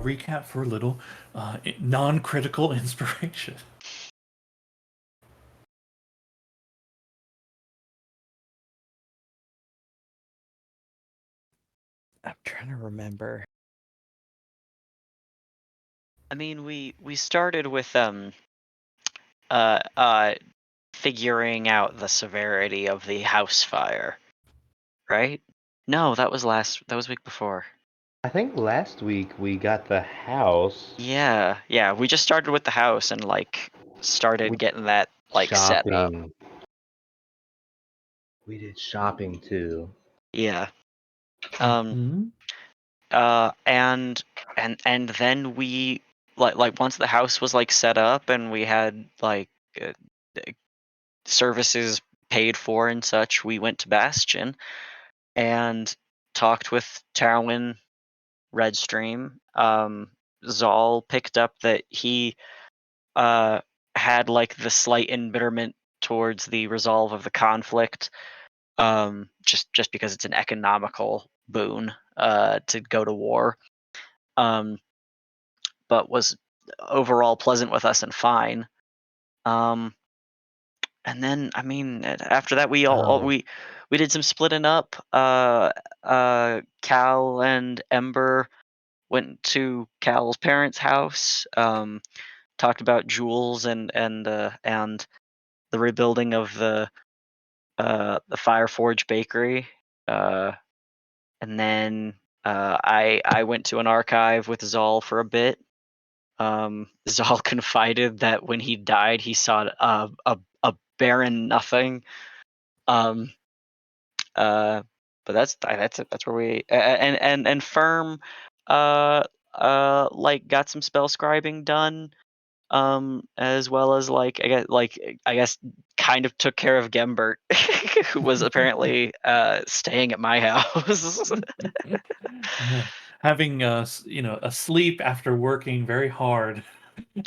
recap for a little non-critical inspiration. I'm trying to remember. I mean, we started with figuring out the severity of the house fire, right? No, that was week before. I think last week we got the house. Yeah. We just started with the house and started getting that set up. Shopping. We did shopping too. Yeah. Mm-hmm. And then we once the house was set up and we had uh, services paid for and such, we went to Bastion and talked with Tarwin Redstream. Zal picked up that he had the slight embitterment towards the resolve of the conflict, just because it's an economical boon to go to war, but was overall pleasant with us and fine. And then, I mean, after that, we did some splitting up. Cal and Ember went to Cal's parents' house. Talked about Jules and the rebuilding of the Fireforge Bakery. And then I went to an archive with Zal for a bit. Zal confided that when he died, he saw a barren nothing. But that's it. That's where we and Firm got some spell scribing done, as well as I guess kind of took care of Gembert, who was apparently staying at my house. Having a sleep after working very hard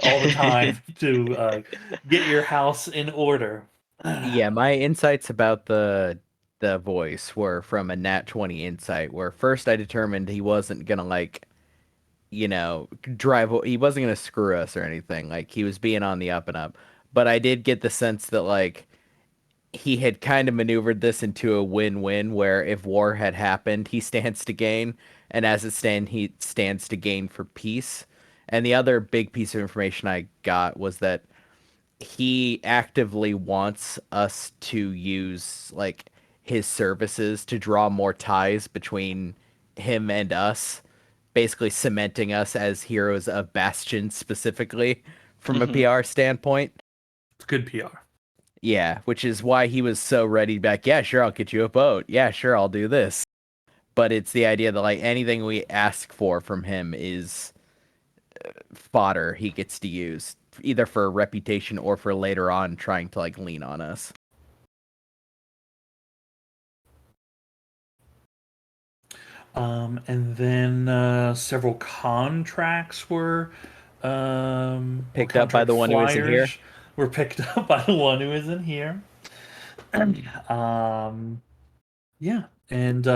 all the time to get your house in order. Yeah, my insights about the voice were from a nat 20 insight, where first I determined he wasn't gonna he wasn't gonna screw us or anything. Like, he was being on the up and up. But I did get the sense that he had kind of maneuvered this into a win-win, where if war had happened, he stands to gain, and as it stands, he stands to gain for peace. And the other big piece of information I got was that he actively wants us to use his services to draw more ties between him and us, basically cementing us as heroes of Bastion specifically from a PR standpoint. It's good PR. Yeah, which is why he was so ready back. Yeah, sure, I'll get you a boat. Yeah, sure, I'll do this. But it's the idea that anything we ask for from him is fodder he gets to use, either for reputation or for later on trying to lean on us. And then several contracts were Picked up by the one who isn't here. Were picked up by the one who isn't here. Yeah, and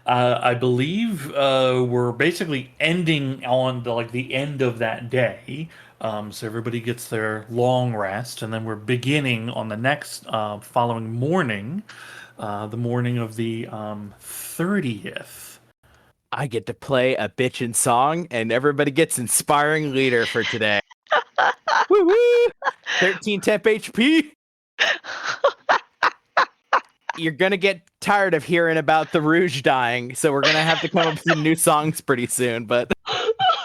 I believe we're basically ending on the end of that day. So everybody gets their long rest, and then we're beginning on the next following morning, the morning of the 30th. I get to play a bitchin' song, and everybody gets inspiring leader for today. Woo woo! 13 temp HP. You're gonna get tired of hearing about the Rouge dying, so we're gonna have to come up with some new songs pretty soon. But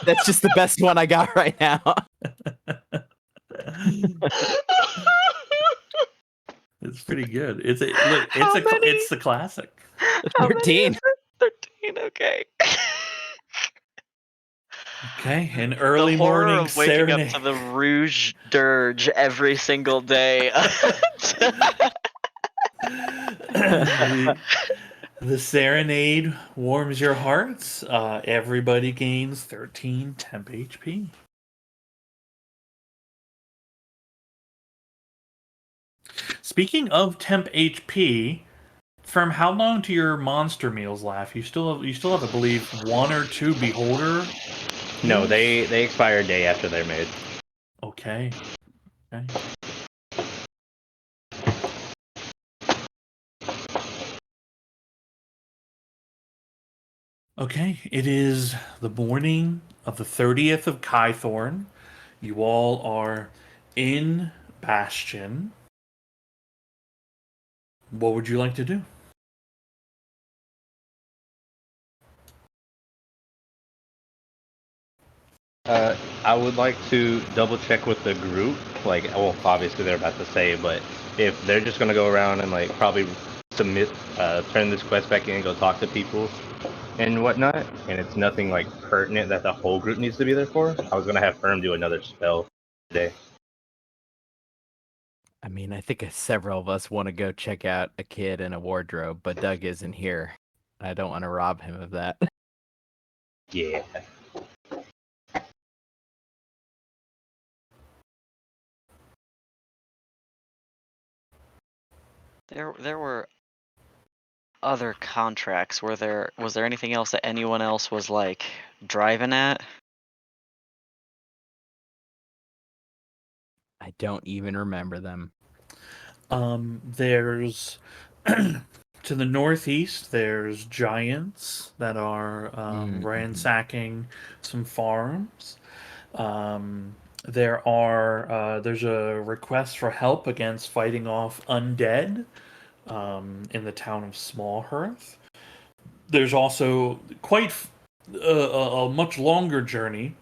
that's just the best one I got right now. It's pretty good. It's the classic. 13. 13. Okay. Okay, an early the horror morning of waking serenade. up to the Rouge dirge every single day. The serenade warms your hearts. Everybody gains 13 temp HP. Speaking of temp HP, Firm, how long do your monster meals last? You still have, I believe, one or two beholder No, they expire a day after they're made. Okay. Okay. Okay, it is the morning of the 30th of Kythorn. You all are in Bastion. What would you like to do? I would like to double check with the group. Like, well, obviously they're about to say, but if they're just gonna go around and like probably submit, turn this quest back in and go talk to people and whatnot, and it's nothing like pertinent that the whole group needs to be there for, I was gonna have Firm do another spell today. I mean, I think several of us want to go check out a kid in a wardrobe, but Doug isn't here. I don't want to rob him of that. Yeah. There were other contracts. Was there anything else that anyone else was like driving at? I don't even remember them. There's to the northeast, there's giants that are ransacking some farms. There's a request for help against fighting off undead in the town of Smallhearth. There's also a much longer journey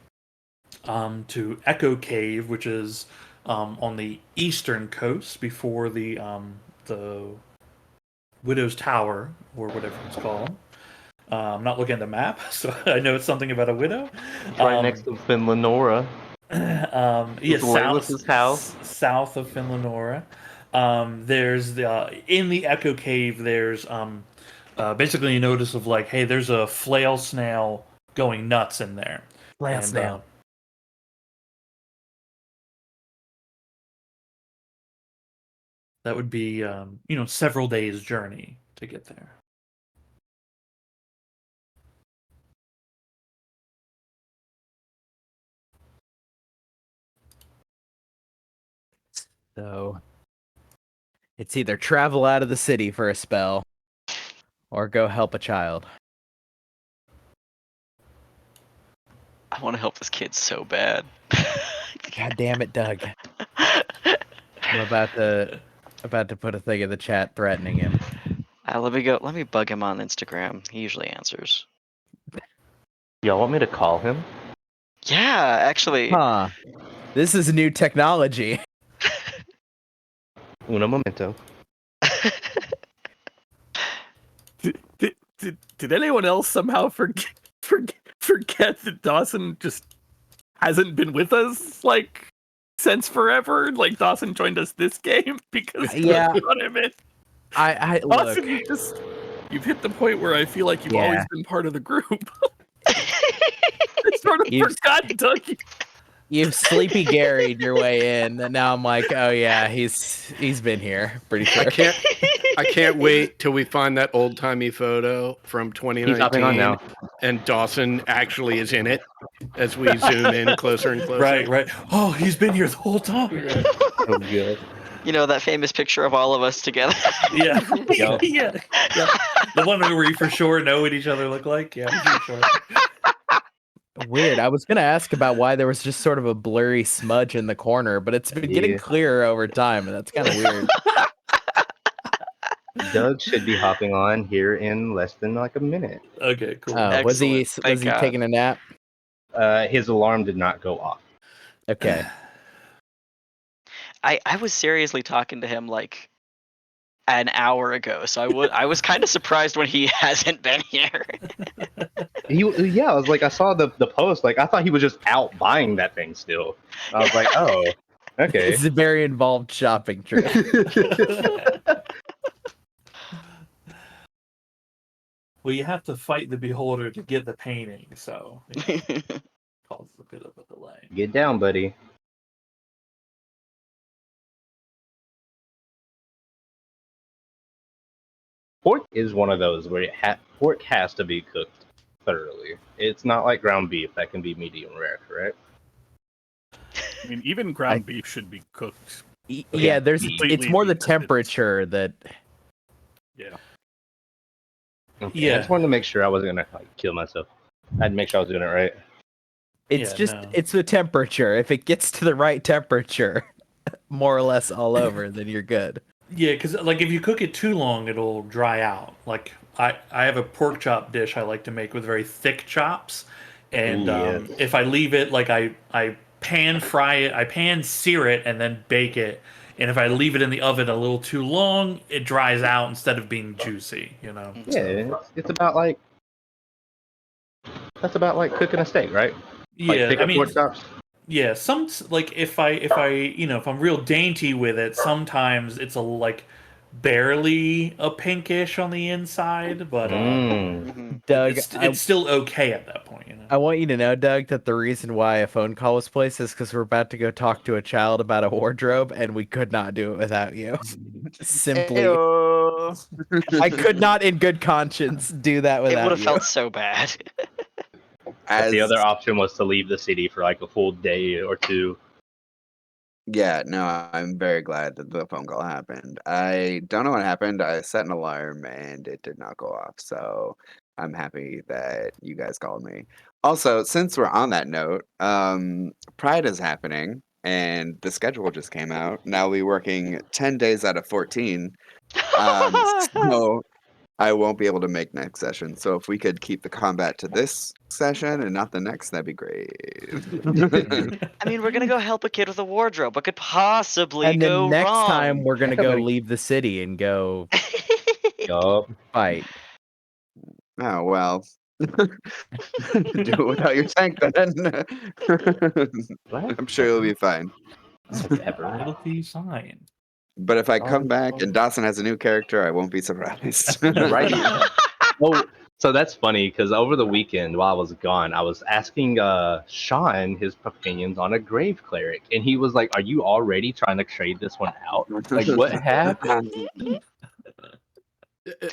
to Echo Cave, which is on the eastern coast before the Widow's Tower or whatever it's called. I'm not looking at the map, so I know it's something about a widow. It's right next to Finlanora. Yeah, Layla's house. south of Finlanora. There's in the Echo Cave. There's basically a notice of like, hey, there's a flail snail going nuts in there, Flail and snail. that would be several days journey to get there. So it's either travel out of the city for a spell or go help a child. I want to help this kid so bad. God damn it, Doug. I'm about to put a thing in the chat threatening him. Let me bug him on Instagram. He usually answers. Y'all want me to call him? Yeah, actually. Huh. This is new technology. Uno momento. Did anyone else somehow forget that Dawson just hasn't been with us like since forever? Like Dawson joined us this game because Yeah. we brought him in. I Dawson, look. you've hit the point where I feel like you've Yeah. always been part of the group. I sort of forgot, Doug. You've sleepy Gary'd your way in, and now I'm like, oh yeah, he's been here, pretty sure. I can't wait till we find that old timey photo from He's hopping on 2019, now. and Dawson actually is in it as we zoom in closer and closer. Right. Oh, he's been here the whole time. Oh, good. You know that famous picture of all of us together? Yeah. Yup. yeah. The one where we for sure know what each other look like. Yeah, for sure. Weird. I was gonna ask about why there was just sort of a blurry smudge in the corner, but it's been getting Yeah. clearer over time, and that's kind of weird. Doug should be hopping on here in less than like a minute. Okay, cool. Was he Excellent. Thank God. taking a nap? His alarm did not go off. Okay. I was seriously talking to him like an hour ago, so I was kind of surprised when he hasn't been here. I was like, I saw the post. Like, I thought he was just out buying that thing still. I was like, oh, okay. It's a very involved shopping trip. Well, you have to fight the beholder to get the painting, so it causes a bit of a delay. Get down, buddy. Pork is one of those where pork has to be cooked. thoroughly. It's not like ground beef that can be medium rare, correct? I mean, even ground beef should be cooked. Yeah, there's completely it's more the because temperature that Yeah. Okay, Yeah. I just wanted to make sure I wasn't gonna like kill myself. I had to make sure I was doing it right. it's Yeah, just no. it's the temperature. If it gets to the right temperature, more or less all over, then you're good. Yeah, because like if you cook it too long, it'll dry out. Like I have a pork chop dish I like to make with very thick chops, and Ooh, yes. if I leave it like I pan fry it, I pan sear it and then bake it. And if I leave it in the oven a little too long, it dries out instead of being juicy. You know. Yeah, it's about like that's about like cooking a steak, right? Like Yeah, I thicker mean, pork chops. yeah. Like if I if I'm real dainty with it, sometimes it's a like barely a pinkish on the inside, but Doug, it's still okay at that point, you know. I want you to know, Doug, that the reason why a phone call was placed is because we're about to go talk to a child about a wardrobe, and we could not do it without you. Simply, I could not, in good conscience, do that It would without have you. felt so bad. But the other option was to leave the city for like a full day or two. Yeah, no, I'm very glad that the phone call happened. I don't know what happened. I set an alarm and it did not go off. So I'm happy that you guys called me. Also, since we're on that note, Pride is happening and the schedule just came out. Now we're working 10 days out of 14. So I won't be able to make next session. So if we could keep the combat to this session and not the next, that'd be great. I mean, we're gonna go help a kid with a wardrobe. What could possibly And then go next wrong? time we're gonna go Like- leave the city and go Yup. fight. Oh, well. Do it without your tank then. I'm sure you'll be fine. It'll be fine. But if I come back and Dawson has a new character, I won't be surprised. Right. Oh, so that's funny because over the weekend while I was gone, I was asking Sean his opinions on a grave cleric, and he was like, "Are you already trying to trade this one out? Like, what happened?"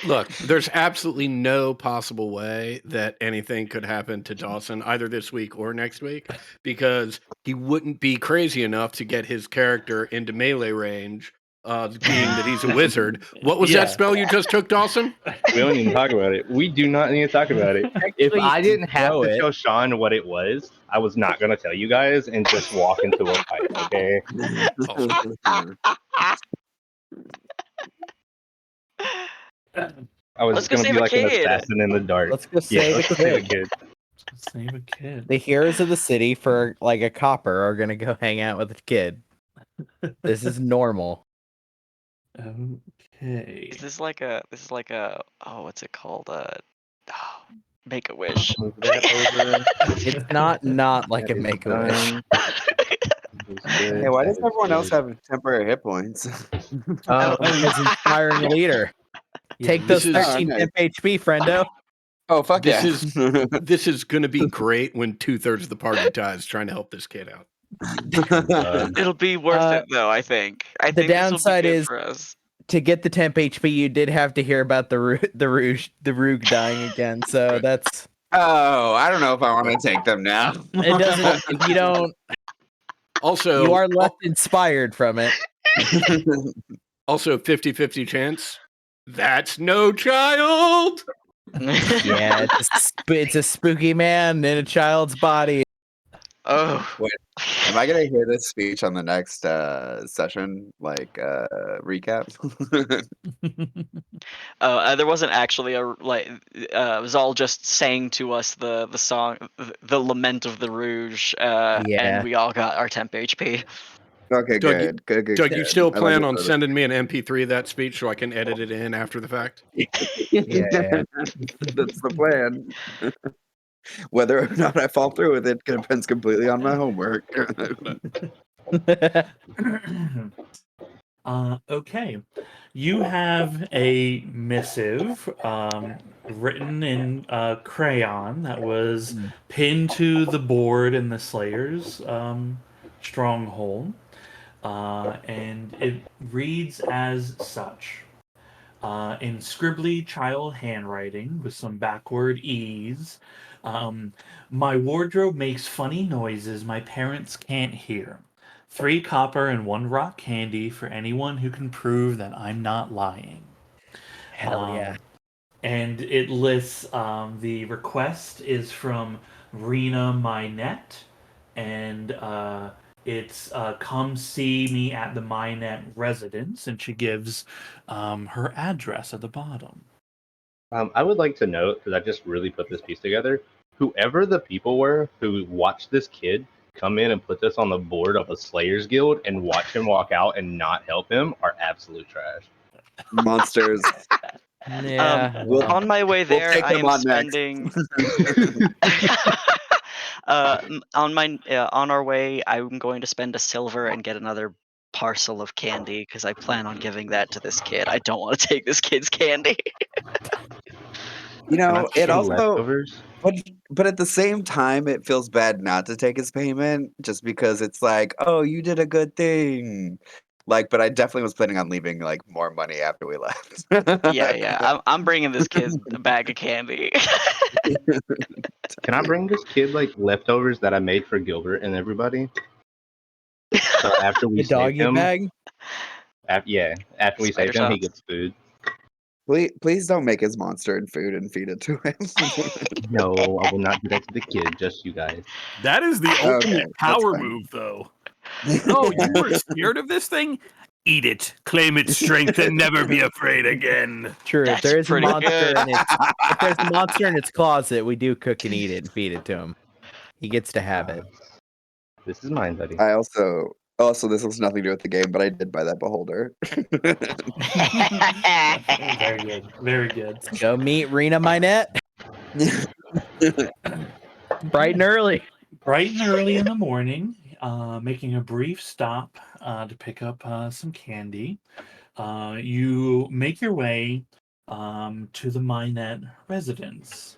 Look, there's absolutely no possible way that anything could happen to Dawson either this week or next week because he wouldn't be crazy enough to get his character into melee range, being that he's a wizard. What was Yeah. that spell you just took, Dawson? We don't even talk about it. We do not need to talk about it. If Actually, I didn't have know to it. show Sean what it was, I was not going to tell you guys and just walk into a fight, okay? I was Let's just go going to save be a like an kid. assassin in the dark. Let's go Yeah, save let's a go save a kid. kid. Save a kid. The heroes of the city for like a copper are gonna go hang out with a kid. This is normal. Okay. Is this like a? This is like a. Oh, what's it called? Make a wish. Move that over. It's not like a That is make a wish. done. That is good. Hey, why That does is everyone else good. have temporary hit points? As inspiring leader. Take those This is- 13 okay. temp HP, friendo. Oh, fuck This yeah. This is going to be great when 2/3 of the party dies trying to help this kid out. It'll be worth it though. I think. I the think this will be downside good is- for us. To get the temp HP, you did have to hear about the Rogue dying again. So Right. that's Oh, I don't know if I want to take them now. it. Doesn't if you don't, Also, you are left inspired from it. also 50-50 chance. That's no child. Yeah, it's a spooky man in a child's body. Oh. Am I gonna hear this speech on the next session, like recap? There wasn't actually a like. It was all just saying to us the song, the lament of the Rouge, Yeah. and we all got our temp HP. Okay, Doug, good. Doug, you still I like plan it on better. sending me an MP3 of that speech so I can edit it in after the fact? Yeah. That's the plan. Whether or not I fall through with it depends completely on my homework. Okay. You have a missive written in crayon that was pinned to the board in the Slayer's stronghold. And it reads as such. in scribbly child handwriting with some backward E's. Um, my wardrobe makes funny noises my parents can't hear. 3 copper and 1 rock candy for anyone who can prove that I'm not lying. Hell yeah. And it lists the request is from Rena Minette, and it's come see me at the Minette residence, and she gives her address at the bottom. I would like to note, because I just really put this piece together, whoever the people were who watched this kid come in and put this on the board of a Slayers Guild and watch him walk out and not help him are absolute trash. Monsters. Yeah. We'll- On my way We'll there, take I them am on next. spending. On our way, I'm going to spend a silver and get another parcel of candy because I plan on giving that to this kid. I don't want to take this kid's candy. You Can I know, take it some also, leftovers? but at the same time, it feels bad not to take his payment just because it's like, oh, you did a good thing. Like, but I definitely was planning on leaving like more money after we left. Yeah. I'm bringing this kid a bag of candy. Can I bring this kid like leftovers that I made for Gilbert and everybody? So after we The save doggy him, bag? after we Spider save him, he shots. gets food. Please don't make his monster and food and feed it to him. No, I will not do that to the kid. Just you guys. That is the Okay, ultimate that's power fine. move, though. Oh, you were scared of this thing? Eat it, claim its strength, and never be afraid again. True. If That's there's a pretty monster good. in its if there's a monster in its closet, we do cook and eat it and feed it to him. He gets to have it. This is mine, buddy. I also this has nothing to do with the game, but I did buy that beholder. Very good. Very good. Go meet Rena Minette. Bright and early. Bright and early in the morning, making a brief stop to pick up some candy, you make your way to the Minette residence.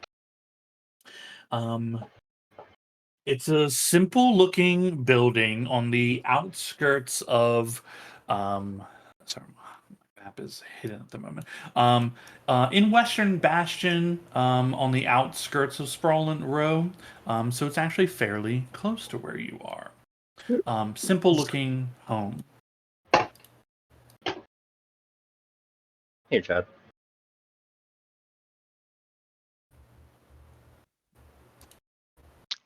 It's a simple looking building on the outskirts of. Sorry, my map is hidden at the moment. In Western Bastion, on the outskirts of Sprawling Row. So it's actually fairly close to where you are. Simple looking home. Here, Chad.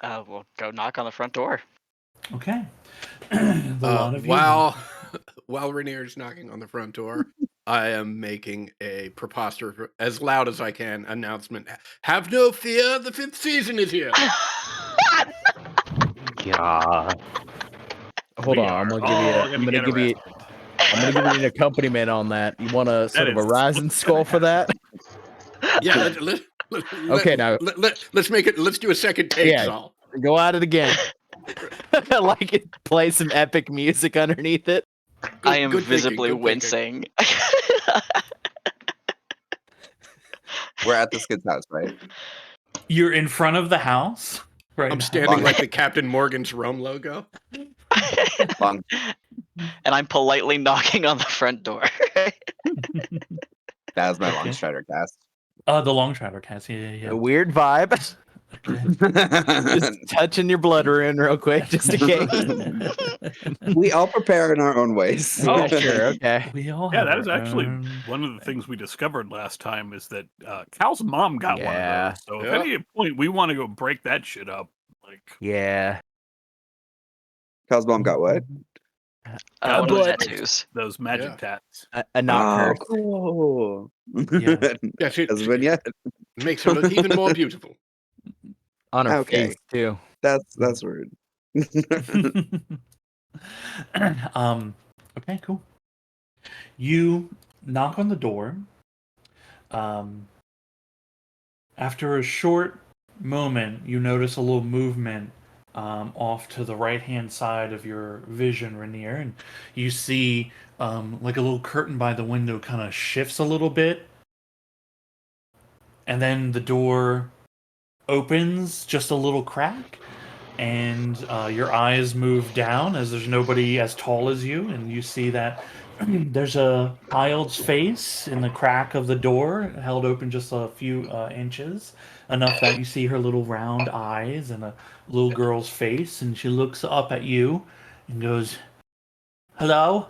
We'll go knock on the front door. Okay. The lot of you. While Rainier's knocking on the front door, I am making a preposterous, as loud as I can, announcement. Have no fear, the 5th season is here. God. Hold on, I'm gonna give you an accompaniment on that. You want a sort of a is rising what's skull gonna for that? Yeah, Okay, now- let's make it. Let's do a second take, Yeah. Zal. Go at it again. Like it play some epic music underneath it. I am good thinking, visibly good thinking. wincing. We're at this kid's house, right? You're in front of the house. Right. I'm now. standing like the Captain Morgan's Rome logo. Long. And I'm politely knocking on the front door. That was my long Okay. strider cast. The long traveler cast. Yeah. A weird vibe. Just touching your blood rune real quick, just in case. We all prepare in our own ways. Oh, sure. Okay. We all Yeah, have that is our actually own- one of the things we discovered last time is that Cal's mom got one Yeah. of those. So if Yeah. at any point we want to go break that shit up, like Yeah. Cal's mom got what? One of the blood. tattoos. those magic Yeah. tats. A not Oh, curse. cool. Yeah. Yeah, she Hasn't been yet. makes her look even more beautiful. On her Okay. face too. That's rude. Okay, cool. You knock on the door. After a short moment, you notice a little movement off to the right-hand side of your vision, Rainier, and you see like a little curtain by the window kind of shifts a little bit, and then the door opens just a little crack, and your eyes move down as there's nobody as tall as you, and you see that there's a child's face in the crack of the door, held open just a few inches, enough that you see her little round eyes and a little girl's face, and she looks up at you and goes, "Hello."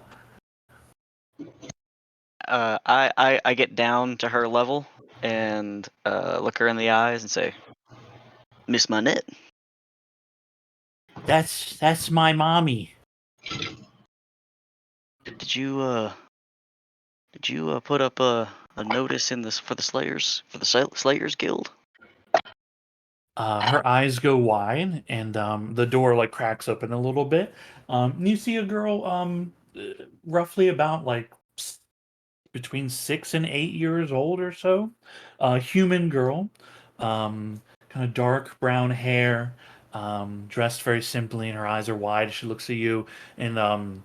I get down to her level and look her in the eyes and say, "Miss Minette, That's my mommy. did you put up a notice in this for the Slayers Guild?" Her eyes go wide, and the door like cracks open a little bit. And you see a girl, roughly about like between 6 and 8 years old or so, a human girl, kind of dark brown hair, dressed very simply, and her eyes are wide. She looks at you and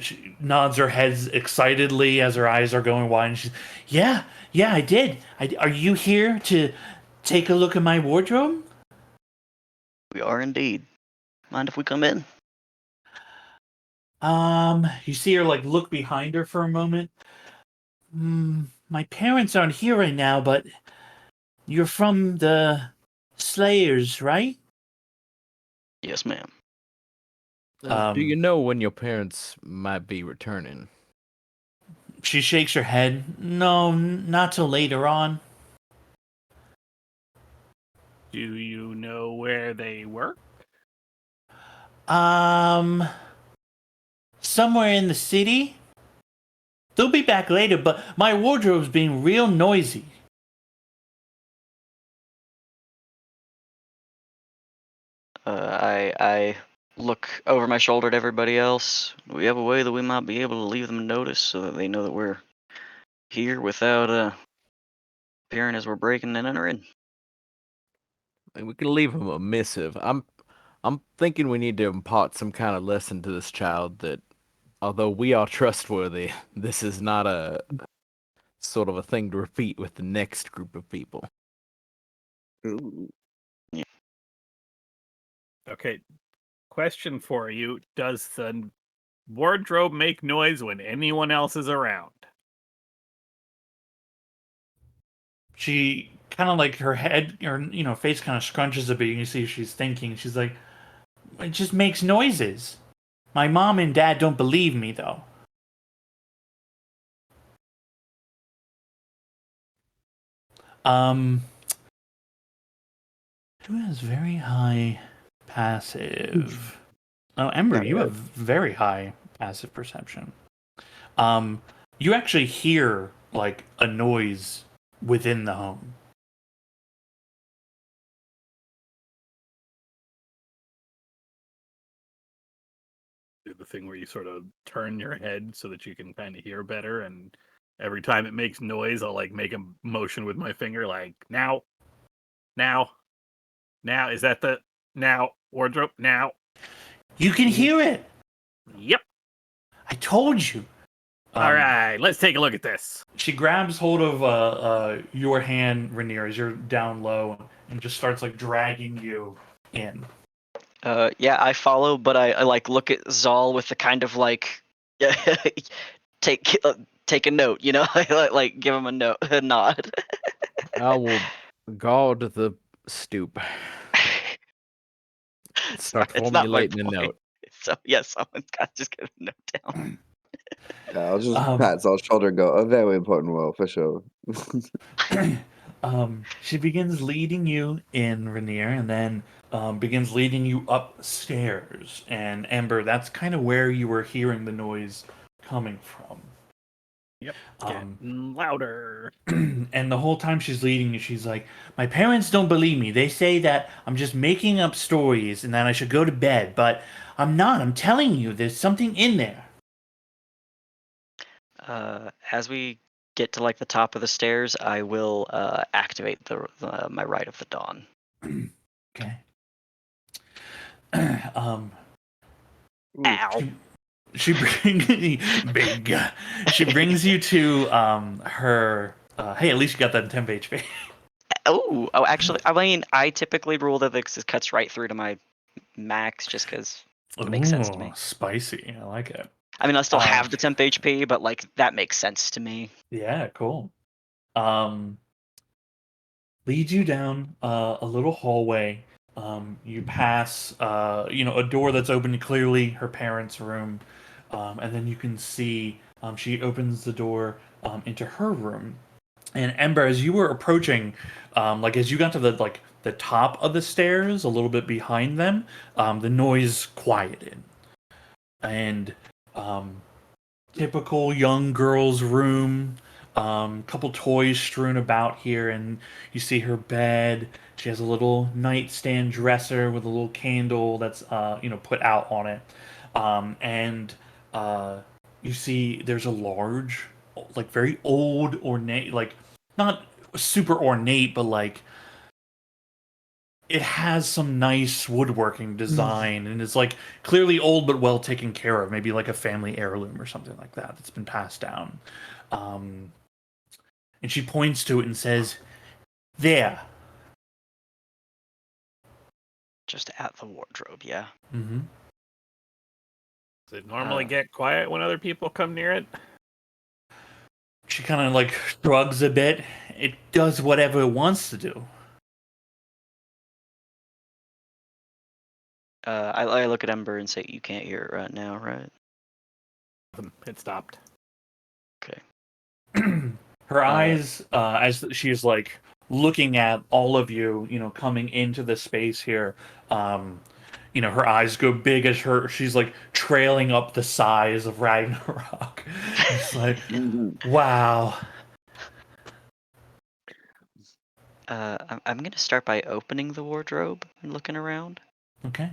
she nods her head excitedly as her eyes are going wide. And she's, "Yeah, yeah, I did. Are you here to take a look at my wardrobe?" We are indeed. Mind if we come in? You see her like look behind her for a moment. My parents aren't here right now, but you're from the Slayers, right? Yes, ma'am. Do you know when your parents might be returning? She shakes her head. No, not till later on. Do you know where they work? Um, Somewhere in the city. They'll be back later, but my wardrobe's being real noisy. I look over my shoulder at everybody else. Do we have a way that we might be able to leave them a notice so that they know that we're here without appearing as we're breaking and entering? Like, we can leave him a missive. I'm thinking we need to impart some kind of lesson to this child that although we are trustworthy, this is not a sort of a thing to repeat with the next group of people. Ooh. Okay. Question for you. Does the wardrobe make noise when anyone else is around? She kind of like her head or face kind of scrunches a bit. You can see she's thinking. She's like, "It just makes noises. My mom and dad don't believe me though." Um, who has very high passive? Oh, Ember, Not you have good. very high passive perception. You actually hear like a noise within the home. Do the thing where you sort of turn your head so that you can kind of hear better, and every time it makes noise, I'll like make a motion with my finger, like now, now, now. Is that the now wardrobe? Now. You can hear it. Yep. I told you. All right, let's take a look at this. She grabs hold of your hand, Rainier, as you're down low, and just starts like dragging you in. Yeah, I follow, but I like look at Zal with the kind of like take take a note, you know, like give him a nod. I will guard the stoop. Start It's not my formulating a point. note. So yeah, someone's got to just get a note down. Yeah, I'll just Um, pat Zal's shoulder and go, a very important role for sure. She begins leading you in, Rainier, and then begins leading you upstairs. And Ember, that's kind of where you were hearing the noise coming from. Yep. Um, Getting louder. and the whole time she's leading you, she's like, "My parents don't believe me. They say that I'm just making up stories and that I should go to bed, but I'm not. I'm telling you, there's something in there." As we get to like the top of the stairs, I will activate my Rite of the Dawn. Okay. um, Ooh, Ow! she brings big. She brings you to her. Hey, at least you got that 10 HP. Oh, actually, I mean, I typically rule that this cuts right through to my max just because it makes sense to Ooh, me. spicy. I like it. I mean, I still have the temp HP, but like that makes sense to me. Yeah, cool. Leads you down a little hallway. You pass, a door that's open, clearly her parents' room, and then you can see she opens the door into her room. And Ember, as you were approaching, as you got to the top of the stairs, a little bit behind them, the noise quieted, and um, typical young girl's room. Couple toys strewn about here, and you see her bed. She has a little nightstand dresser with a little candle that's put out on it, and uh, you see there's a large, like very old ornate, like not super ornate, but like it has some nice woodworking design and it's like clearly old but well taken care of, maybe like a family heirloom or something like that that's been passed down. um, and she points to it and says, there. Just at the wardrobe, yeah. Mm-hmm. Does it normally Uh, get quiet when other people come near it? She kind of like shrugs a bit. It does whatever it wants to do. I look at Ember and say, "You can't hear it right now, right?" It stopped. Okay. Her eyes, as she's like looking at all of you, coming into the space here, her eyes go big as she's like trailing up the size of Ragnarok. It's like, wow. I'm gonna start by opening the wardrobe and looking around. Okay.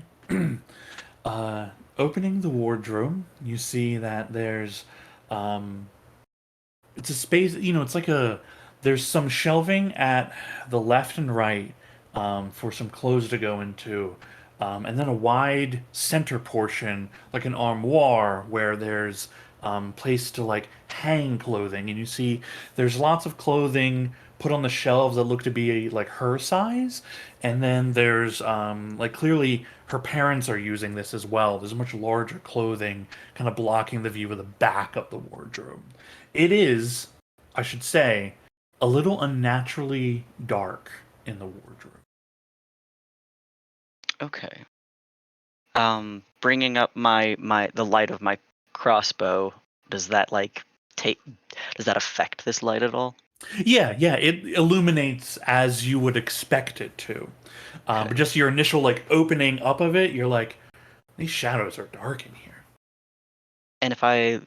Opening the wardrobe, you see that there's um, it's a space, it's like there's some shelving at the left and right for some clothes to go into, and then a wide center portion like an armoire where there's place to like hang clothing, and you see there's lots of clothing put on the shelves that look to be like her size, and then there's like clearly her parents are using this as well. There's much larger clothing kind of blocking the view of the back of the wardrobe. It is, I should say, a little unnaturally dark in the wardrobe. Okay. Bringing up the light of my crossbow. Does that Does that affect this light at all? Yeah, yeah, it illuminates as you would expect it to. But Okay. just your initial like opening up of it, you're like, these shadows are dark in here. And if I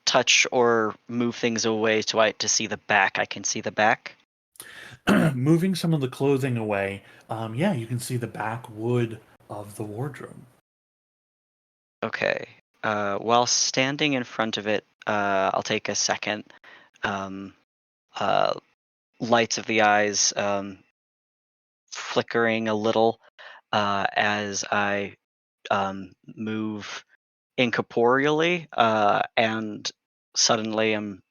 touch or move things away to see the back, I can see the back. Moving some of the clothing away, yeah, you can see the back wood of the wardrobe. Okay. While standing in front of it, I'll take a second. Um, uh, Lights of the eyes flickering a little as I move incorporeally, and suddenly I'm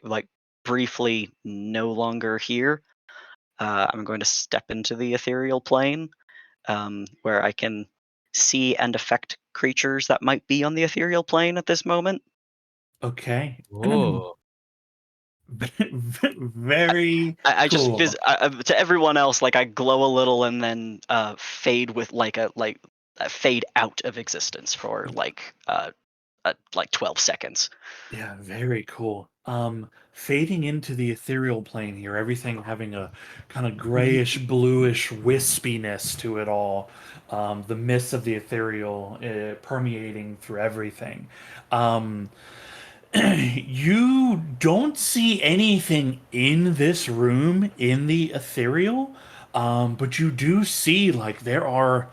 like briefly no longer here. I'm going to step into the ethereal plane, where I can see and affect creatures that might be on the ethereal plane at this moment. Okay. Whoa. Very I just cool. to everyone else, like I glow a little and then fade with fade out of existence for like 12 seconds. Yeah, very cool. Fading into the ethereal plane here, everything having a kind of grayish, bluish wispiness to it all. The mist of the ethereal permeating through everything. Um, you don't see anything in this room in the ethereal, but you do see like there are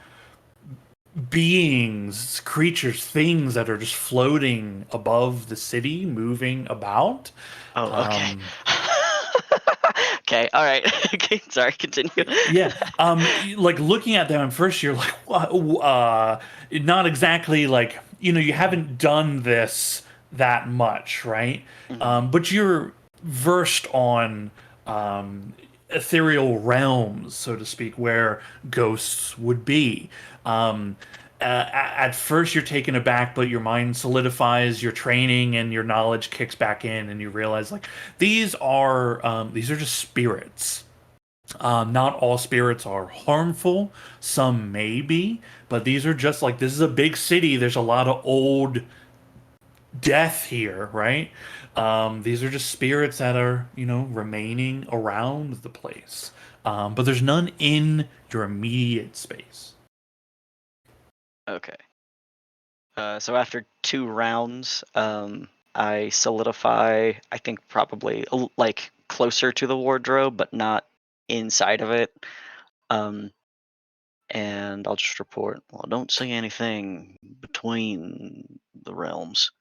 beings, creatures, things that are just floating above the city, moving about. Oh, okay. Um, Okay, all right. Okay, sorry, continue. yeah, like looking at them at first, you're like, what? Not exactly like you haven't done this that much, right? Mhm. But you're versed on ethereal realms, so to speak, where ghosts would be. Um, at first you're taken aback, but your mind solidifies, your training and your knowledge kicks back in, and you realize like these are just spirits. Not all spirits are harmful. Some may be, but these are just like this is a big city. There's a lot of old death here, right? These are just spirits that are, remaining around the place. But there's none in your immediate space. Okay. So after 2 rounds, I solidify. I think probably like closer to the wardrobe, but not inside of it. And I'll just report. Well, don't see anything between the realms.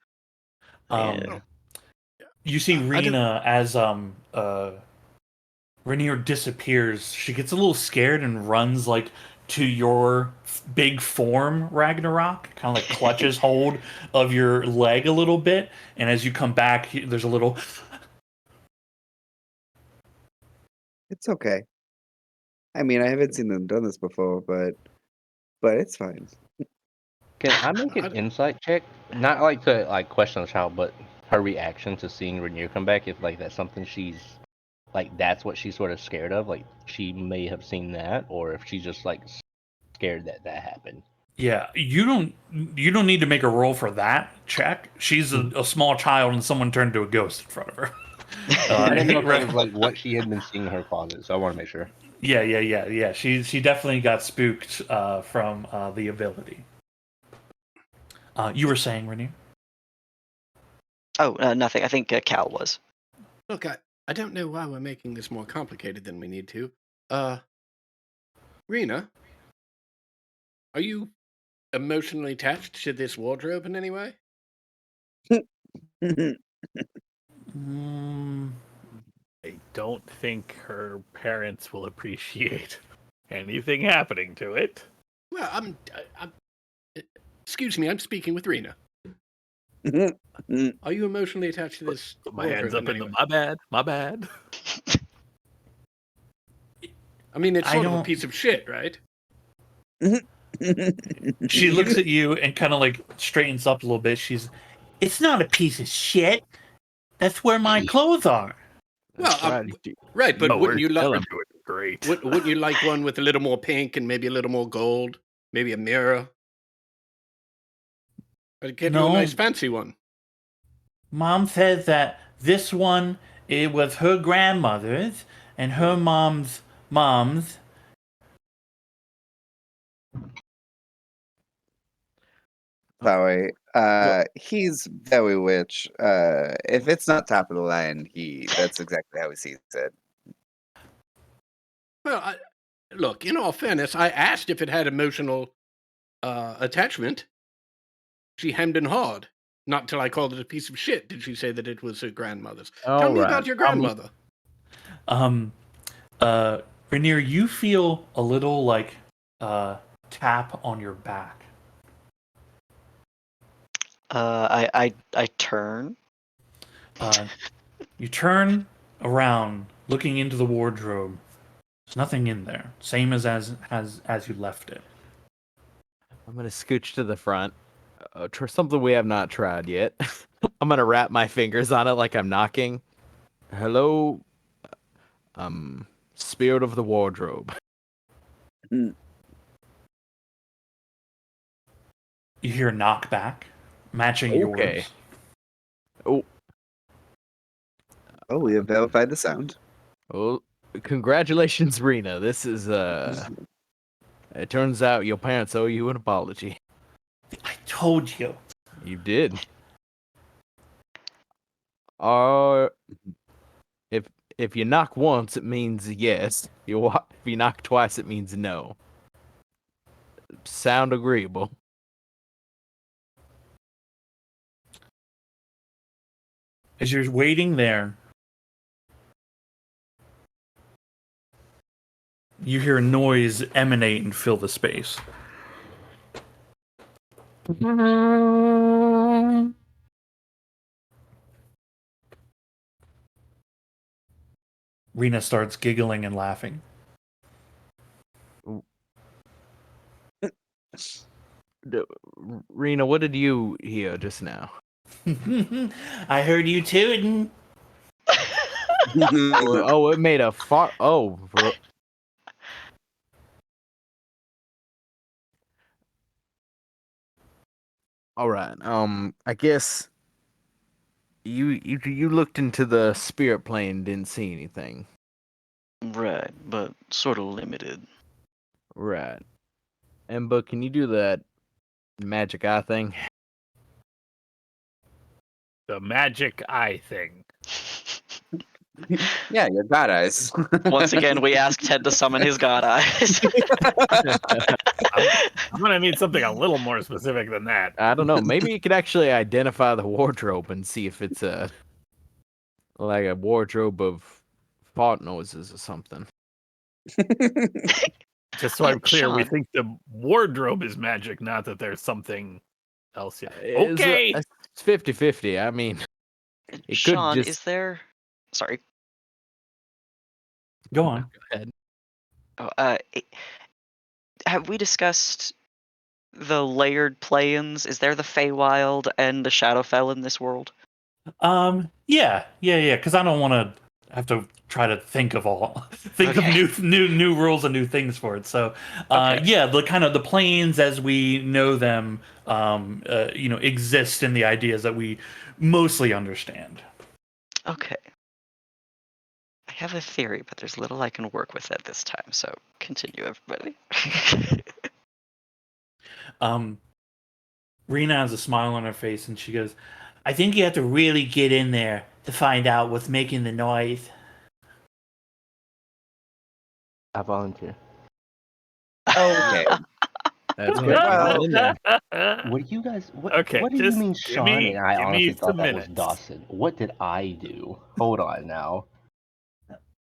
Um, Yeah. you see I don't. Rena as Rainier disappears. She gets a little scared and runs like to your big form, Ragnarok. Kind of like clutches hold of your leg a little bit, and as you come back, there's a little. It's okay. I mean, I haven't seen them done this before, but it's fine. Can I make an I- insight check? Not like to like question the child, but her reaction to seeing Rainier come back. If like that's something she's like that's what she's sort of scared of. Like she may have seen that, or if she's just like scared that that happened. Yeah, you don't need to make a roll for that check. She's a small child, and someone turned to a ghost in front of her. I didn't know if that Right. was like what she had been seeing in her closet, so I want to make sure. Yeah. She definitely got spooked from the ability. You were saying, Rainier? Oh, nothing. I think Cal was. Look, I don't know why we're making this more complicated than we need to. Rena, are you emotionally attached to this wardrobe in any way? Mm, I don't think her parents will appreciate anything happening to it. Well, I'm excuse me, I'm speaking with Rena. Are you emotionally attached to this Put my hands wardrobe up in in any the way? my bad. I mean, it's I sort of a don't. piece of shit, right? She looks at you and kind of like straightens up a little bit. It's not a piece of shit. That's where my clothes are. Well, That's right. right, but No, we're wouldn't you like chilling doing great. wouldn't you like one with a little more pink and maybe a little more gold, maybe a mirror? I'd get you a nice No, fancy one. Mom says that this one it was her grandmother's and her mom's. Sorry. He's very rich. If it's not top of the line, that's exactly how he sees it. Well, look, in all fairness, I asked if it had emotional attachment. She hemmed and hawed. Not till I called it a piece of shit did she say that it was her grandmother's. Tell All me right. about your grandmother. Um, Rainier, you feel a little like tap on your back. I turn. You turn around, looking into the wardrobe. There's nothing in there. Same as you left it. I'm gonna scooch to the front. Something we have not tried yet. I'm gonna wrap my fingers on it like I'm knocking. Hello, spirit of the wardrobe. Mm. You hear a knockback, matching Okay. yours. Oh, Oh, we have verified the sound. well, congratulations, Rena. This is It turns out your parents owe you an apology. I told you. You did. Uh, if you knock once, it means yes. If you knock twice, it means no. Sound agreeable? As you're waiting there, you hear a noise emanate and fill the space. Rena starts giggling and laughing. Rena, what did you hear just now? I heard you tooting. Oh, it made a fart. Oh, all right. I guess you looked into the spirit plane, and didn't see anything. Right, but sort of limited. Right. Ember, can you do that magic eye thing? The magic eye thing. Yeah, your god eyes. Once again, we ask Ted to summon his god eyes. I'm gonna need something a little more specific than that. I don't know. Maybe you could actually identify the wardrobe and see if it's like a wardrobe of fart noises or something. Just so I'm clear, we Sean. think the wardrobe is magic, not that there's something else here. It's, Okay. It's 50-50. I mean, it could Sean, just is there? Sorry. Go on. go ahead. Oh, have we discussed the layered planes? Is there the Feywild and the Shadowfell in this world? Yeah. Because I don't want to have to try to think of Okay. of new rules and new things for it. So, Okay. yeah, the kind of the planes as we know them, exist in the ideas that we mostly understand. Okay. I have a theory, but there's little I can work with at this time. So continue, everybody. Rena has a smile on her face, and she goes, "I think you have to really get in there to find out what's making the noise." I volunteer. Okay. That's Wait, good. well- In there. What do you guys? What? Okay, What do you just mean, give Sean? me- And I give me honestly thought some that was minutes. Dawson. What did I do? Hold on now.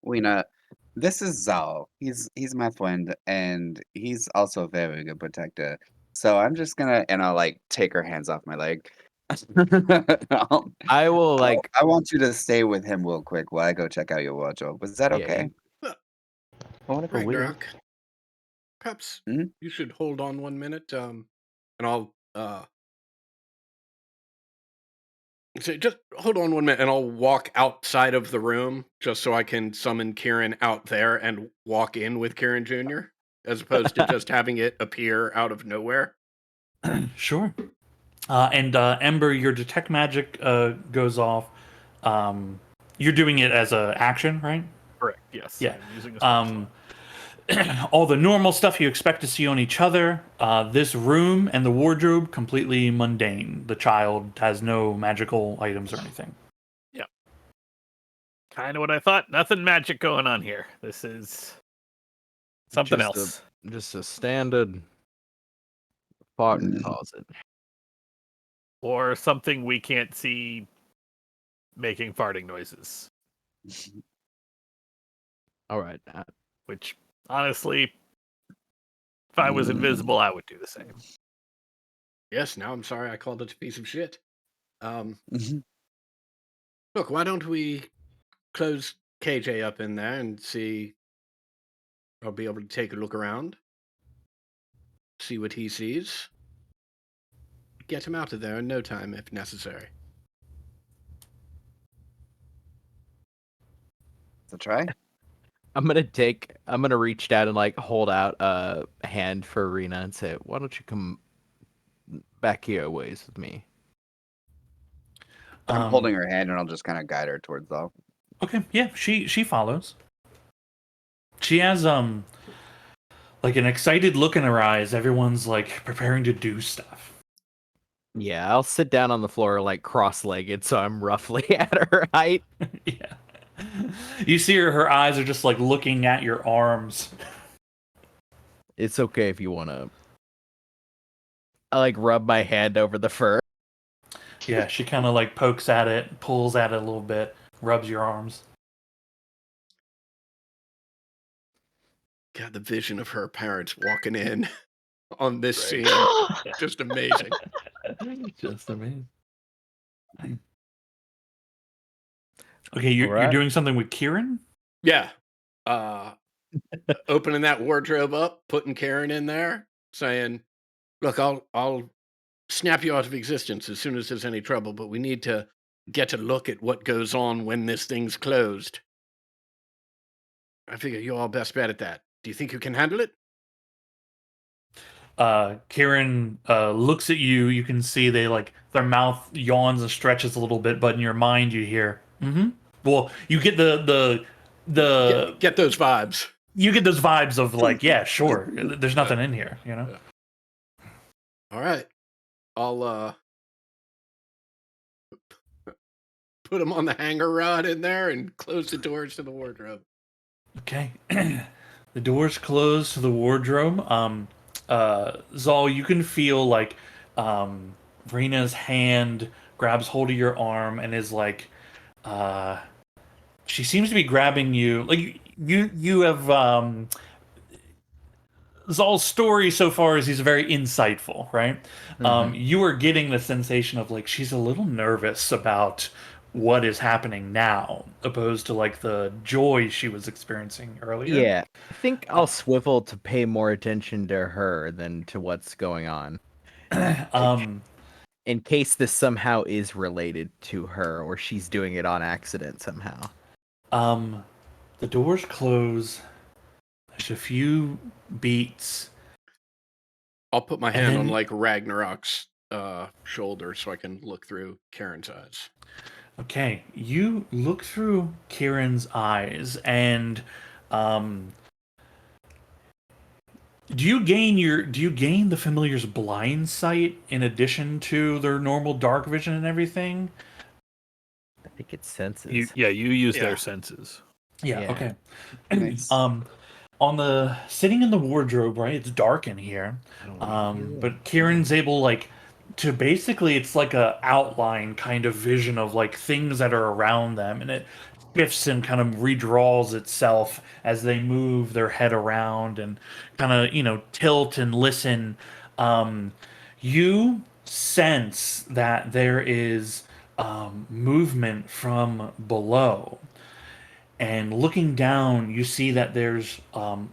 Lena, this is Zal. He's my friend, and he's also a very good protector. So I'm just gonna, and I'll like take her hands off my leg. I will like. I want you to stay with him real quick while I go check out your wardrobe. Is that Yeah, okay? I want to go with you. Ragnarok, perhaps Mhm. you should hold on 1 minute, and I'll so just hold on 1 minute, and I'll walk outside of the room just so I can summon Kieran out there and walk in with Kieran Jr. as opposed to just having it appear out of nowhere. Sure. And Ember, your detect magic goes off. You're doing it as a action, right? Correct. Yes. Yeah. I'm using a special slot. All the normal stuff you expect to see on each other. This room and the wardrobe completely mundane. The child has no magical items or anything. Kind of what I thought. Nothing magic going on here. This is something Just else. Just a standard farting closet. Or something we can't see making farting noises. All right. Which, honestly, if I was invisible, I would do the same. Yes, now I'm sorry I called it a piece of shit. Mhm. Look, why don't we close KJ up in there and see? I'll be able to take a look around, see what he sees, get him out of there in no time if necessary. So try. I'm gonna reach down and like hold out a hand for Rena and say, "Why don't you come back here a ways with me?" I'm holding her hand, and I'll just kind of guide her towards Zal. Okay, yeah, she follows. She has like an excited look in her eyes. Everyone's like preparing to do stuff. Yeah, I'll sit down on the floor like cross-legged, so I'm roughly at her height. Yeah. You see her eyes are just like looking at your arms. It's okay if you wanna. I like rub my hand over the fur. Yeah, she kind of like pokes at it, pulls at it a little bit, rubs your arms. God, the vision of her parents walking in on this scene, just amazing. Just amazing. Okay, you're Alright. doing something with Kieran? Yeah. Opening that wardrobe up, putting Karen in there, saying, Look, I'll snap you out of existence as soon as there's any trouble, but we need to get a look at what goes on when this thing's closed. I figure you're all best bet at that. Do you think you can handle it? Kieran looks at you. You can see they like their mouth yawns and stretches a little bit, but in your mind you hear, mm-hmm. Well, you get the Get those vibes. you get those vibes of like, yeah, sure. There's nothing in here, you know. All right. I'll put them on the hanger rod in there and close the doors to the wardrobe. Okay. The doors close to the wardrobe. Zal, you can feel like Rena's hand grabs hold of your arm and is like, she seems to be grabbing you. Like you have Zal's story so far is he's very insightful, right? You are getting the sensation of like she's a little nervous about what is happening now, opposed to like the joy she was experiencing earlier. Yeah, I think I'll swivel to pay more attention to her than to what's going on. In case this somehow is related to her or she's doing it on accident somehow. The doors close. There's a few beats. I'll put my hand on then- like Ragnarok's shoulder so I can look through Karen's eyes. Okay, you look through Kieran's eyes, and do you gain the familiar's blind sight in addition to their normal dark vision and everything? I think it's senses. You use Yeah. their senses. Yeah. Yeah. Okay. Nice. On the sitting in the wardrobe, right? It's dark in here. But Kieran's able like to basically it's like a outline kind of vision of like things that are around them, and it shifts and kind of redraws itself as they move their head around and kind of tilt and listen. You sense that there is movement from below. And looking down, you see that there's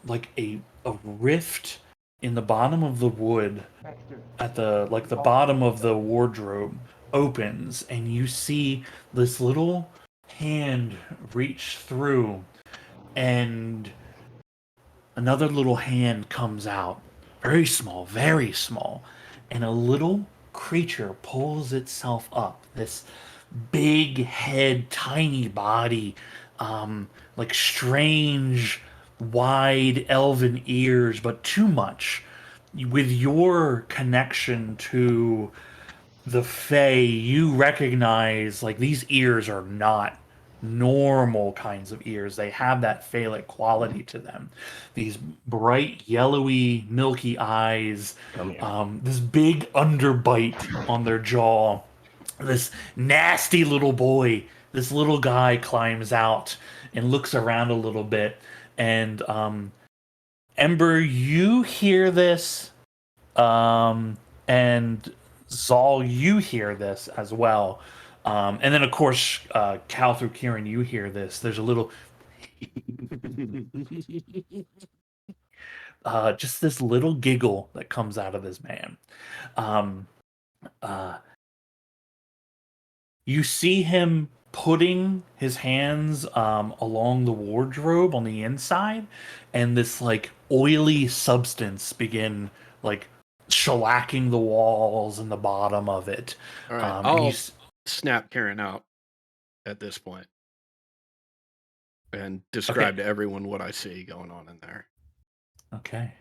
like a rift in the bottom of the wood at the bottom of the wardrobe opens, and you see this little hand reach through, and another little hand comes out, very small, and a little creature pulls itself up. This big head, tiny body, like strange, wide elven ears, but too much. With your connection to the Fae, you recognize like these ears are not normal kinds of ears. They have that phallic quality to them. These bright, yellowy, milky eyes, this big underbite on their jaw, this nasty little boy. This little guy climbs out and looks around a little bit, and Ember, you hear this, and Zal, you hear this as well. And then, of course, Cal through Kieran, you hear this. There's a little. Just this little giggle that comes out of this man. You see him putting his hands along the wardrobe on the inside, and this like oily substance begin like shellacking the walls and the bottom of it. All right, And I'll you s- snap Karen out at this point and describe to everyone what I see going on in there. Okay.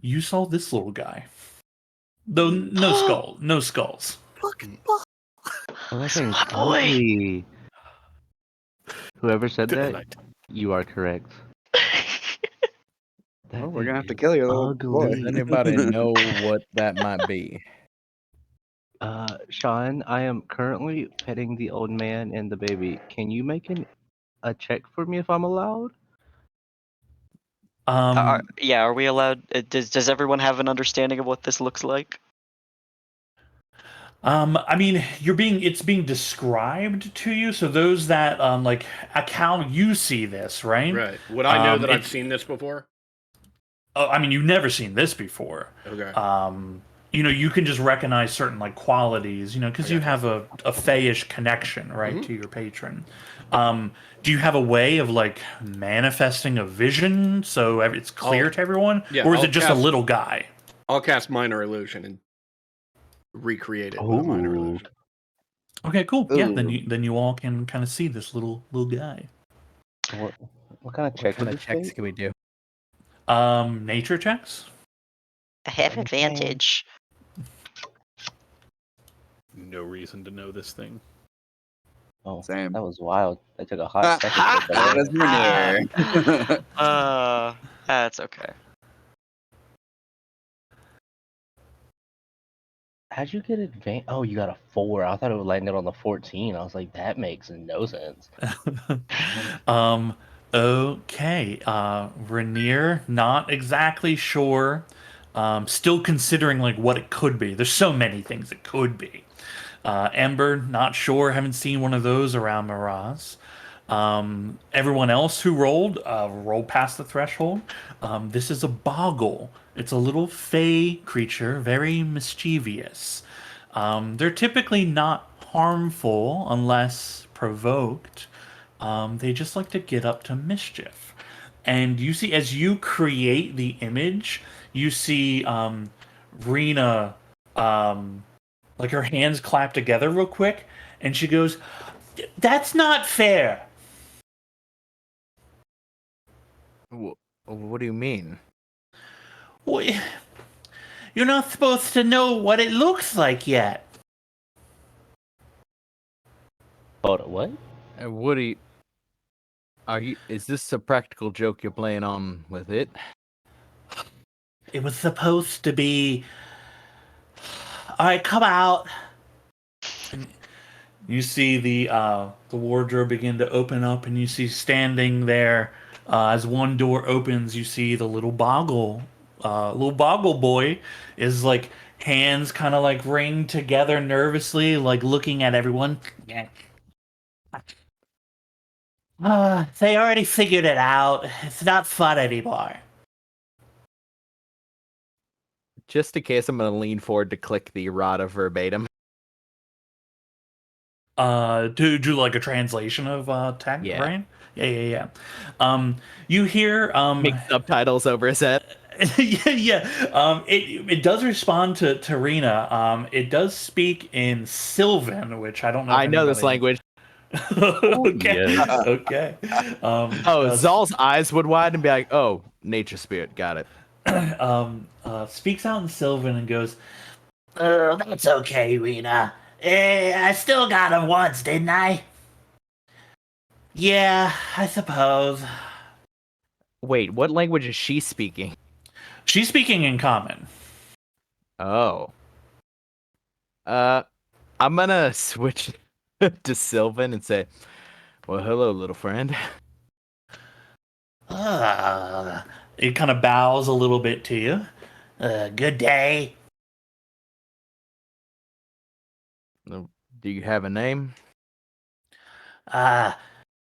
You saw this little guy. Though no skulls. Oh, that thing's Slot boy. ugly. Whoever said Good that, night. you are correct. That Well, we're gonna have to thing kill your is little boy. Does anybody know what that might be? Sean, I am currently petting the old man and the baby. Can you make a check for me if I'm allowed? Are we allowed? Does everyone have an understanding of what this looks like? I mean, it's being described to you. So those that like Cal, you see this, right? Right. Would I know that I've it- seen this before? Oh, I mean, you've never seen this before. Okay. You can just recognize certain like qualities, because you Okay. have a fayish connection, right, Mhm. to your patron. Do you have a way of like manifesting a vision so it's clear to everyone, yeah, or is I'll it just a cast- little guy? I'll cast minor illusion and recreate it with a minor Ooh. illusion. Okay, cool. Yeah, then Ooh. you all can kind of see this little guy. What kind of What check kind would of this checks be? can we do? Nature checks. I have Okay. advantage. No reason to know this thing. Oh, Same. that was wild. I took a hot second to get that That in. is Rainier. That's okay. How'd you get advanced? Oh, you got a 4. I thought it would landed on the 14. I was like, that makes no sense. um, okay. Rainier, not exactly sure. Still considering like what it could be. There's so many things it could be. Ember, not sure. Haven't seen one of those around Miraz. Everyone else who rolled past the threshold. This is a boggle. It's a little fey creature, very mischievous. They're typically not harmful unless provoked. They just like to get up to mischief. And you see, as you create the image, you see Rena, like her hands clap together real quick, and she goes, "That's not fair." What do you mean? Well, you're not supposed to know what it looks like yet. Hold on, what? What do you? Is this a practical joke you're playing on with it? It was supposed to be. All right, come out. You see the wardrobe begin to open up, and you see standing there as one door opens. You see the little boggle boy is like hands kind of like ring together nervously, like looking at everyone. They already figured it out. It's not fun anymore. Just in case, I'm gonna lean forward to click the errata verbatim. To do like a translation of tech, Yeah. right? Yeah. You hear Make subtitles over his head. yeah. It does respond to Rena. It does speak in Sylvan, which I don't know if I know this anybody. language. Okay. yes. Okay. Oh, Zal's eyes would widen and be like, "Oh, nature spirit, got it." Speaks out in Sylvan and goes, "Oh, that's okay, Rena. I still got him once, didn't I?" "Yeah, I suppose." Wait, what language is she speaking? She's speaking in common. Oh. I'm gonna switch to Sylvan and say, "Well, hello, little friend." It kind of bows a little bit to you. Good day. Do you have a name? Uh,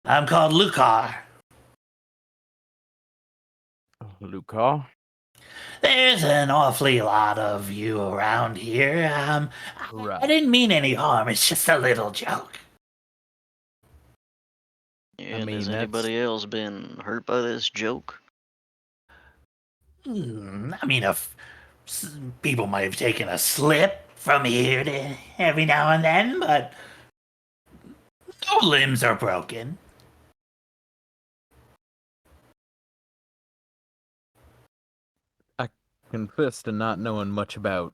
I'm called Lucar. Lucar? There's an awfully lot of you around here. Right. I didn't mean any harm. It's just a little joke. And mean, has that's- anybody else been hurt by this joke? I mean, if people might have taken a slip from here to every now and then, but no limbs are broken. Confess to not knowing much about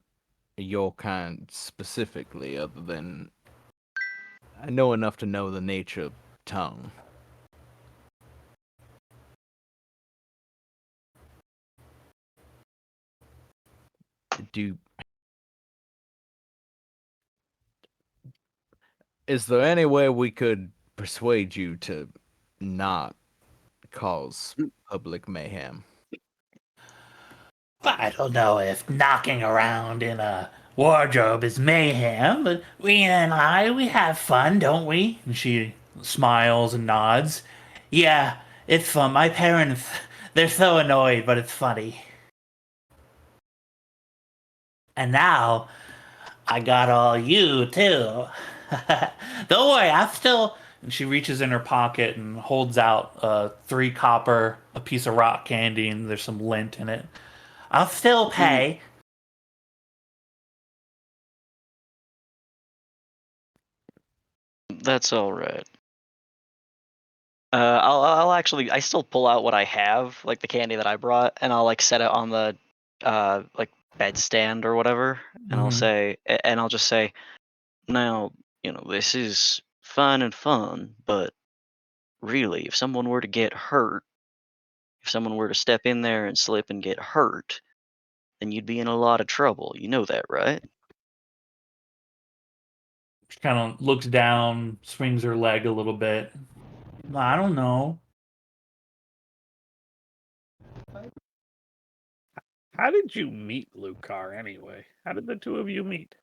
your kind specifically, other than I know enough to know the nature of tongue. Do Is there any way we could persuade you to not cause public mayhem? I don't know if knocking around in a wardrobe is mayhem, but Rena and we have fun, don't we? And she smiles and nods. Yeah, it's fun. My parents, they're so annoyed, but it's funny. And now I got all you too. Don't worry, I still. And she reaches in her pocket and holds out 3 copper, a piece of rock candy, and there's some lint in it. I'll still pay. That's all right. I'll actually, I still pull out what I have, like the candy that I brought, and I'll like set it on the like bedstand or whatever, and Mhm. I'll just say, now, this is fine and fun, but really, if someone were to get hurt, if someone were to step in there and slip and get hurt, then you'd be in a lot of trouble. You know that, right? She kind of looks down, swings her leg a little bit. I don't know. How did you meet Lucar anyway? How did the two of you meet?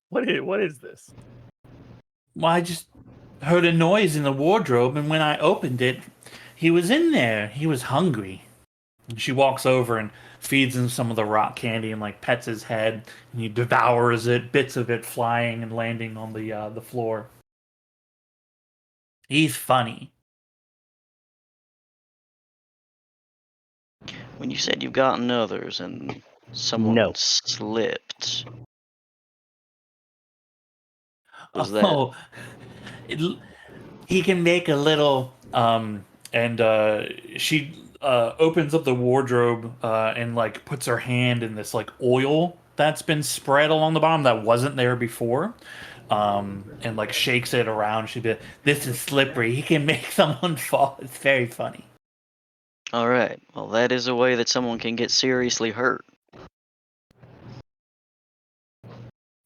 What is this? Well, I just heard a noise in the wardrobe, and when I opened it, he was in there. He was hungry. And she walks over and feeds him some of the rock candy and like pets his head, and he devours it, bits of it flying and landing on the floor. He's funny. When you said you've gotten others and someone No. slipped, was that Oh, it, he can make a little and she opens up the wardrobe and like puts her hand in this like oil that's been spread along the bottom that wasn't there before, and like shakes it around. She'd be like, this is slippery, he can make someone fall. It's very funny. all right? Well, that is a way that someone can get seriously hurt,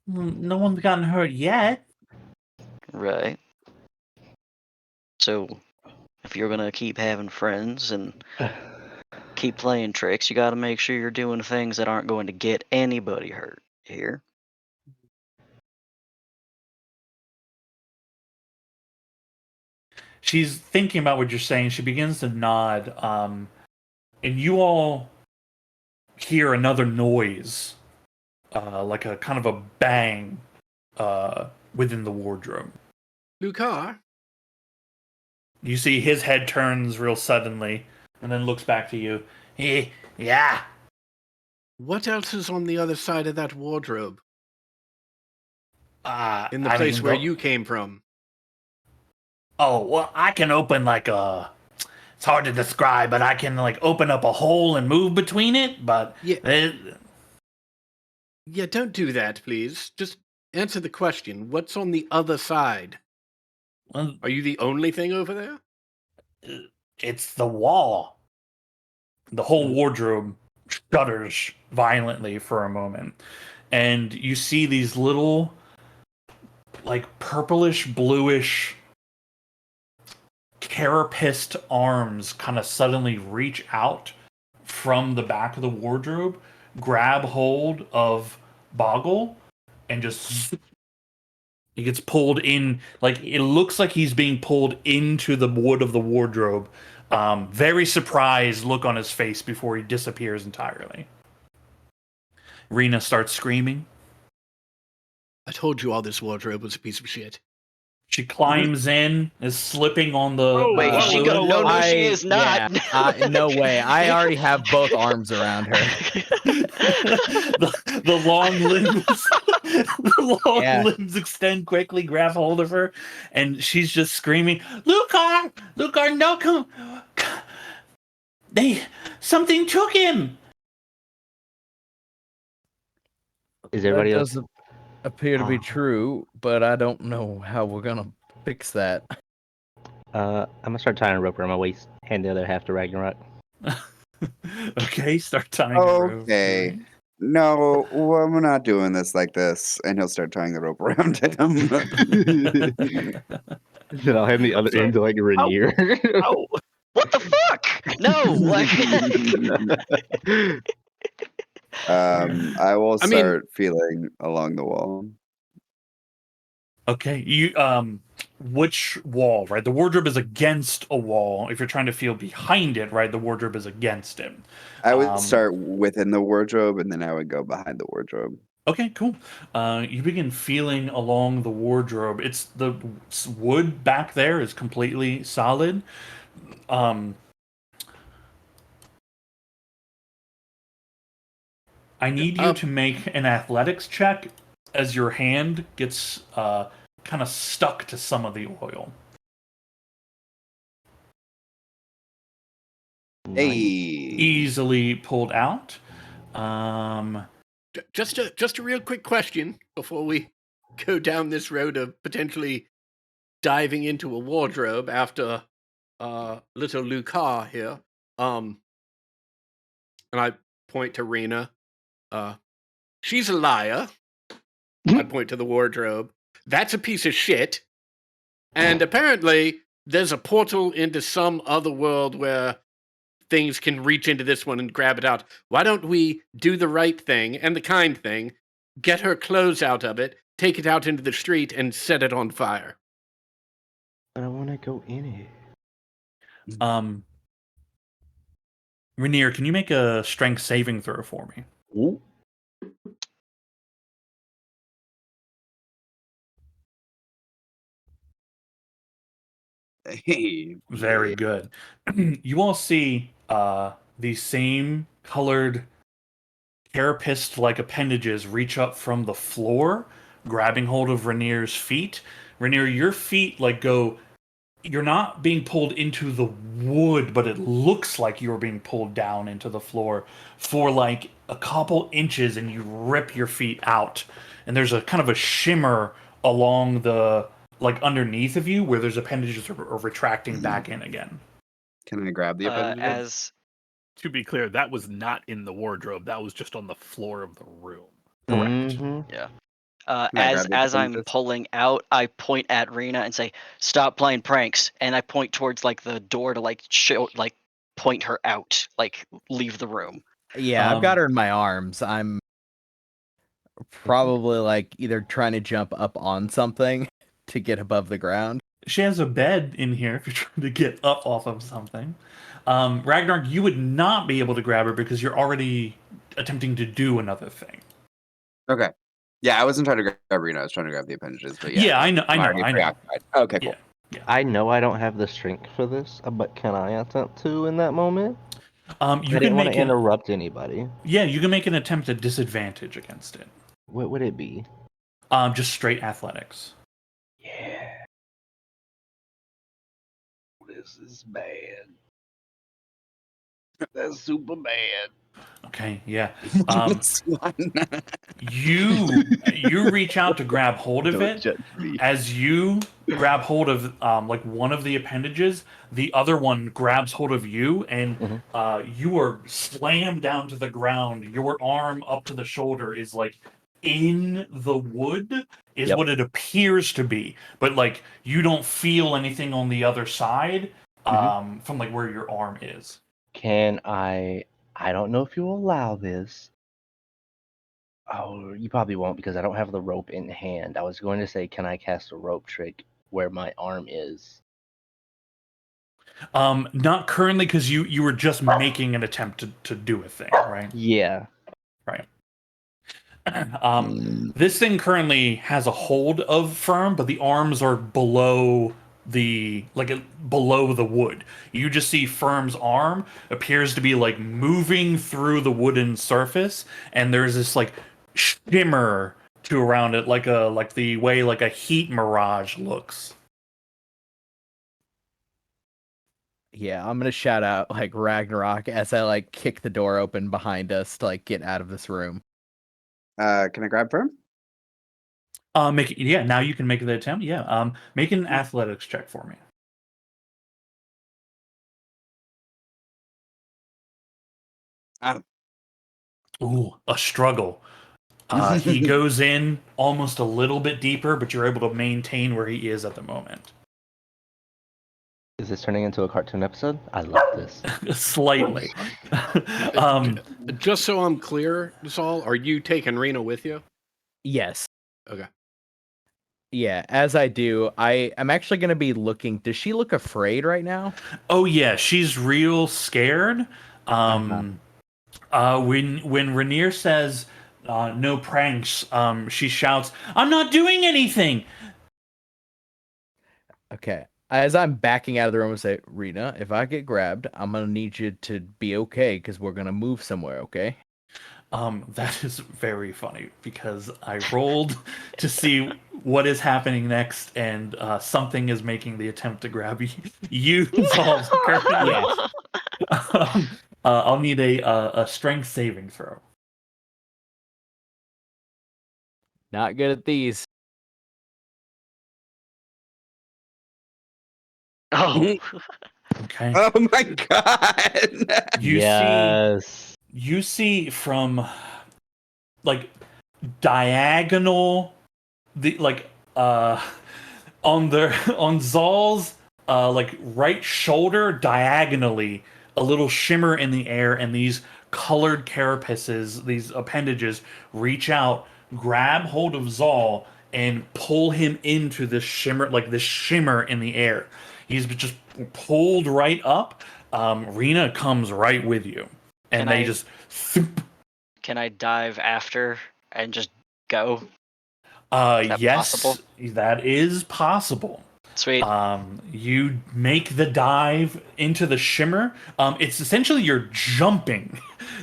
No one's gotten hurt yet. right? So, if you're gonna keep having friends and keep playing tricks, you got to make sure you're doing things that aren't going to get anybody hurt. Here, She's thinking about what you're saying. She begins to nod, and you all hear another noise, like a kind of a bang within the wardrobe. Lucar, You see his head turns real suddenly and then looks back to you. Yeah. what else is on the other side of that wardrobe? In the I place mean, where you came from? Oh, well, I can open like a. It's hard to describe, but I can like open up a hole and move between it. But Yeah. Yeah, don't do that, please. Just answer the question. What's on the other side? Well, Are you the only thing over there? it's the wall. The whole wardrobe shudders violently for a moment, and you see these little, like purplish bluish carapaced arms kind of suddenly reach out from the back of the wardrobe, grab hold of Boggle, and just he gets pulled in. Like it looks like he's being pulled into the wood of the wardrobe. Very surprised look on his face before he disappears entirely. Rena starts screaming. I told you all this wardrobe was a piece of shit. She climbs in, is slipping on the Whoa, wait, is she fluid. going? No, she is not. No way. I already have both arms around her. The long limbs, the long Yeah. limbs extend quickly, grab hold of her, and she's just screaming, "Lucar, Lucar, no, come! Something took him." Is That everybody else? doesn't appear to be true, but I don't know how we're gonna fix that. I'm gonna start tying a rope around my waist. Hand the other half to Ragnarok. Okay, start tying a rope. Okay. No, well, we're not doing this like this. And he'll start tying the rope around him. Then I'll hand the other end to like Rainier. Oh, What the fuck? No, like I will I mean- start feeling along the wall. Okay, which wall, right? The wardrobe is against a wall. If you're trying to feel behind it, right, the wardrobe is against it. I would start within the wardrobe, and then I would go behind the wardrobe. Okay, cool. You begin feeling along the wardrobe. It's the wood back there is completely solid. I need you to make an athletics check as your hand gets kind of stuck to some of the oil. Hey, Easily pulled out. Just a real quick question before we go down this road of potentially diving into a wardrobe after little Luca here. And I point to Rena. She's a liar. I point to the wardrobe. That's a piece of shit. And apparently there's a portal into some other world where things can reach into this one and grab it out. Why don't we do the right thing and the kind thing, get her clothes out of it, take it out into the street, and set it on fire? I don't want to go in it. Rainier, can you make a strength saving throw for me? Ooh. hey, Very good. You all see the same colored carapace-like appendages reach up from the floor, grabbing hold of Rainier's feet. Rainier, your feet go. You're not being pulled into the wood, but it looks like you're being pulled down into the floor for like a couple inches, and you rip your feet out. And there's a kind of a shimmer along the underneath of you where there's appendages are retracting back in again. can I grab the appendage? As To be clear, that was not in the wardrobe. That was just on the floor of the room. Correct. yeah. Can I grab the As I'm appendages? pulling out, I point at Rena and say, "Stop playing pranks!" And I point towards the door to show point her out, leave the room. Yeah, I've got her in my arms. I'm probably either trying to jump up on something to get above the ground. She has a bed in here if you're trying to get up off of something. Ragnar, you would not be able to grab her because you're already attempting to do another thing. Okay. Yeah, I wasn't trying to grab Rena. I was trying to grab the appendages. But yeah, I know. I'm already preoccupied. Okay, cool. Yeah. I know I don't have the strength for this, but can I attempt to in that moment? You I can didn't want make to interrupt anybody. Yeah, you can make an attempt at disadvantage against it. What would it be? Just straight athletics. Yeah. This is bad. That's super bad. Okay, yeah. This one. You reach out to grab hold of Don't it. judge me. As you grab hold of one of the appendages, the other one grabs hold of you, and you are slammed down to the ground. Your arm up to the shoulder is in the wood, is what it appears to be, but you don't feel anything on the other side from where your arm is. Can I don't know if you'll allow this. Oh, you probably won't because I don't have the rope in hand. I was going to say, can I cast a rope trick where my arm is? Not currently, because you were just making an attempt to do a thing, right? Yeah. Right. This thing currently has a hold of Firm, but the arms are below below the wood. You just see Firm's arm appears to be moving through the wooden surface, and there's this shimmer to around it, like the way a heat mirage looks. Yeah, I'm gonna shout out Ragnarok as I kick the door open behind us to get out of this room. Can I grab Firm? Now you can make the attempt. Yeah. Make an athletics check for me. Ooh, a struggle. He goes in almost a little bit deeper, but you're able to maintain where he is at the moment. Is this turning into a cartoon episode? I love this. Slightly. Just so I'm clear, Saul, are you taking Rena with you? Yes. Okay. Yeah, as I do, I'm actually gonna be looking. Does she look afraid right now? Oh yeah, she's real scared. Uh-huh. When Rainier says no pranks, she shouts, "I'm not doing anything." Okay. As I'm backing out of the room, I say, Rena, if I get grabbed, I'm gonna need you to be okay because we're gonna move somewhere, okay? That is very funny because I rolled to see what is happening next, and something is making the attempt to grab you. You all currently. Yes. I'll need a strength saving throw. Not good at these. Oh, Okay. Oh my god! You see, Yes. you see from like diagonal, the like on the on Zal's like right shoulder diagonally, a little shimmer in the air, and these colored carapaces, these appendages, reach out, grab hold of Zal, and pull him into this shimmer, like this shimmer in the air. He's just pulled right up. Rena comes right with you, can and they I just thump. can I dive after and just go? Is that possible? Yes, that is possible. Sweet. You make the dive into the shimmer. It's essentially you're jumping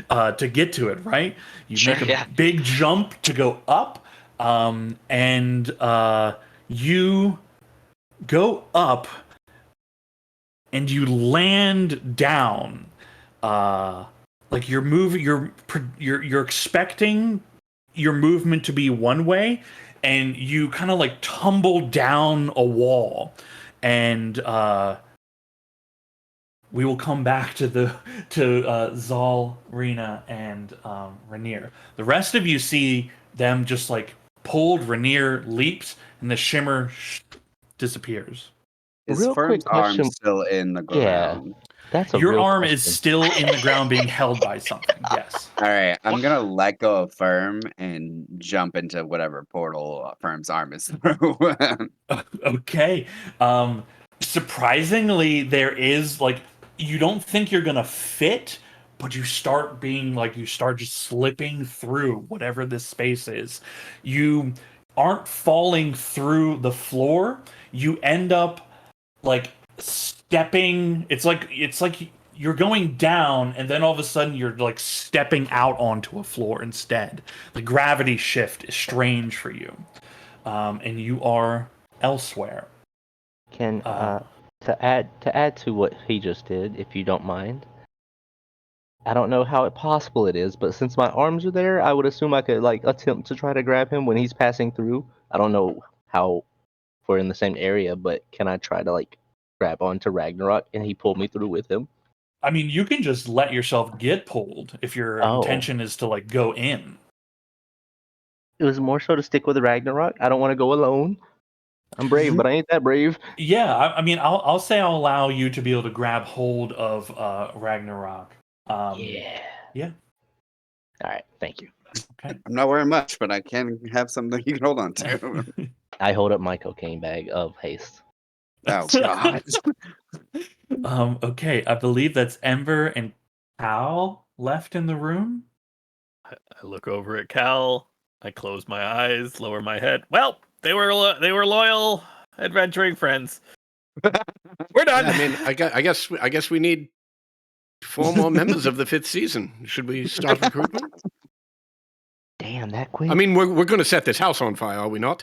to get to it, right? You Sure, make a yeah. big jump to go up, and you go up and you land down. Uh, like you're moving, you're expecting your movement to be one way, and you kind of like tumble down a wall, and we will come back to the to Zal, Rena, and Rainier. The rest of you see them just like pulled. Rainier leaps, and the shimmer disappears. Is Real quick Firm's arm question. still in the Yeah, ground? that's a Your real arm is question. still in the ground, being held by something. Yes. All right, I'm gonna let go of Firm and jump into whatever portal Firm's arm is through. Okay. Surprisingly, there is like you don't think you're gonna fit, but you start just slipping through whatever this space is. You aren't falling through the floor. You end up like stepping. It's like you're going down, and then all of a sudden you're like stepping out onto a floor instead. The gravity shift is strange for you, and you are elsewhere. Can Uh, to add to what he just did, if you don't mind. I don't know how possible it is, but since my arms are there, I would assume I could like attempt to try to grab him when he's passing through. I don't know how we're in the same area, but can I try to like grab onto Ragnarok and he pull me through with him? I mean, you can just let yourself get pulled if your Oh, intention is to like go in. it was more so to stick with Ragnarok. I don't want to go alone. I'm brave, but I ain't that brave. Yeah, I mean, I'll say I'll allow you to be able to grab hold of Ragnarok. Yeah. Yeah. All right. Thank you. Okay. I'm not wearing much, but I can have something you can hold on to. I hold up my cocaine bag of haste. Oh god. Okay, I believe that's Ember and Cal left in the room. I look over at Cal. I close my eyes, lower my head. Well, they were loyal, adventuring friends. We're done. I mean, I guess we need 4 more members of the 5th season. Should we start recruitment? Damn, that quick? I mean, we're going to set this house on fire, are we not?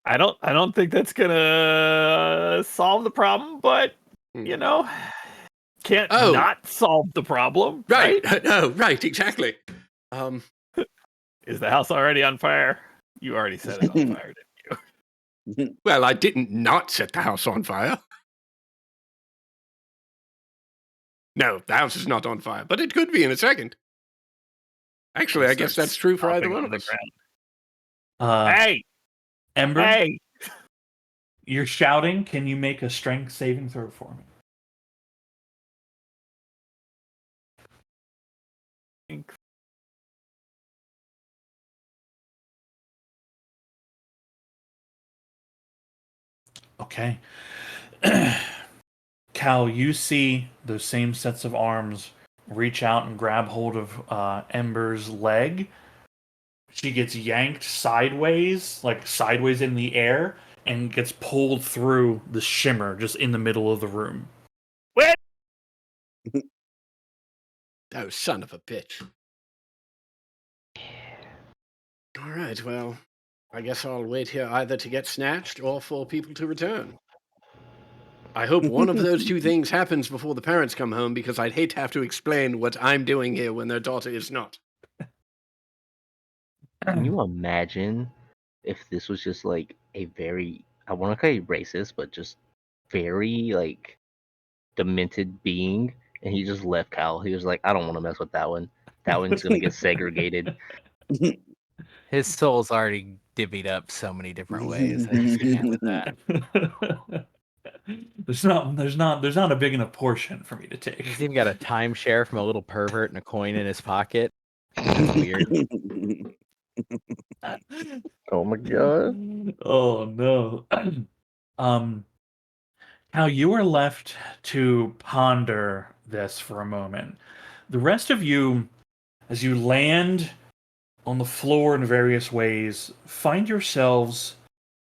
I don't think that's gonna solve the problem, but you know, can't Oh. not solve the problem, Right. right? No, right, exactly. Is the house already on fire? You already set it on fire, didn't you? Well, I didn't not set the house on fire. No, the house is not on fire, but it could be in a second. Actually, I guess Starts that's true for either stomping one on of the us. ground. Hey, Ember, hey! you're shouting. Can you make a strength saving throw for me? Okay. Cal, you see those same sets of arms reach out and grab hold of Ember's leg. She gets yanked sideways, like sideways in the air, and gets pulled through the shimmer just in the middle of the room. Wait! Oh, son of a bitch. All right, well, I guess I'll wait here either to get snatched or for people to return. I hope one of those two things happens before the parents come home, because I'd hate to have to explain what I'm doing here when their daughter is not. Can you imagine if this was just like a very, I want to say racist, but just very like demented being, and he just left Kyle. He was like, I don't want to mess with that one. That one's gonna get segregated. His soul's already divvied up so many different ways. I just can't with that. There's not a big enough portion for me to take. He's even got a timeshare from a little pervert and a coin in his pocket. That's weird. Oh my god. Oh no. um How you are left to ponder this for a moment. The rest of you, as you land on the floor in various ways, find yourselves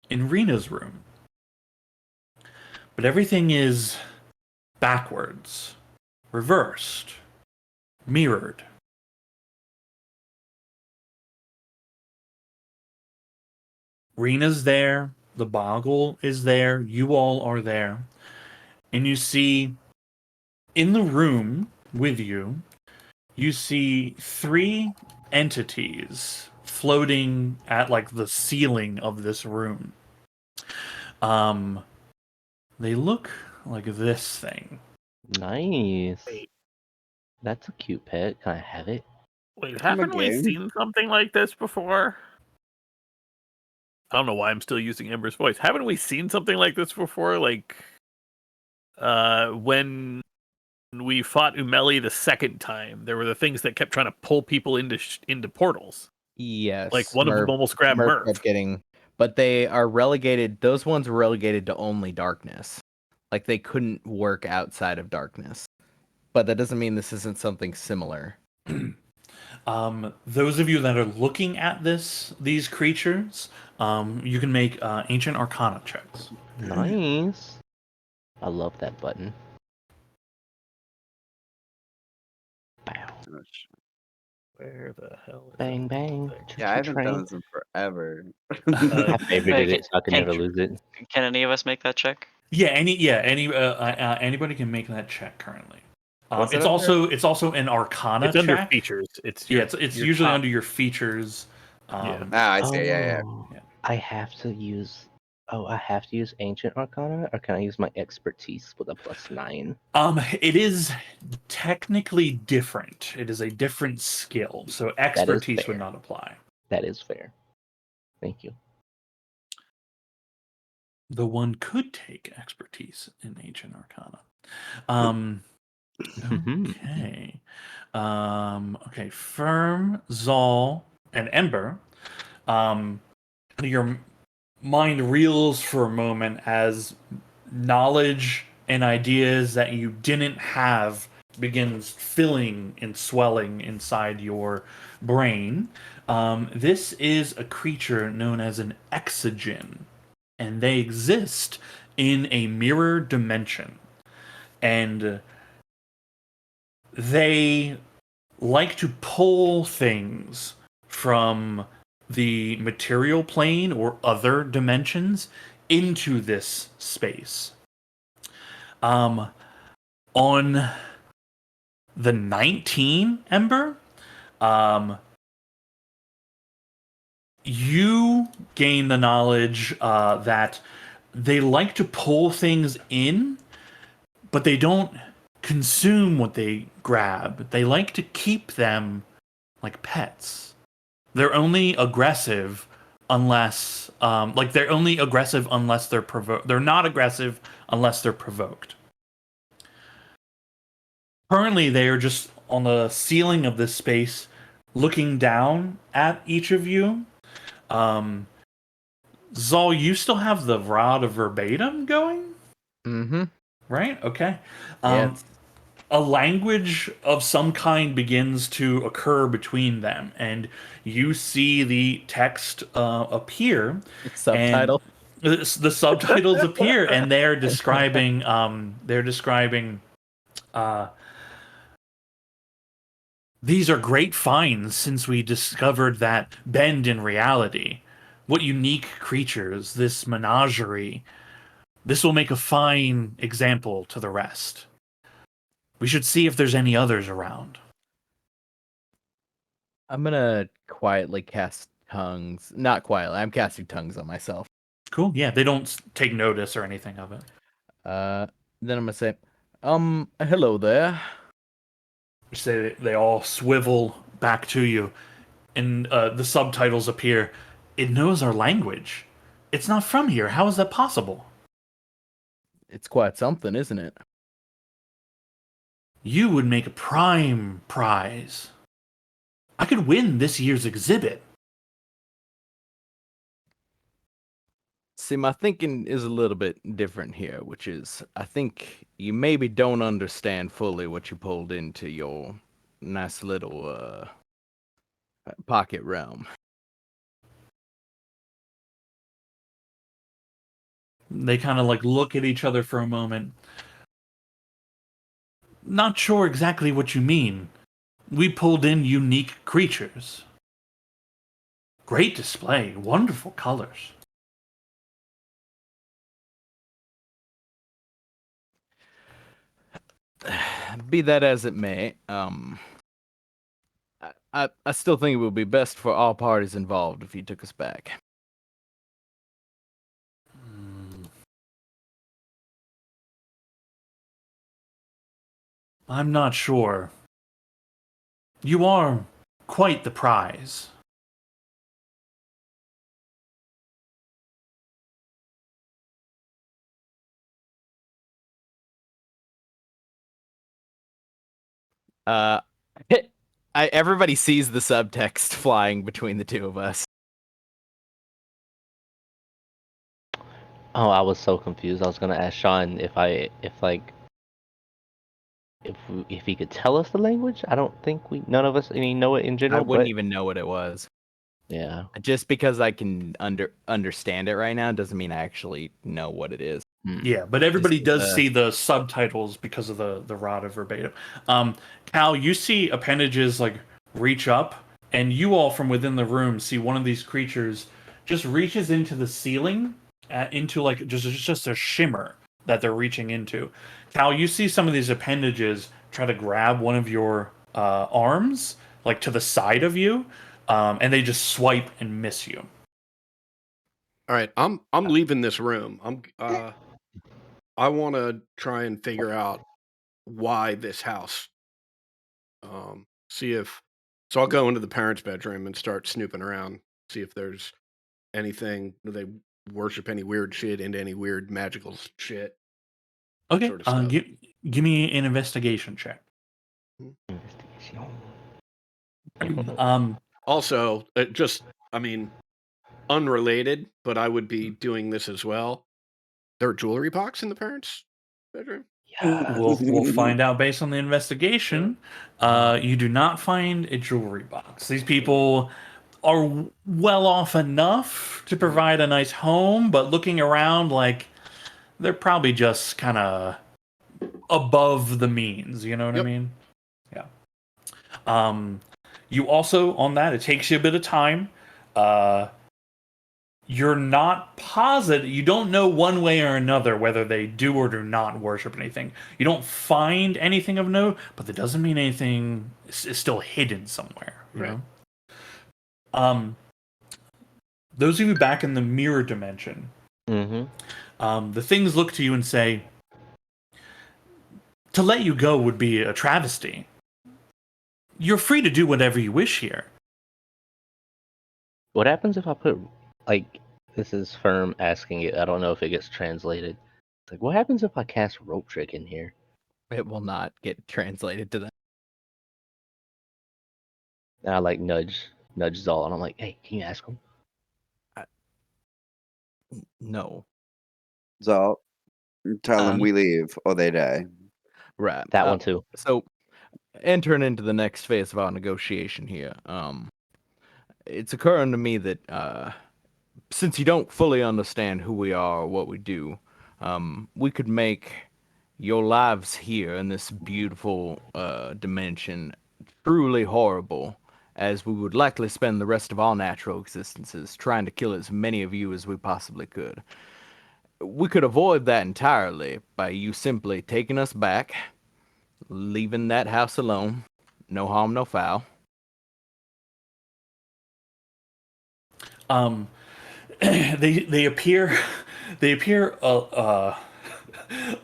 in Rena's room. But everything is backwards, reversed, mirrored. Rena's there, the Boggle is there, you all are there, and you see in the room with you, you see three entities floating at like the ceiling of this room. They look like this thing. Nice. Wait. That's a cute pet. Can I have it? Wait, I'm a haven't we game. seen something like this before? I don't know why I'm still using Ember's voice. Haven't we seen something like this before? Like, when we fought Umeli the second time, there were the things that kept trying to pull people into portals. Yes. Like one of them almost grabbed Murph. kept getting, but they are relegated. Those ones were relegated to only darkness. Like they couldn't work outside of darkness. But that doesn't mean this isn't something similar. Those of you that are looking at these creatures, you can make ancient arcana checks. Nice. I love that button. Bow. Where the hell is Bang it? bang. Yeah, I haven't Train. done this in forever. I favorited it so I could Can- never lose it. Can any of us make that check? Anybody can make that check currently. What's it It's under? also an arcana It's under check. features. It's It's your usually top- under your features. Yeah. Ah, I see. Yeah. Yeah. I have to use. Oh, I have to use Ancient Arcana, or can I use my expertise with a +9? It is technically different. It is a different skill, so expertise would fair. not apply. That is fair. Thank you. The one could take expertise in ancient arcana. Okay. Okay. Firm, Zal, and Ember. Your mind reels for a moment as knowledge and ideas that you didn't have begins filling and swelling inside your brain. This is a creature known as an exogen, and they exist in a mirror dimension. And they like to pull things from the material plane or other dimensions into this space. On the 19 Ember, you gain the knowledge that they like to pull things in, but they don't consume what they grab. They like to keep them like pets. They're only aggressive unless they're only aggressive unless they're provoked. They're not aggressive unless they're provoked. Currently, they are just on the ceiling of this space, looking down at each of you. Zol, you still have the rod of verbatim going, Mm-hmm. right? Okay. Yeah, Um, a language of some kind begins to occur between them, and you see the text appear, and subtitle. the subtitles appear, and they're describing uh, these are great finds since we discovered that bend in reality. What unique creatures, this menagerie. This will make a fine example to the rest. We should see if there's any others around. I'm gonna quietly cast tongues. Not quietly. I'm casting tongues on myself. Cool. Yeah, they don't take notice or anything of it. Uh, then I'm gonna say, hello there. They all swivel back to you, and the subtitles appear. It knows our language. It's not from here. How is that possible? It's quite something, isn't it? You would make a prime prize. I could win this year's exhibit. See, my thinking is a little bit different here, which is I think you maybe don't understand fully what you pulled into your nice little pocket realm. They kind of like look at each other for a moment. Not sure exactly what you mean. We pulled in unique creatures. Great display, wonderful colors. Be that as it may, I still think it would be best for all parties involved if you took us back. I'm not sure. You are quite the prize. Uh, everybody sees the subtext flying between the two of us. Oh, I was so confused. I was gonna ask Sean if he could tell us the language. I don't think none of us know it in I general. wouldn't But even know what it was. yeah. Just because I can understand it right now doesn't mean I actually know what it is. Yeah, but This everybody is, does see the subtitles because of the rod of verbatim. Cal, you see appendages like reach up, and you all from within the room see one of these creatures just reaches into the ceiling, into like just a shimmer that they're reaching into. Cal, you see some of these appendages try to grab one of your arms, like to the side of you, and they just swipe and miss you. All right, I'm leaving this room. I want to try and figure out why this house. See if so I'll go into the parents' bedroom and start snooping around, see if there's anything. Do they worship any weird shit into any weird magical shit? That Okay, sort of stuff. give me an investigation check. Investigation. Also, I mean, unrelated, but I would be doing this as well. There are jewelry box in the parents' bedroom. We'll find out based on the investigation. You do not find a jewelry box. These people are well off enough to provide a nice home, but looking around, like they're probably just kind of above the means. You know what I Yep. mean? Yeah. You also on that it takes you a bit of time. Uh, you're not positive. You don't know one way or another whether they do or do not worship anything. You don't find anything of note, but that doesn't mean anything is still hidden somewhere. You Right. know. Those of you back in the mirror dimension, the things look to you and say, "To let you go would be a travesty. You're free to do whatever you wish here." What happens if I put like this is firm asking it? I don't know if it gets translated. It's like, what happens if I cast rope trick in here? It will not get translated to that. And I like nudge Zal, and I'm like, hey, can you ask him? No. So tell them we leave or they die. Right. That one too. So, entering into the next phase of our negotiation here, it's occurring to me that since you don't fully understand who we are or what we do, we could make your lives here in this beautiful dimension truly horrible, as we would likely spend the rest of our natural existences trying to kill as many of you as we possibly could. We could avoid that entirely by you simply taking us back, leaving that house alone, no harm, no foul. They appear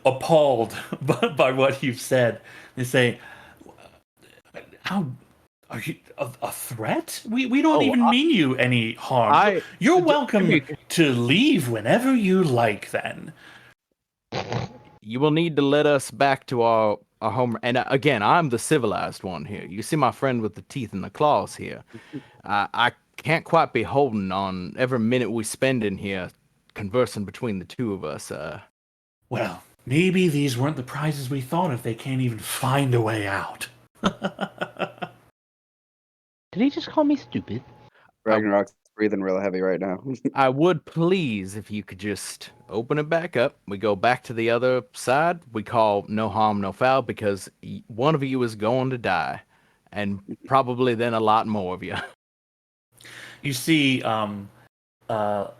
appalled by what you've said. They say, "How are you a threat? We don't Oh, even mean you any harm. You're welcome to leave whenever you like. Then you will need to let us back to our home. And again, I'm the civilized one here. You see my friend with the teeth and the claws here. I can't quite be holding on every minute we spend in here conversing between the two of us. well, maybe these weren't the prizes we thought if they can't even find a way out." Did he just call me stupid? Ragnarok's breathing real heavy right now. I would please if you could just open it back up. We go back to the other side. We call no harm, no foul because one of you is going to die. And probably then a lot more of you. You see, as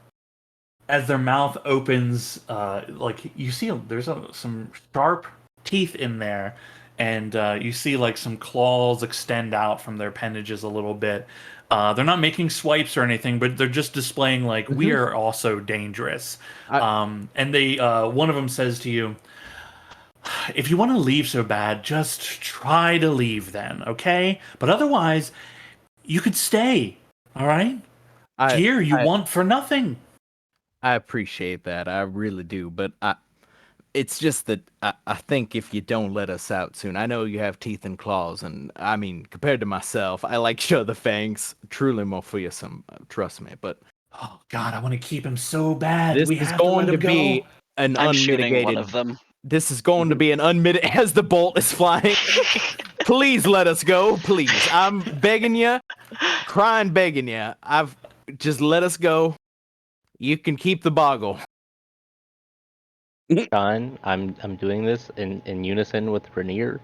their mouth opens, like you see, there's some sharp teeth in there, and you see like some claws extend out from their appendages a little bit. They're not making swipes or anything, but they're just displaying like we are also dangerous. And they, one of them says to you, "If you want to leave so bad, just try to leave then, okay? But otherwise, you could stay. All right? Here, you want for nothing." I appreciate that. I really do. But it's just that I think if you don't let us out soon, I know you have teeth and claws, and I mean, compared to myself, I like show the fangs. Truly more fearsome, trust me. But oh God, I want to keep him so bad. this We is have to going let to him be go. an I'm shooting unmitigated. one of them. This is going to be an unmitigated. As the bolt is flying, please let us go, please. I'm begging you, crying, begging you. Just let us go. You can keep the boggle. John, I'm doing this in unison with Rainier.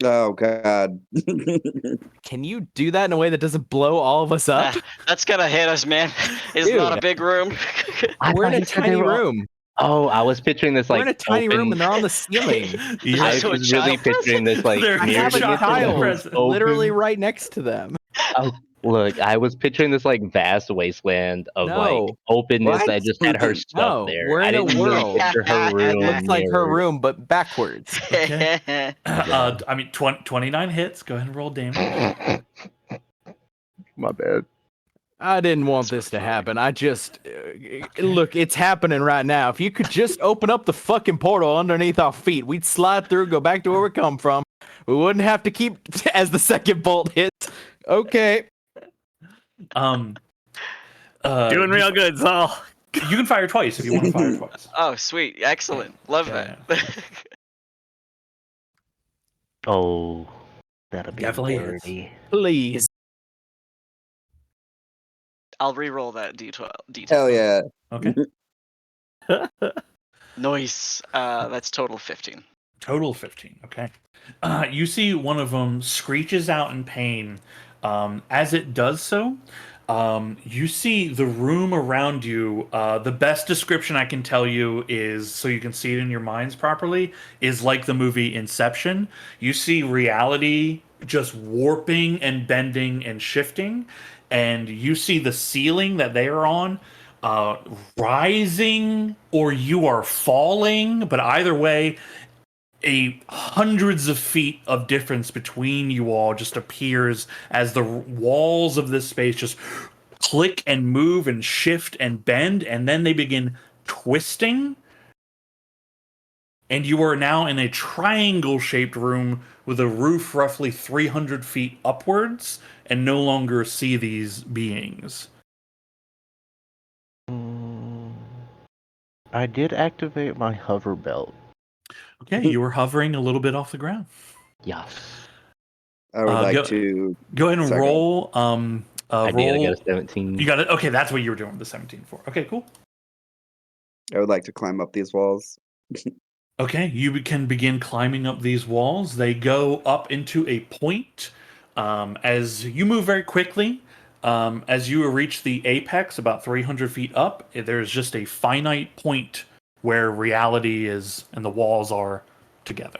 Oh God. Can you do that in a way that doesn't blow all of us up? That's gonna hit us, man. It's not a big room. We're in a he said they tiny were all- room. Oh, I was picturing this We're like in a tiny open... room and they're on the ceiling. Yeah. I So a was really child picturing this like They're I mirror have a child dimension that child was present. literally open. right next to them. Look, I was picturing this like vast wasteland of like No. openness What? that just had her stuff No, there. we're I in a didn't really world. picture her It room looks like her mirrored. room, but backwards. Okay. I mean, 29 hits. Go ahead and roll damage. My bad. I didn't want this to happen. I just look, it's happening right now. If you could just open up the fucking portal underneath our feet, we'd slide through, go back to where we come from. We wouldn't have to keep as the second bolt hits. Okay. Um, Doing real good, Saul. You can fire twice if you want to fire twice. Oh, sweet. Excellent. Love Okay. that. Oh, that'll be Definitely hits. dirty. Please. I'll re-roll that D12. Hell yeah. Okay. Nice. That's total 15. Total 15. Okay. You see one of them screeches out in pain. As it does so, you see the room around you. The best description I can tell you is, so you can see it in your minds properly, is like the movie Inception. You see reality just warping and bending and shifting, and you see the ceiling that they are on rising, or you are falling, but either way, hundreds of feet of difference between you all just appears as the walls of this space just click and move and shift and bend, and then they begin twisting And you are now in a triangle-shaped room with a roof roughly 300 feet upwards, and no longer see these beings. I did activate my hover belt. Okay, you were hovering a little bit off the ground. Yes. I would like Go, to. go ahead and Sorry, go ahead. roll. I did. I got a Roll. 17. You got it. Okay, that's what you were doing the 17 for. Okay, cool. I would like to climb up these walls. Okay, you can begin climbing up these walls. They go up into a point. As you move very quickly, as you reach the apex, about 300 feet up, there's just a finite point where reality is and the walls are together.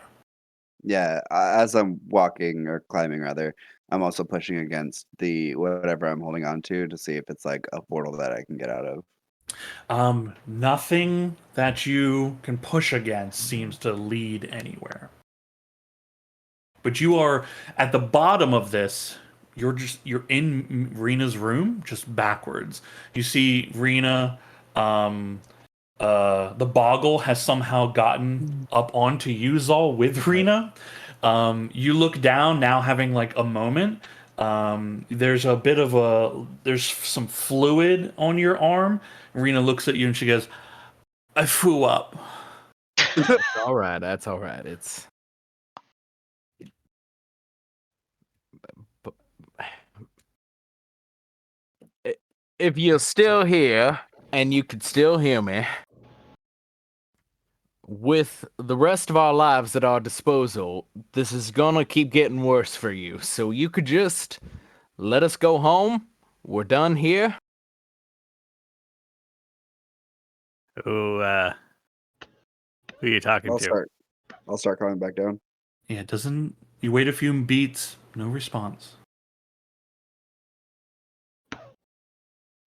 Yeah, as I'm walking or climbing rather, I'm also pushing against the whatever I'm holding on to see if it's like a portal that I can get out of. Nothing that you can push against seems to lead anywhere. But you are at the bottom of this. You're in Rena's room, just backwards. You see Rena. The Boggle has somehow gotten up onto you, Zal, with Rena. You look down now, having like a moment. There's a bit of there's some fluid on your arm. Rena looks at you and she goes, "I flew up." That's all right. That's all right. It's. If you're still here and you could still hear me, with the rest of our lives at our disposal, this is gonna keep getting worse for you. So you could just let us go home. We're done here. Who are you talking I'll to? start. I'll start coming back down. Yeah, it doesn't. You wait a few beats, no response.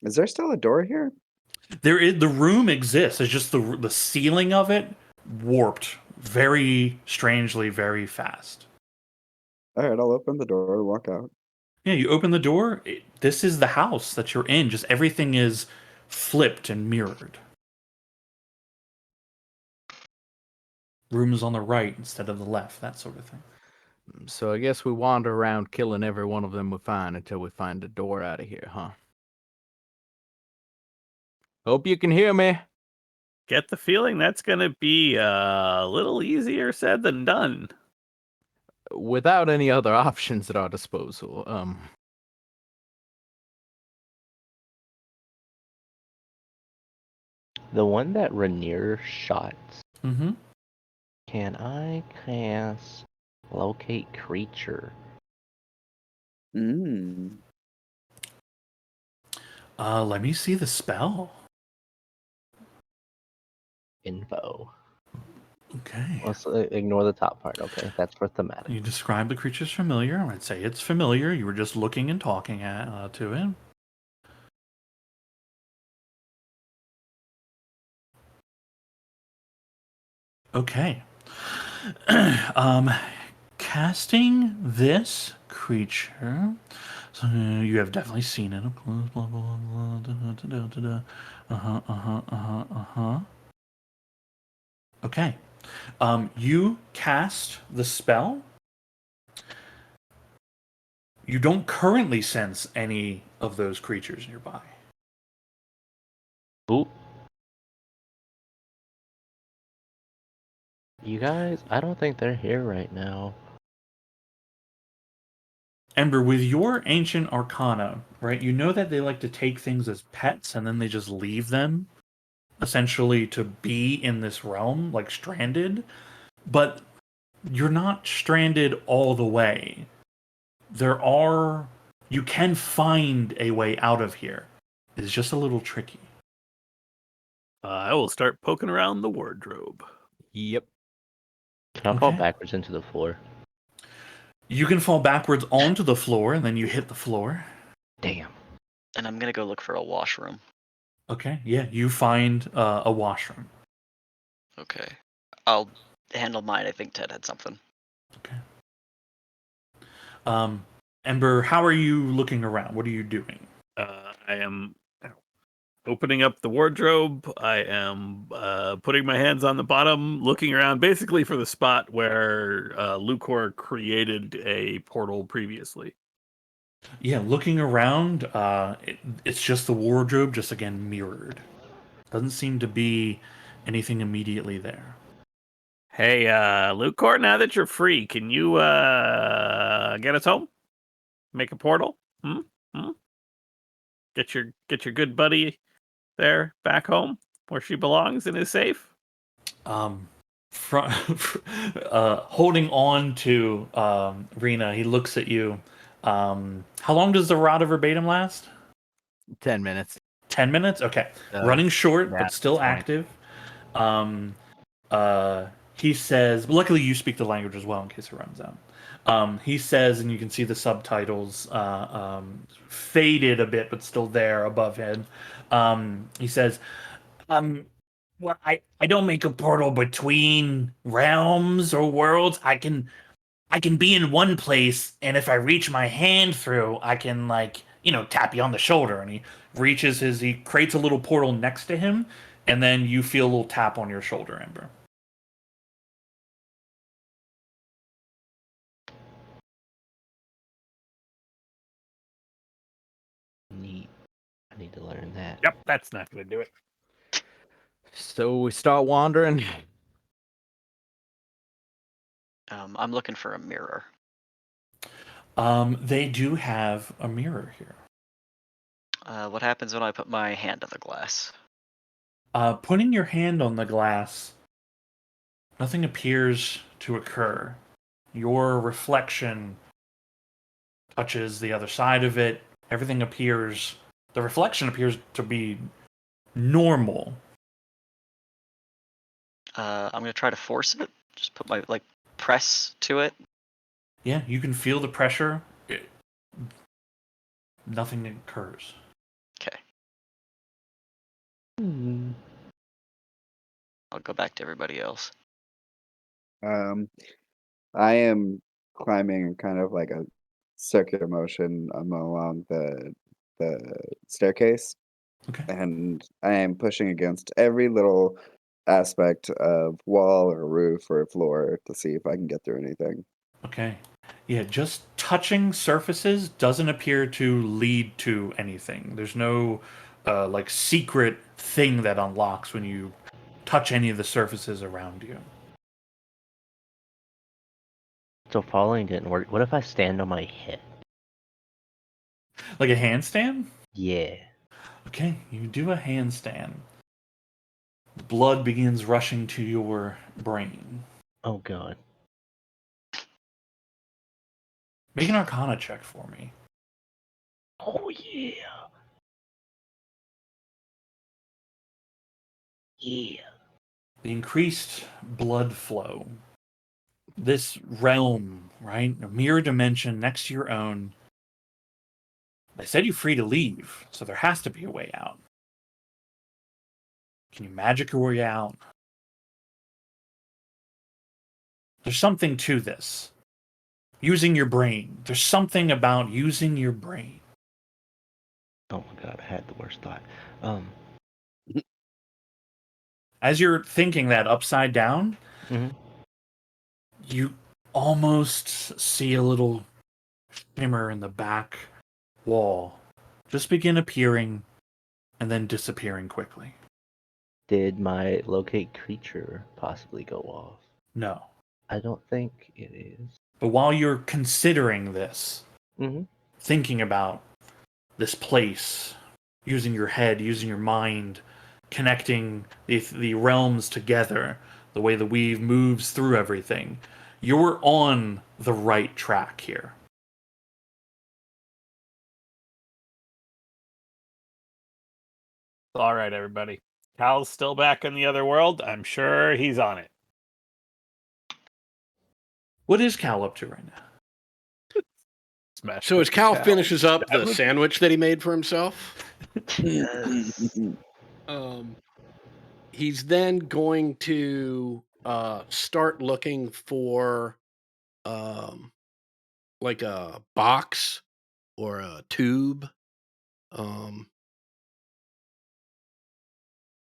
Is there still a door here? The room exists. It's just the ceiling of it warped very strangely, very fast. All right, I'll open the door and walk out. Yeah, you open the door. This is the house that you're in. Just everything is flipped and mirrored. Room is on the right instead of the left. That sort of thing. So I guess we wander around killing every one of them we find until we find a door out of here, huh? Hope you can hear me. Get the feeling that's gonna be a little easier said than done. Without any other options at our disposal. The one that Rainier shot. Mm-hmm. Can I cast locate creature? Mm. Let me see the spell. Info. Okay. Let's ignore the top part. Okay, that's for thematic. You describe the creature's familiar. I'd say it's familiar. You were just looking and talking to it. Okay. Casting this creature. So you have definitely seen it. Okay. You cast the spell. You don't currently sense any of those creatures nearby. Oop. You guys, I don't think they're here right now. Ember, with your ancient arcana, right, you know that they like to take things as pets and then they just leave them, essentially to be in this realm, like stranded. But you're not stranded all the way. You can find a way out of here. It's just a little tricky. I will start poking around the wardrobe. Yep. Can I fall Okay. backwards into the floor? You can fall backwards onto the floor and then you hit the floor. Damn. And I'm gonna go look for a washroom. Okay, yeah, you find a washroom. Okay. I'll handle mine. I think Ted had something. Okay. Ember, how are you looking around? What are you doing? I am opening up the wardrobe. I am putting my hands on the bottom, looking around basically for the spot where Lucor created a portal previously. Yeah, looking around, it's just the wardrobe, just again mirrored. Doesn't seem to be anything immediately there. Hey, Lucor, now that you're free, can you get us home? Make a portal? Hmm? Hmm? Get your good buddy there back home where she belongs and is safe? Um, holding on to Rena, he looks at you. How long does the rod of verbatim last? 10 minutes. 10 minutes? Okay. Running short, yeah, but still it's fine. active. He says, luckily you speak the language as well in case it runs out. He says, and you can see the subtitles faded a bit, but still there above him. He says, well, I don't make a portal between realms or worlds. I can be in one place, and if I reach my hand through, I can tap you on the shoulder. And he creates a little portal next to him, and then you feel a little tap on your shoulder, Ember. Neat. I need to learn that. Yep, that's not going to do it. So we start wandering. I'm looking for a mirror. They do have a mirror here. What happens when I put my hand on the glass? Putting your hand on the glass, nothing appears to occur. Your reflection touches the other side of it. The reflection appears to be normal. I'm gonna try to force it. Just put my press to it. Yeah, you can feel the pressure. Nothing occurs. Okay, Hmm. I'll go back to everybody else. I am climbing kind of like a circular motion along the staircase, Okay. and I am pushing against every little aspect of wall or roof or floor to see if I can get through anything. Okay. Yeah, just touching surfaces doesn't appear to lead to anything. There's no secret thing that unlocks when you touch any of the surfaces around you. So falling didn't work. What if I stand on my head? Like a handstand? Yeah. Okay, you do a handstand. Blood begins rushing to your brain. Oh god. Make an arcana check for me. Oh yeah. Yeah. The increased blood flow. This realm, right? A mirror dimension next to your own. They said you're free to leave, so there has to be a way out. Can you magic your way out? There's something to this. Using your brain. There's something about using your brain. Oh my god, I had the worst thought. As you're thinking that upside down, Mhm. you almost see a little shimmer in the back wall. Just begin appearing and then disappearing quickly. Did my locate creature possibly go off? No. I don't think it is. But while you're considering this, Mm-hmm. thinking about this place, using your head, using your mind, connecting the realms together, the way the weave moves through everything, you're on the right track here. All right, everybody. Cal's still back in the other world. I'm sure he's on it. What is Cal up to right now? Smash. So as Cal Cal. finishes up the Stab. sandwich that he made for himself, Yes. he's then going to start looking for like a box or a tube,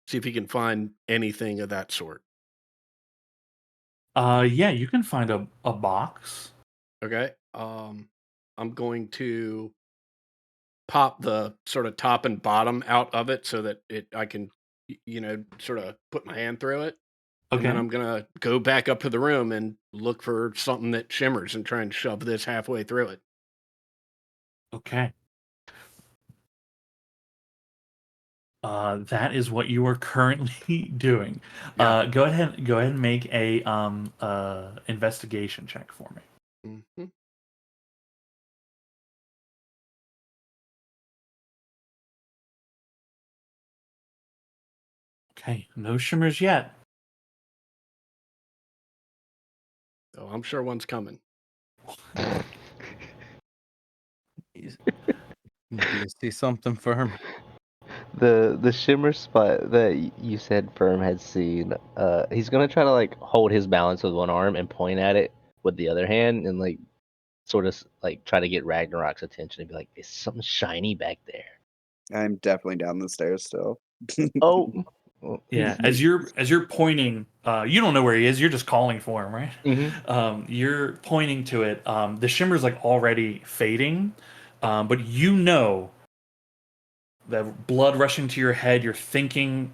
See if he can find anything of that sort. Yeah, you can find a box. Okay. I'm going to pop the sort of top and bottom out of it so that I can, sort of put my hand through it. And then Okay. I'm gonna go back up to the room and look for something that shimmers and try and shove this halfway through it. Okay. That is what you are currently doing. Yeah. Go ahead and make a investigation check for me. Hmm. Okay, no shimmers yet. Oh, I'm sure one's coming. Do you see something firm? The shimmer spot that you said Firm had seen, he's gonna try to like hold his balance with one arm and point at it with the other hand and like sort of like try to get Ragnarok's attention and be like, "There's something shiny back there." I'm definitely down the stairs still. Oh, well, Yeah, as you're pointing, you don't know where he is. You're just calling for him, right? Mhm. You're pointing to it. The shimmer's like already fading, but you know the blood rushing to your head. You're thinking,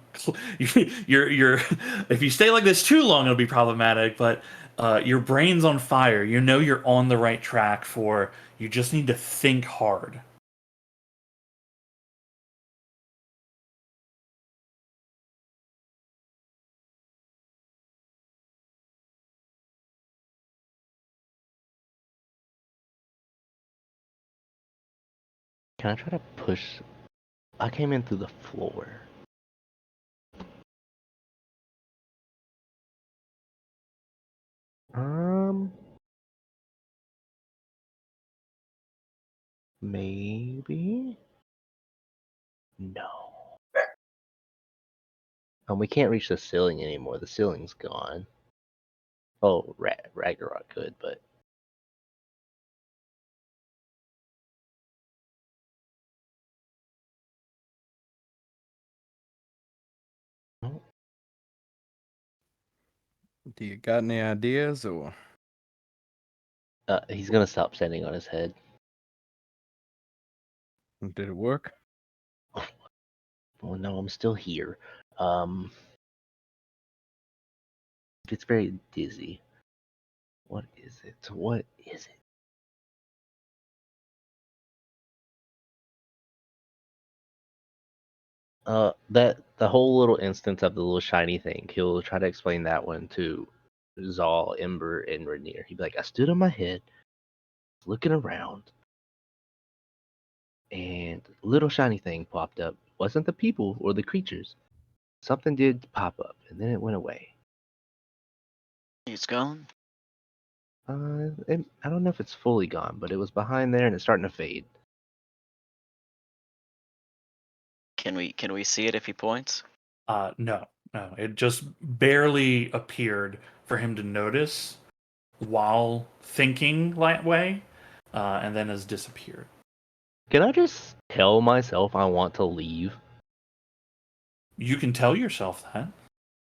you're. If you stay like this too long, it'll be problematic. But your brain's on fire. You know you're on the right track. For you just need to think hard. Can I try to push? I came in through the floor. Um, maybe. No. We can't reach the ceiling anymore. The ceiling's gone. Oh, Ragnarok could, but no. Do you got any ideas, or He's gonna stop standing on his head. did it work? Well, no, I'm still here. Um, it's very dizzy. What is it? What is it? That the whole little instance of the little shiny thing. He'll try to explain that one to Zal, Ember, and Rainier. He'd be like, I stood on my head, looking around, and a little shiny thing popped up. Wasn't the people or the creatures. Something did pop up, and then it went away. It's gone. I don't know if it's fully gone, but it was behind there and it's starting to fade. Can we see it if he points? No. It just barely appeared for him to notice while thinking that way, and then has disappeared. Can I just tell myself I want to leave? You can tell yourself that.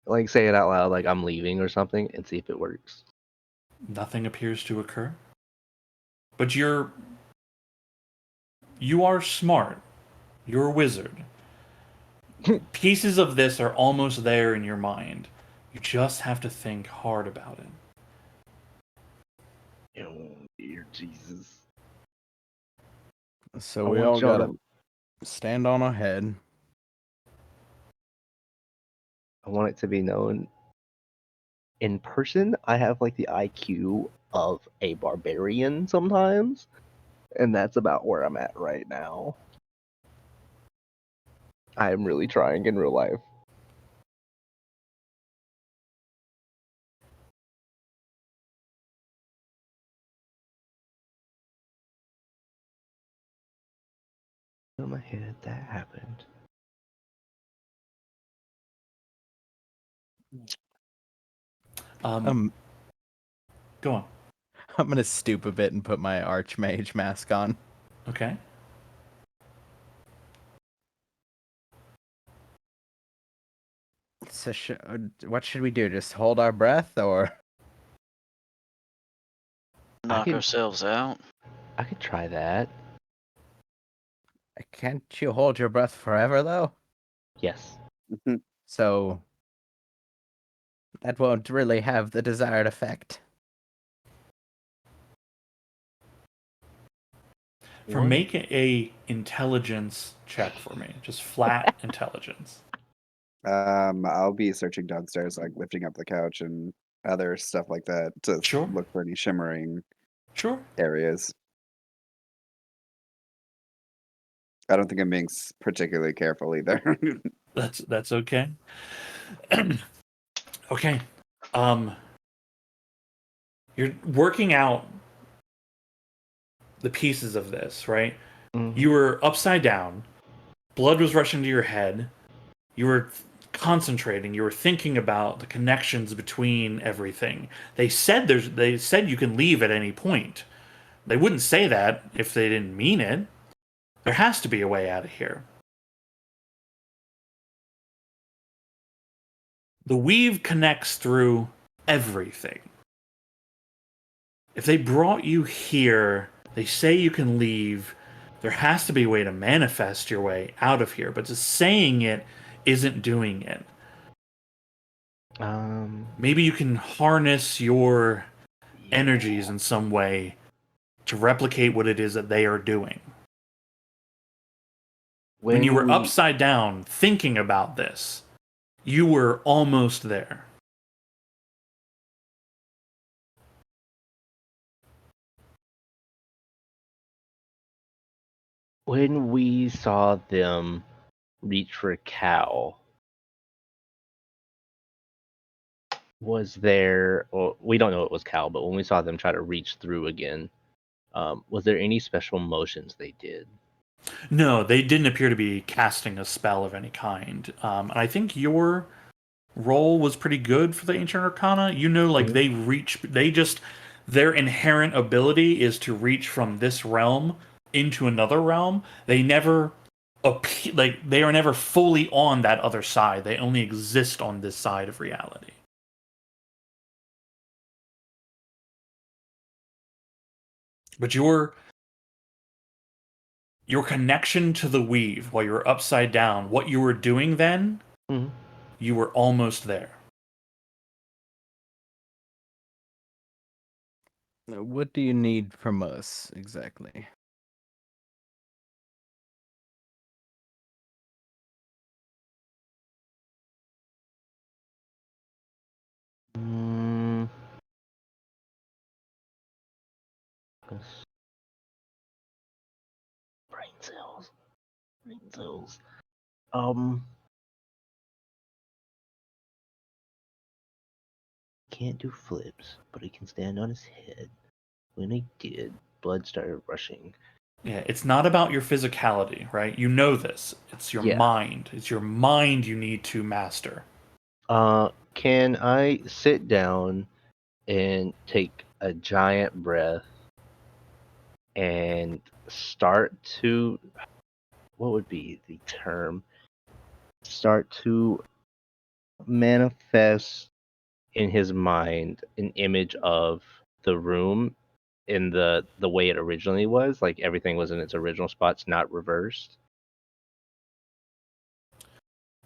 Like say it out loud, like I'm leaving or something, and see if it works. Nothing appears to occur. But you are smart. You're a wizard. Pieces of this are almost there in your mind. You just have to think hard about it. Oh dear Jesus! So I we want all y'all gotta to. stand on our head. I want it to be known. In person, I have like the IQ of a barbarian sometimes, and that's about where I'm at right now. I am really trying in real life. In my head, that happened. Um, Go on. I'm gonna stoop a bit and put my Archmage mask on. Okay. So what should we do? Just hold our breath, or Knock can- ourselves out. I could try that. can't you hold your breath forever though? Yes. So that won't really have the desired effect. For make a intelligence check for me, just flat intelligence. I'll be searching downstairs, like lifting up the couch and other stuff like that to Sure. look for any shimmering Sure. areas. I don't think I'm being particularly careful either. That's okay. Okay. You're working out the pieces of this, right? Mhm. You were upside down. Blood was rushing to your head. You were concentrating. You were thinking about the connections between everything. They said you can leave at any point. They wouldn't say that if they didn't mean it. There has to be a way out of here. The weave connects through everything. If they brought you here, they say you can leave. There has to be a way to manifest your way out of here, but just saying it isn't doing it. Maybe you can harness your energies in some way to replicate what it is that they are doing. When you were upside down thinking about this, you were almost there. When we saw them reach for Cal, was there? Well, we don't know it was Cal, but when we saw them try to reach through again, was there any special motions they did? No, they didn't appear to be casting a spell of any kind. And I think your role was pretty good for the Ancient Arcana. You know, like their inherent ability is to reach from this realm into another realm. They never they are never fully on that other side. They only exist on this side of reality. But your connection to the weave while you were upside down, what you were doing then, Mhm. you were almost there. What do you need from us exactly? Mm, yes. Brain cells. Brain cells. Can't do flips, but he can stand on his head. When he did, blood started rushing. Yeah, it's not about your physicality, right? You know this. It's your Yeah. mind. It's your mind you need to master. Can I sit down and take a giant breath and start to, what would be the term? Start to manifest in his mind an image of the room in the way it originally was, like everything was in its original spots, not reversed.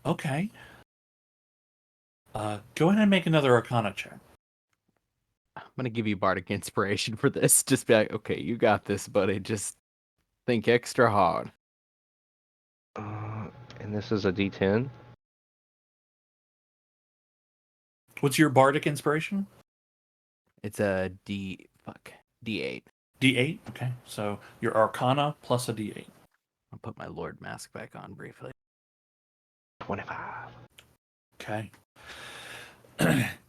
Okay. Go ahead and make another Arcana check. I'm gonna give you bardic inspiration for this. Just be like, okay, you got this, buddy. Just think extra hard. And this is a D10. What's your bardic inspiration? It's a D8. D8. Okay, so your Arcana plus a D8. I'll put my Lord mask back on briefly. 25. Okay.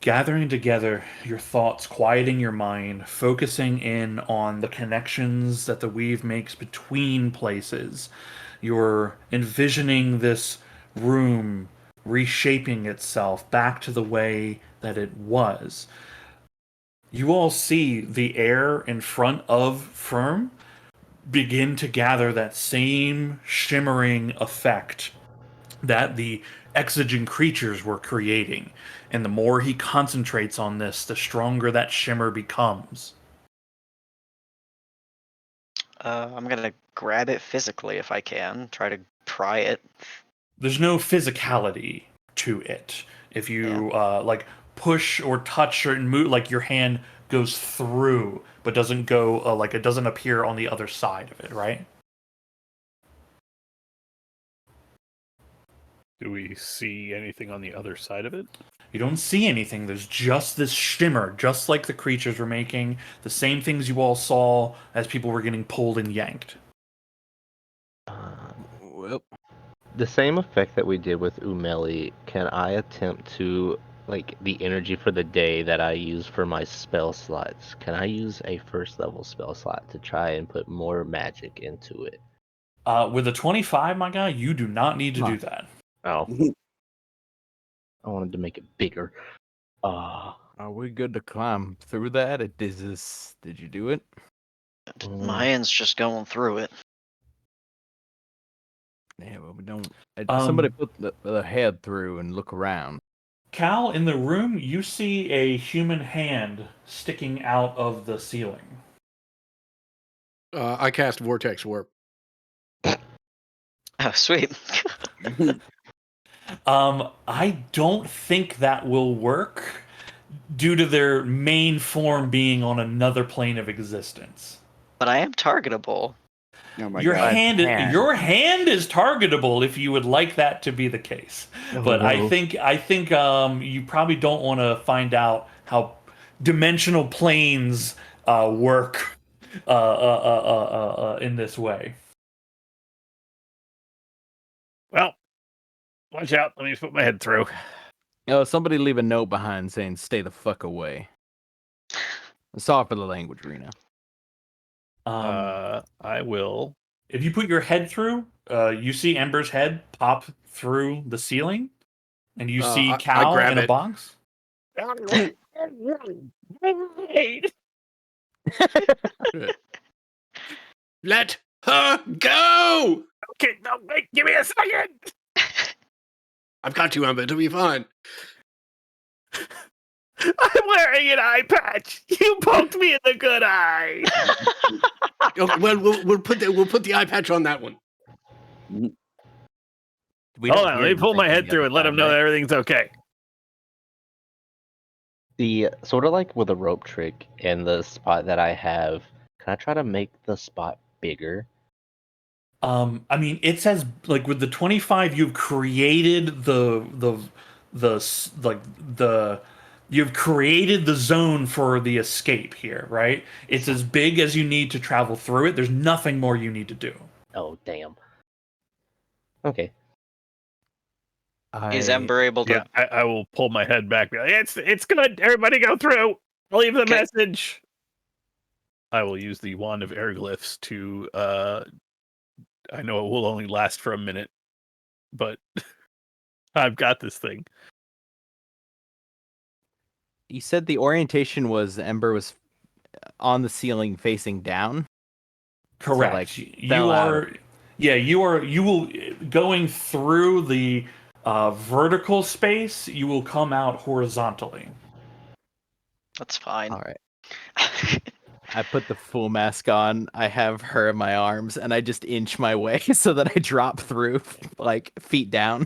Gathering together your thoughts, quieting your mind, focusing in on the connections that the weave makes between places. You're envisioning this room reshaping itself back to the way that it was. You all see the air in front of Firm begin to gather that same shimmering effect that the exogen creatures were creating. And the more he concentrates on this, the stronger that shimmer becomes. I'm gonna grab it physically if I can. Try to pry it. There's no physicality to it. If you like push or touch or move, like your hand goes through, but doesn't go like it doesn't appear on the other side of it, right? Do we see anything on the other side of it? You don't see anything. There's just this shimmer, just like the creatures were making, the same things you all saw as people were getting pulled and yanked. Well, The same effect that we did with Umeli, can I attempt to, like, the energy for the day that I use for my spell slots, can I use a first level spell slot to try and put more magic into it? With a 25, my guy, you do not need to Come do on. that. Oh. I wanted to make it bigger. are we good to climb through that? Did you do it? My hand's just going through it. Yeah, well, we don't. Um, Somebody put the head through and look around. Cal, in the room, you see a human hand sticking out of the ceiling. I cast Vortex Warp. Oh, sweet. I don't think that will work due to their main form being on another plane of existence. But I am targetable. Oh my Your god. hand is targetable if you would like that to be the case. Oh, But I no. think you probably don't want to find out how dimensional planes work in this way. Well, watch out. Let me just put my head through. Oh, somebody leave a note behind saying "Stay the fuck away." Sorry for the language, Rena. I will. If you put your head through, you see Ember's head pop through the ceiling, and you see I Cal grab in a it. box. Let her go! Okay, no, wait, give me a second. I've got you, Ember. It'll be fine. I'm wearing an eye patch. You poked me in the good eye. Okay, well, we'll put the eye patch on that one. We Hold don't on, hear let me pull anything my from head the through other and let him side, know that right? everything's okay. The sort of like with a rope trick and the spot that I have, can I try to make the spot bigger? I mean, it says like with the 25, you've created you've created the zone for the escape here, right? It's as big as you need to travel through it. There's nothing more you need to do. Oh, damn. Okay. Is Ember able to? Yeah, I will pull my head back. Be like, it's good. Everybody go through. I'll leave the Okay. message. I will use the wand of airglyphs to. I know it will only last for a minute, but I've got this thing. You said the orientation was Ember was on the ceiling facing down. Correct. like, You fell out are, yeah, you will going through the vertical space. You will come out horizontally. That's fine. All right. I put the full mask on. I have her in my arms, and I just inch my way so that I drop through, like feet down.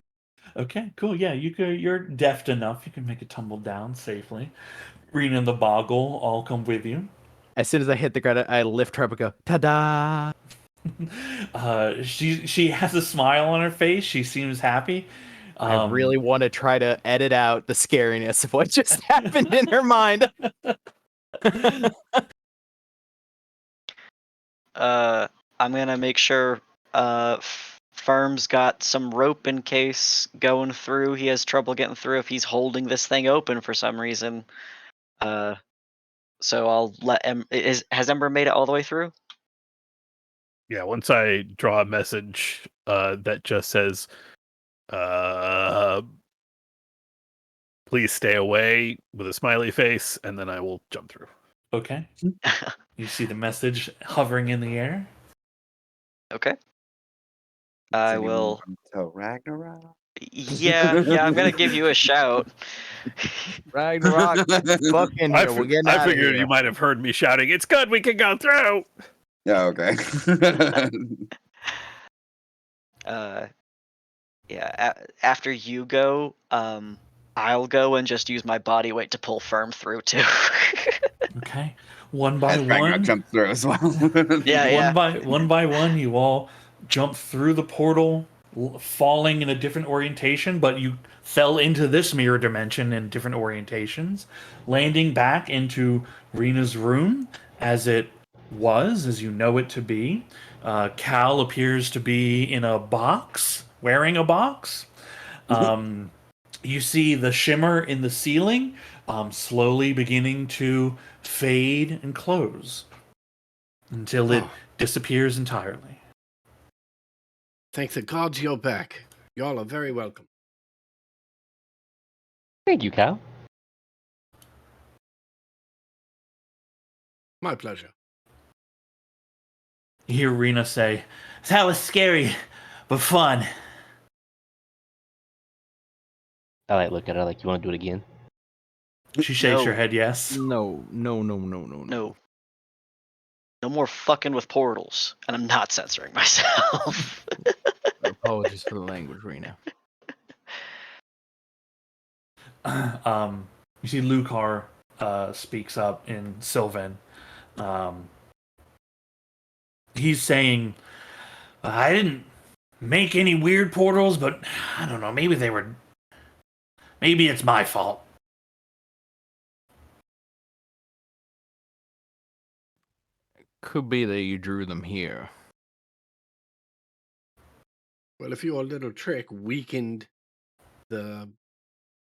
Okay, cool. Yeah, you're deft enough. You can make it tumble down safely. Rena and the Boggle all come with you. As soon as I hit the ground, I lift her up and go, "Ta-da!" She has a smile on her face. She seems happy. I really want to try to edit out the scariness of what just happened in her mind. I'm gonna make sure Firm's got some rope in case going through. He has trouble getting through if he's holding this thing open for some reason. So I'll let has Ember made it all the way through? Yeah, once I draw a message that just says, please stay away with a smiley face, and then I will jump through. Okay. You see the message hovering in the air. Okay. Does I anyone will. want to Ragnarok? Yeah, I'm gonna give you a shout. Ragnarok, fuck in here. We're getting I out of figured here. you might have heard me shouting, "It's good, we can go through." Yeah, okay. Yeah. After you go, I'll go and just use my body weight to pull Firm through too. Okay. One by As Ragnarok one. jumps through as well. Yeah. One by one, you all jump through the portal, falling in a different orientation, but you fell into this mirror dimension in different orientations, landing back into Rena's room as it was, as you know it to be. Cal appears to be in a box, wearing a box. You see the shimmer in the ceiling slowly beginning to fade and close until it Oh. disappears entirely. Thank the gods you're back. Y'all are very welcome. Thank you, Cal. My pleasure. You hear Rena say, "That was scary, but fun." I like look at her like, you want to do it again? She shakes her No. head yes. No. No more fucking with portals, and I'm not censoring myself. Apologies for the language, Rena. You see Lucar speaks up in Sylvan. He's saying, "I didn't make any weird portals, but I don't know, maybe they were. Maybe it's my fault." Could be that you drew them here. Well, if your little trick weakened the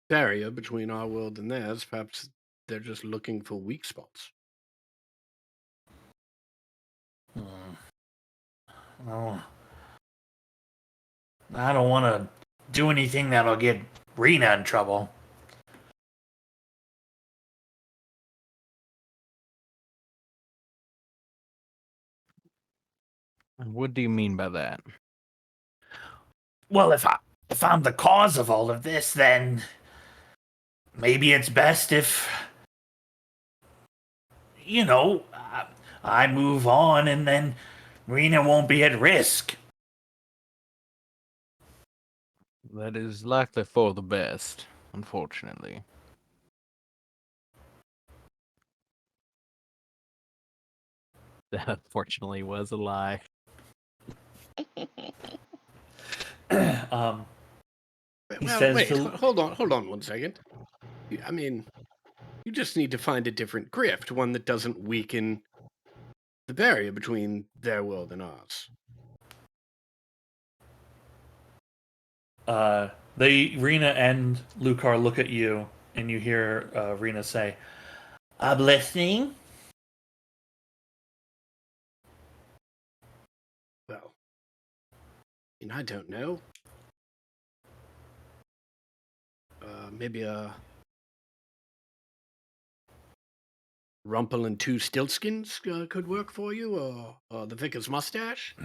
barrier between our world and theirs, perhaps they're just looking for weak spots. Well, I don't want to do anything that'll get Rena in trouble. What do you mean by that? Well, if I'm the cause of all of this, then maybe it's best if I move on, and then Rena won't be at risk. That is likely for the best, unfortunately. That unfortunately was a lie. He Well, says wait, to hold on 1 second. I mean, you just need to find a different grift, one that doesn't weaken the barrier between their world and ours. Rena and Lucar look at you, and you hear Rena say, "I'm listening." Well, I don't know. Maybe a Rumple and two Stiltskins could work for you, or the Vicar's mustache.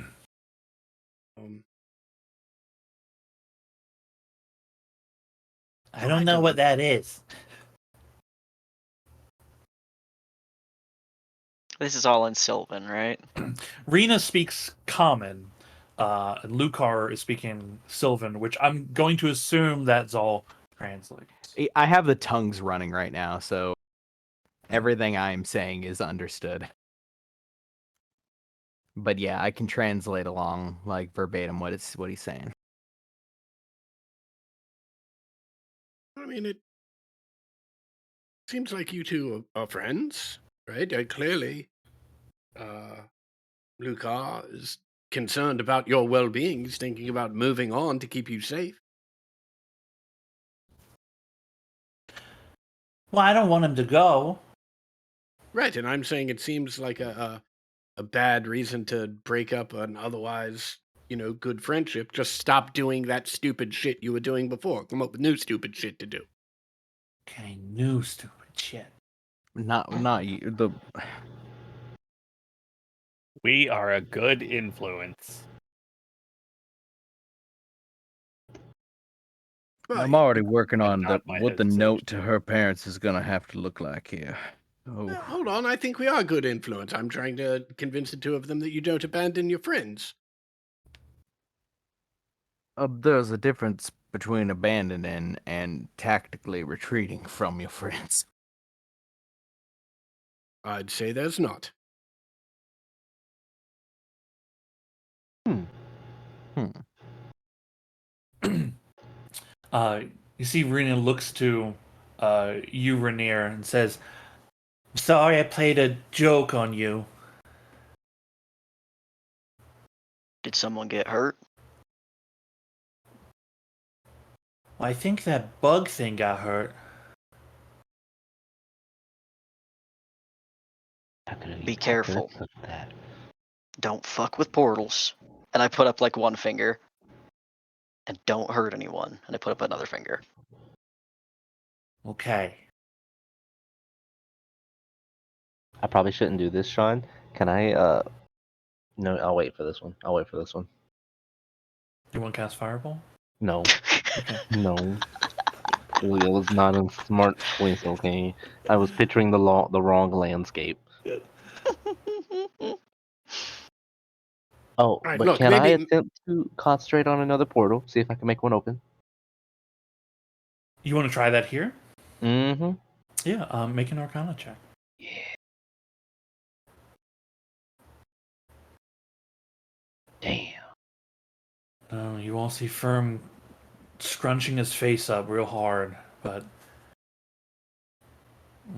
I don't know what that is. This is all in Sylvan, right? Rena speaks Common, and Lucar is speaking Sylvan, which I'm going to assume that's all translates. I have the tongues running right now, so everything I'm saying is understood. But yeah, I can translate along like verbatim what he's saying. I mean, it seems like you two are friends, right? Clearly, Lucar is concerned about your well-being. He's thinking about moving on to keep you safe. Well, I don't want him to go. Right, and I'm saying it seems like a bad reason to break up an otherwise, good friendship. Just stop doing that stupid shit you were doing before. Come up with new stupid shit to do. Okay, new stupid shit. Not you. We are a good influence. Well, I'm already working I on nod my what head the note to sagely. her parents is gonna have to look like here. Oh, well, hold on. I think we are good influence. I'm trying to convince the two of them that you don't abandon your friends. there's a difference between abandoning and tactically retreating from your friends. I'd say there's not. Hmm. You see, Rena looks to you, Rainier, and says, "Sorry, I played a joke on you." Did someone get hurt? I think that bug thing got hurt. Be careful. Took that. Don't fuck with portals. And I put up like one finger. And don't hurt anyone. And I put up another finger. Okay. I probably shouldn't do this, Sean. Can I? No, I'll wait for this one. I'll wait for this one. You want to cast Fireball? No, Okay. no. It was not a smart choice. Okay, I was picturing the wrong landscape. Oh, Right, but look, can I maybe attempt to concentrate on another portal? See if I can make one open. You want to try that here? Mm-hmm. Yeah. Make an Arcana check. Damn. You all see Firm scrunching his face up real hard, but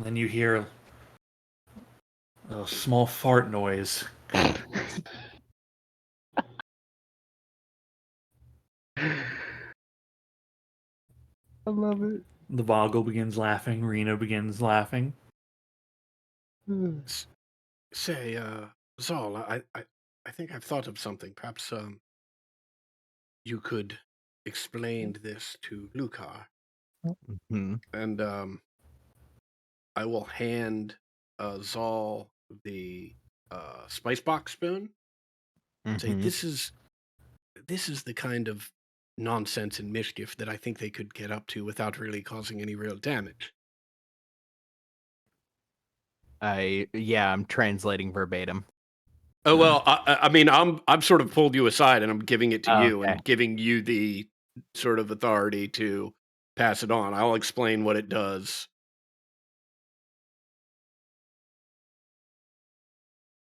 then you hear a small fart noise. I love it. The Boggle begins laughing. Rena begins laughing. say, Zal, I think I've thought of something. Perhaps you could explain this to Lucar, Hmm. and I will hand Zal the spice box spoon. Say, Hmm. this is the kind of nonsense and mischief that I think they could get up to without really causing any real damage. I'm translating verbatim. Oh well, I mean, I'm sort of pulled you aside, and I'm giving it to you, Okay. and giving you the sort of authority to pass it on. I'll explain what it does.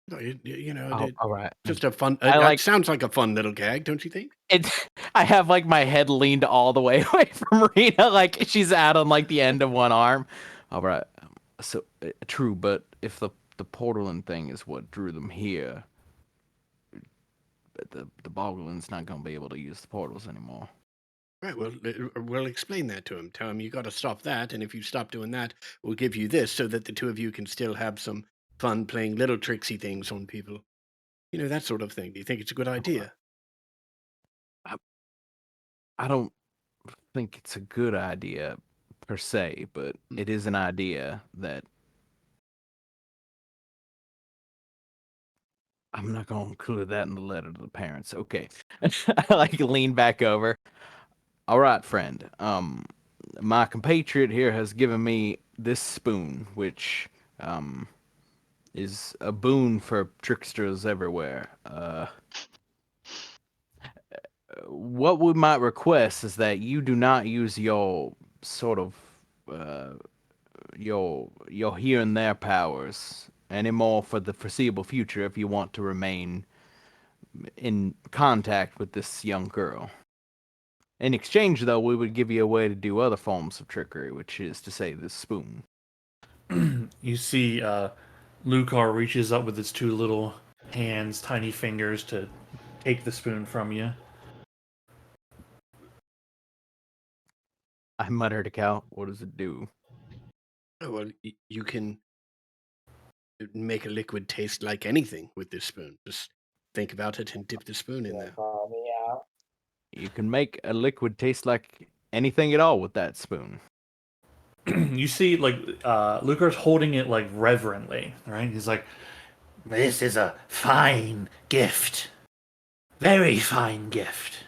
No, you know, Oh, all right. just a fun. I It like sounds like a fun little gag, don't you think? it. I have like my head leaned all the way away from Rena, like she's out on like the end of one arm. All right. So true, but if the portaling thing is what drew them here, the Boglin's not gonna be able to use the portals anymore. Right. Well, we'll explain that to him. Tell him you got to stop that, and if you stop doing that, we'll give you this, so that the two of you can still have some fun playing little tricksy things on people. You know, that sort of thing. Do you think it's a good idea? I don't think it's a good idea per se, but it is an idea that I'm not gonna include that in the letter to the parents. Okay. I like lean back over. All right, friend. My compatriot here has given me this spoon, which is a boon for tricksters everywhere. What we might request is that you do not use your sort of uh, your here and there powers anymore for the foreseeable future if you want to remain in contact with this young girl. In exchange, though, we would give you a way to do other forms of trickery, which is to say, this spoon. You see, Lucar reaches up with his two little hands, tiny fingers, to take the spoon from you. I muttered to Cal, what does it do? Oh, well, you can make a liquid taste like anything with this spoon. Just think about it and dip the spoon in there. You can make a liquid taste like anything at all with that spoon. You see, like, Lucar's holding it, like, reverently, right? He's like, "This is a fine gift. Very fine gift.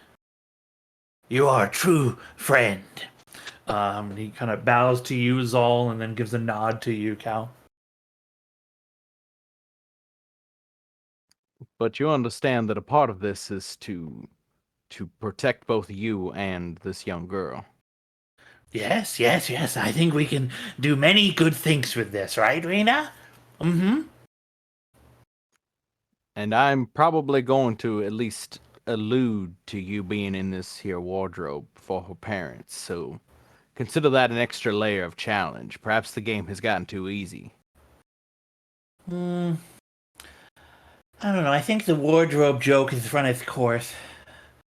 You are a true friend. He kind of bows to you, Zal, and then gives a nod to you, Cal. But you understand that a part of this is to protect both you and this young girl. Yes, yes, yes. I think we can do many good things with this, right, Rena? Mm-hmm. And I'm probably going to at least allude to you being in this here wardrobe for her parents, so consider that an extra layer of challenge. Perhaps the game has gotten too easy. I don't know. I think the wardrobe joke has run its course.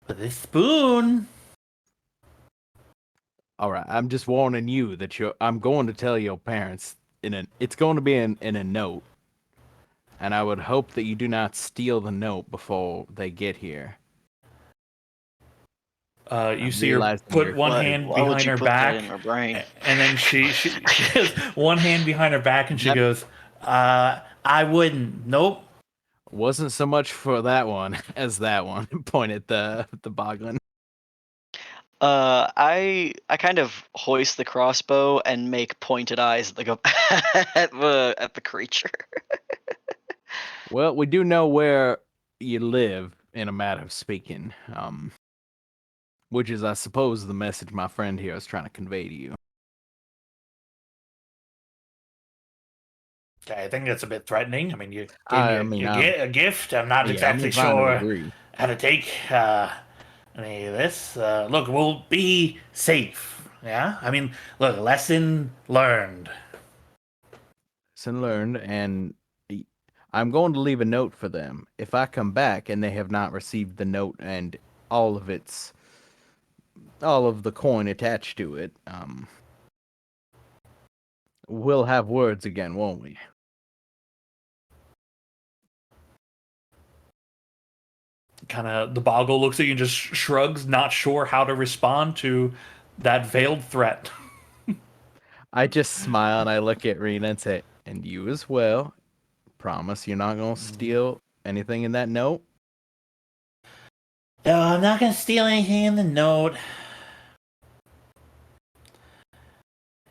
But this spoon... All right, I'm just warning you that I'm going to tell your parents it's going to be in a note. And I would hope that you do not steal the note before they get here. You I'm see her realizing put you're one Why, hand why would behind you her put that back, in her brain? and then she has one hand behind her back, and she That- goes, "I wouldn't. Nope." Wasn't so much for that one as that one. Point at the boglin. I kind of hoist the crossbow and make pointed eyes at the creature. Well, we do know where you live, in a matter of speaking. Which is, I suppose, the message my friend here is trying to convey to you. Okay, I think that's a bit threatening. I mean, you gave me I mean, a gift. I'm not yeah, I'm exactly inclined to sure agree. how to take any of this. Look, we'll be safe. Yeah, I mean, look, lesson learned. Lesson learned, and I'm going to leave a note for them. If I come back and they have not received the note and all of the coin attached to it, we'll have words again, won't we? Kind of, the boggle looks at you and just shrugs, not sure how to respond to that veiled threat. I just smile and I look at Rena and say, "And you as well. Promise you're not gonna steal anything in that note?" No, I'm not gonna steal anything in the note.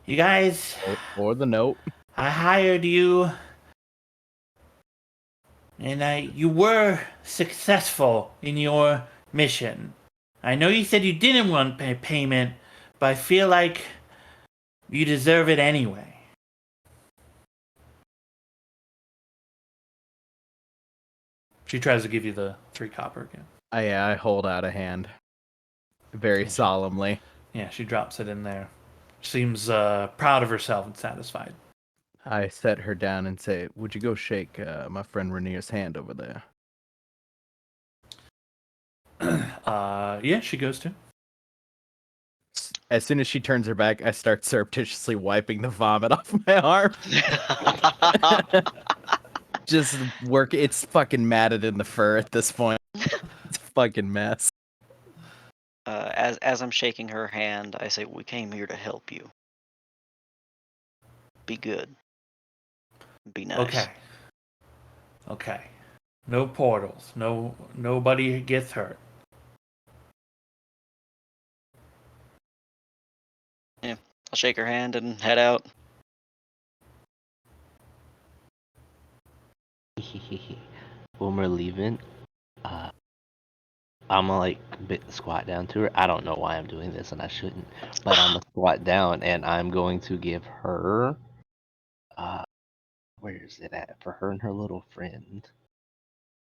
You guys, Or the note. I hired you, and you were successful in your mission. I know you said you didn't want payment, but I feel like you deserve it anyway. She tries to give you the 3 copper again. I hold out a hand. Very Yeah, solemnly. Yeah, she drops it in there. Seems proud of herself and satisfied. I set her down and say, "Would you go shake my friend Rainier's hand over there?" Yeah, she goes to. As soon as she turns her back, I start surreptitiously wiping the vomit off my arm. Just work. It's fucking matted in the fur at this point. It's a fucking mess. As I'm shaking her hand, I say, "We came here to help you. Be good. Be nice." Okay. Okay. No portals. Nobody gets hurt. Yeah, I'll shake her hand and head out. When we're leaving, I'm gonna squat down to her. I don't know why I'm doing this, and I shouldn't, but I'm gonna squat down and I'm going to give her, where is it at? For her and her little friend,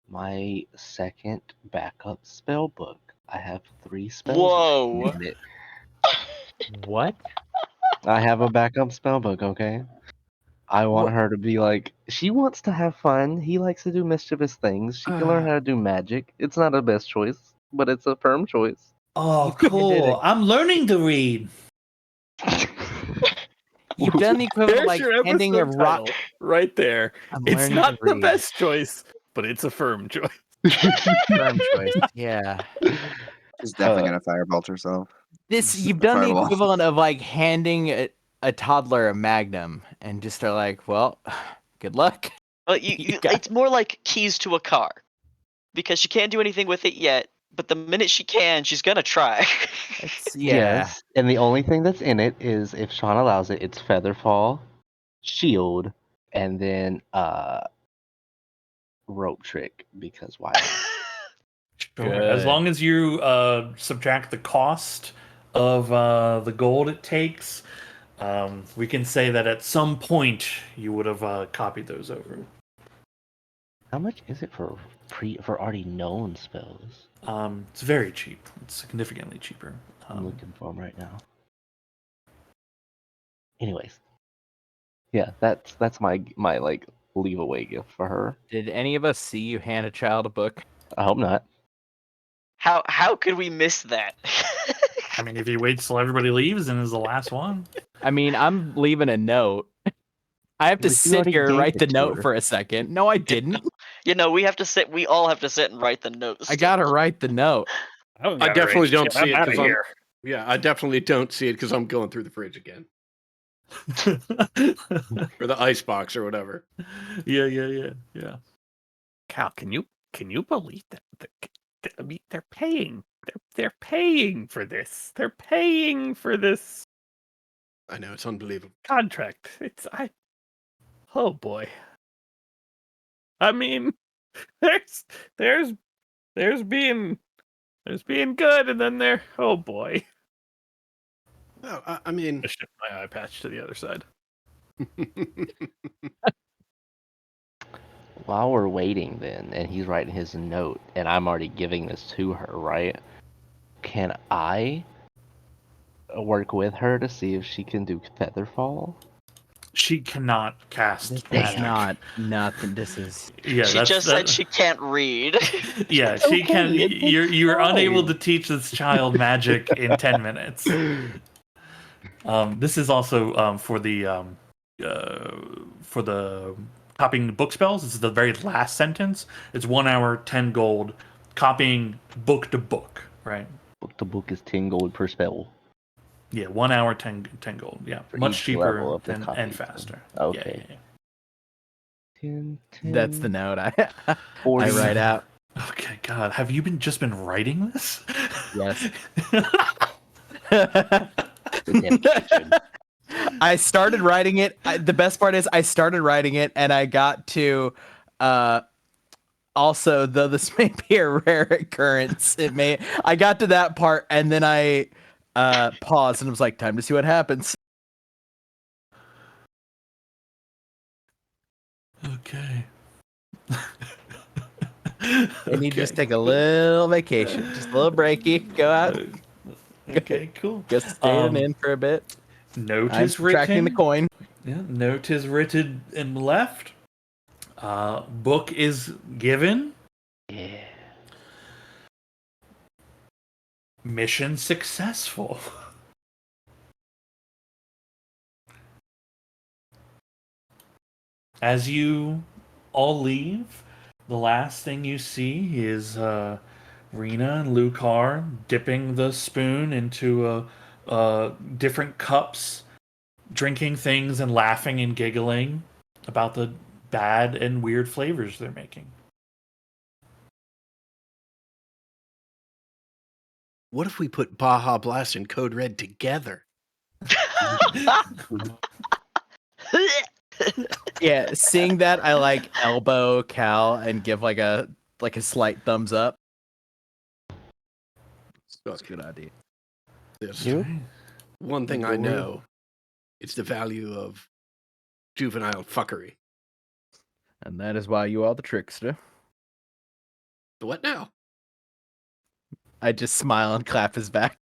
my second backup spell book. I have 3 spells Whoa! in it. What? I have a backup spell book. Okay. I want her to be like, she wants to have fun. He likes to do mischievous things. She can learn how to do magic. It's not a best choice, but it's a firm choice. Oh, cool. I'm learning to read. You've done the equivalent of There's like your handing a episode rock. title right there. I'm It's learning not to the read. best choice, but it's a firm choice. Firm choice. Yeah. She's definitely gonna firebolt herself. You've done the Fireball. equivalent of like handing a toddler a magnum and just are like, "Well, good luck." Well, You got- it's more like keys to a car, because she can't do anything with it yet, but the minute she can, she's gonna try. Yes, and the only thing that's in it is, if Sean allows it, it's Featherfall, Shield, and then Rope Trick, because why not? Sure. As Good. long as you subtract the cost of the gold it takes, we can say that at some point you would have copied those over. How much is it for already known spells? It's very cheap. It's significantly cheaper. I'm looking for them right now. Anyways, yeah, that's my like leave away gift for her. Did any of us see you hand a child a book? I hope not. How could we miss that? I mean, if he waits till everybody leaves and is the last one. I mean, I'm leaving a note. I have to But you sit already here and gave write it the to note her. for a second. No, I didn't. We have to sit. We all have to sit and write the notes. I gotta write the note. I definitely don't see it I'm because outta I'm. here. Yeah, I definitely don't see it because I'm going through the fridge again, or the ice box, or whatever. Yeah. Cal, can you believe that? I mean, they're paying. They're paying for this. They're paying for this I know, it's unbelievable. contract. Oh boy. I mean, there's being good, and then oh boy. Oh, I mean, I shift my eye patch to the other side. While we're waiting, then, and he's writing his note, and I'm already giving this to her, right? Can I work with her to see if she can do Featherfall? She cannot cast It's magic. not nothing. This is Yeah, She just said she can't read. Yeah, she okay, can. it takes You're unable time. to teach this child magic in 10 minutes. This is also for the copying book spells. This is the very last sentence. It's 1 hour, 10 gold. Copying book to book, right? Book to book is 10 gold per spell. Yeah, 1 hour, 10 gold. Yeah, For much each cheaper level of the and copy. faster. Okay. Yeah. 10, 10, that's the note I 40. write out. Okay, God, have you just been writing this? Yes. Redemption. I started writing it. The best part is I started writing it and I got to also, though this may be a rare occurrence, I got to that part and then I paused and was like, time to see what happens. Okay. And you just take a little vacation, just a little breaky, go out, Okay, cool. just staying in for a bit. Note I'm is subtracting written. the coin. Yeah, note is written and left. Book is given. Yeah. Mission successful. As you all leave, the last thing you see is Rena and Lucar dipping the spoon into different cups, drinking things and laughing and giggling about the bad and weird flavors they're making. What if we put Baja Blast and Code Red together? Yeah, seeing that, I like elbow Cal and give like a slight thumbs up. That's a good idea. This You? one thing I know, it's the value of juvenile fuckery. And that is why you are the trickster. What now? I just smile and clap his back.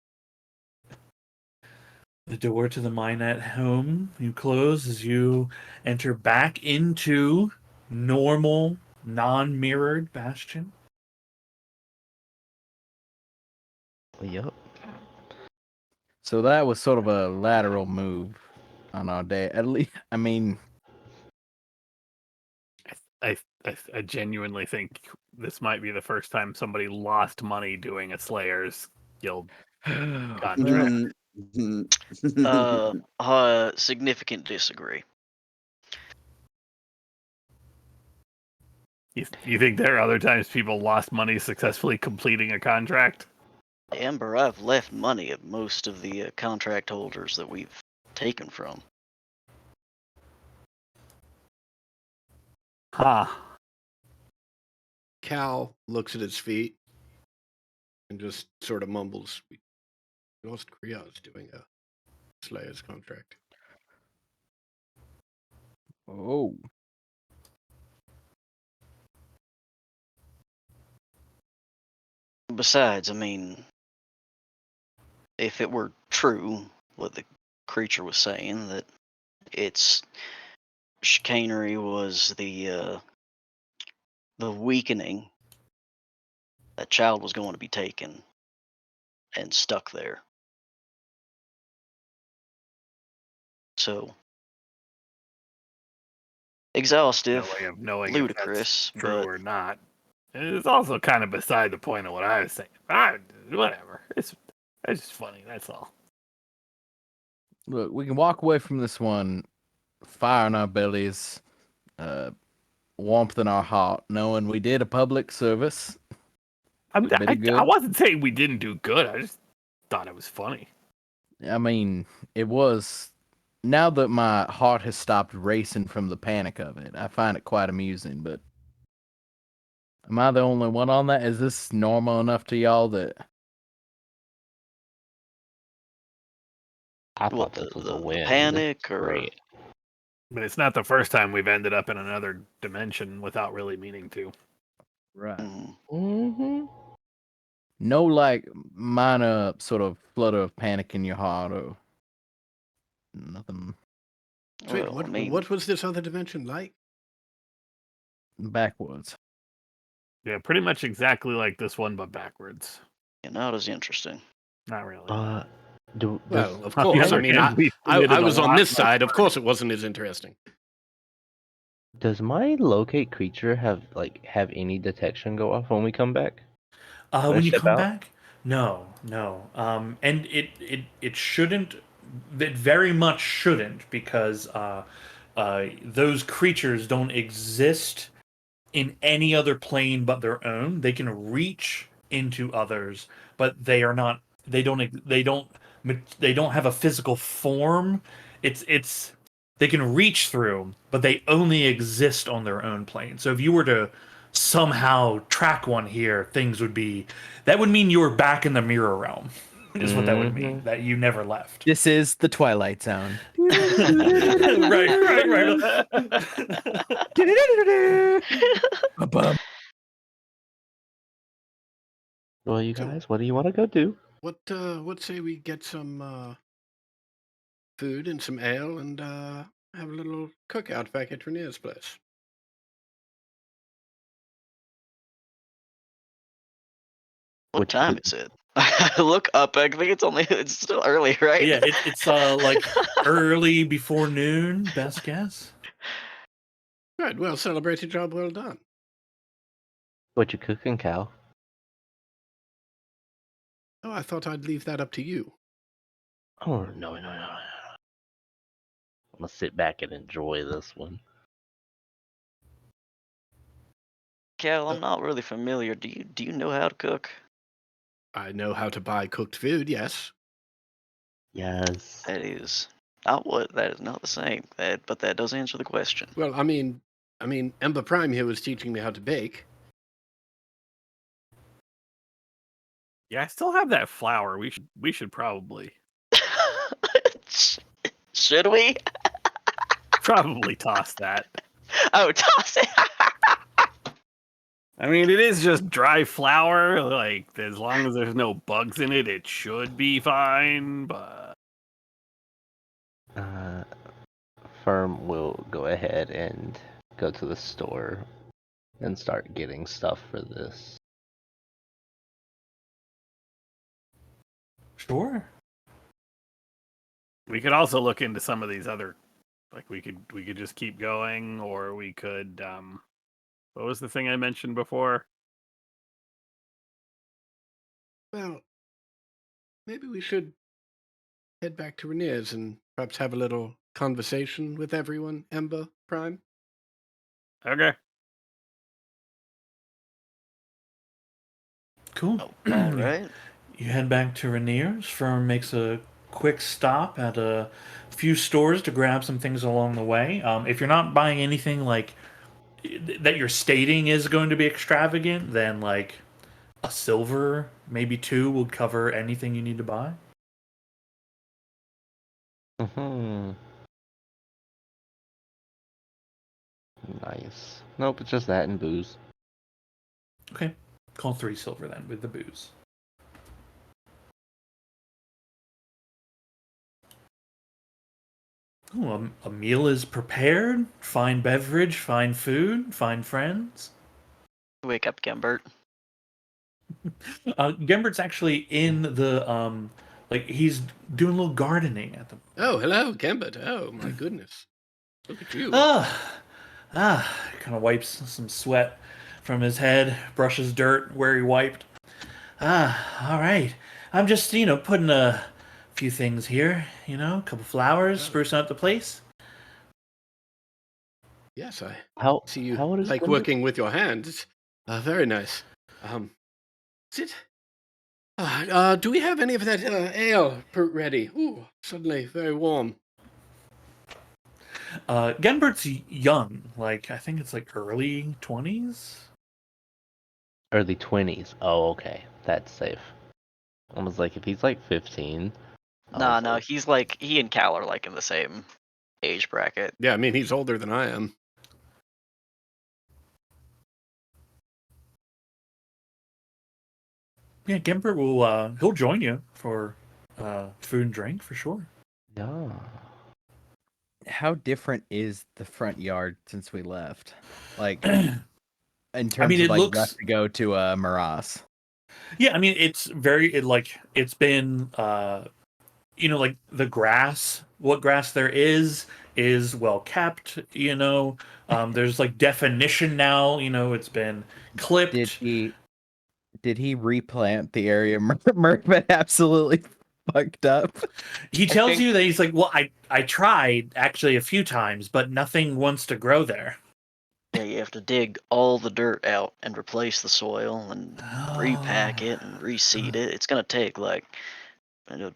The door to the Minette home you close as you enter back into normal, non-mirrored Bastion. Yup. So that was sort of a lateral move on our day. At least, I mean, I genuinely think this might be the first time somebody lost money doing a Slayer's Guild contract. Significant disagree. You think there are other times people lost money successfully completing a contract? Amber, I've left money at most of the contract holders that we've taken from. Huh. Cal looks at his feet and just sort of mumbles, "We lost Krios doing a Slayer's contract." Oh. Besides, I mean, if it were true what the creature was saying, that its chicanery was the weakening, that child was going to be taken and stuck there. So exhaustive, No way of knowing if that's ludicrous, true but or not. It's also kind of beside the point of what I was saying. Whatever. It's just funny. That's all. Look, we can walk away from this one, fire in our bellies, warmth in our heart, knowing we did a public service. I Bit of good. wasn't saying we didn't do good. I just thought it was funny. I mean, it was. Now that my heart has stopped racing from the panic of it, I find it quite amusing. But am I the only one on that? Is this normal enough to y'all that? I what thought this was a the win. This panic is or great. But it's not the first time we've ended up in another dimension without really meaning to. Right. Mm-hmm. No, like minor sort of flutter of panic in your heart or nothing So wait, well, I mean, what was this other dimension like? backwards. Yeah, pretty much exactly like this one, but backwards. not as interesting. Not really. Well, of On the course. other I mean, hand, we I committed a was on lot this less side. Of murder. course, it wasn't as interesting. Does my locate creature have any detection go off when we come back? When I When you step come out? back, no, no, and it shouldn't. It very much shouldn't because those creatures don't exist in any other plane but their own. They can reach into others, but they are not. They don't have a physical form. It's they can reach through, but they only exist on their own plane. So if you were to somehow track one here, things would be that would mean you were back in the mirror realm. Is what that would mean. That you never left. This is the Twilight Zone. Right, right, Ba-bum. Well, you So- guys, what do you want to go do? What say we get some food and some ale and have a little cookout back at Renee's place? What Which time food? is it? I look up. I think it's still early, right? Yeah, it's like early before noon, best guess. Good. Well, celebrate a job well done. What you cooking, Cal? Oh, I thought I'd leave that up to you. Oh no. I'm gonna sit back and enjoy this one. Cal, I'm not really familiar. Do you know how to cook? I know how to buy cooked food. Yes. Yes. That is not what. That is not the same. But that does answer the question. Well, I mean, Ember Prime here was teaching me how to bake. Yeah, I still have that flour. We should probably Should we? toss that. Oh, toss it. I mean, it is just dry flour. Like, as long as there's no bugs in it, it should be fine. But Firm will go ahead and go to the store and start getting stuff for this. Sure. we could also look into some of these other. Like, we could just keep going, or we could. What was the thing I mentioned before? Well, maybe we should head back to Renee's and perhaps have a little conversation with everyone, Ember Prime. Okay. Cool. Oh, all right. You head back to Rainier's. Firm makes a quick stop at a few stores to grab some things along the way. If you're not buying anything like that you're stating is going to be extravagant, then like a silver, maybe two, will cover anything you need to buy. Hmm. Nice. Nope, it's just that and booze. Okay. Call 3 silver then with the booze. Ooh, a meal is prepared. Fine beverage, fine food, fine friends. Wake up, Gembert. Gembert's actually in the like he's doing a little gardening at the. Oh, hello, Gambit. Oh, my goodness. Look at you. Ah, kind of wipes some sweat from his head, brushes dirt where he wiped. All right. I'm just, putting a few things here, a couple flowers, Oh. sprucing up the place. Yes, I How see you old is like Gambit? working with your hands. Very nice. Is it? Do we have any of that ale ready? Ooh, suddenly very warm. Genbert's young, like I think it's like early 20s. Early 20s. Oh, okay. That's safe. I was like, if he's like 15, I Nah, was no, like, he's like he and Cal are like in the same age bracket. Yeah, I mean, he's older than I am. Yeah, Gembert will he'll join you for food and drink for sure. yeah. How different is the front yard since we left? Like in I mean, terms of it like left looks to go to Maras. yeah, I mean it's very it's been like the grass, what grass there is well kept, there's like definition now, it's been Did clipped. he replant the area Mervin absolutely fucked up? He I tells think you that he's like, well, I tried actually a few times, but nothing wants to grow there. yeah, you have to dig all the dirt out and replace the soil and repack it and reseed it. It's gonna take like you know,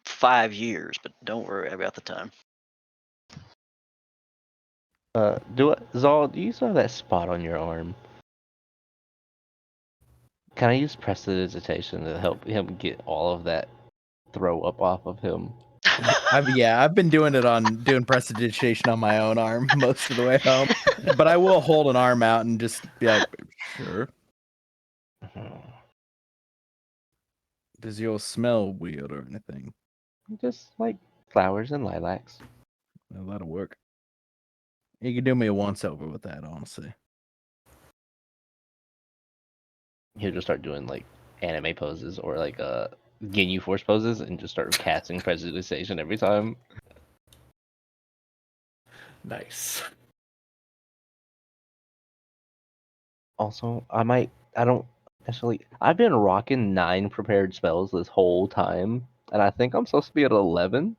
5 years, but don't worry about the time. Zal, do you still have that spot on your arm? Can I use prestidigitation to help him get all of that throw up off of him? I've been doing prestidigitation on my own arm most of the way home, but I will hold an arm out and just be like, sure. Does yours smell weird or anything? Just like flowers and lilacs. Well, that'll work. You can do me a once over with that, honestly. He'll just start doing like anime poses or like Ginyu Force poses and just start casting prestidigitation every time. Nice. Also, I don't actually, I've been rocking 9 prepared spells this whole time, and I think I'm supposed to be at 11.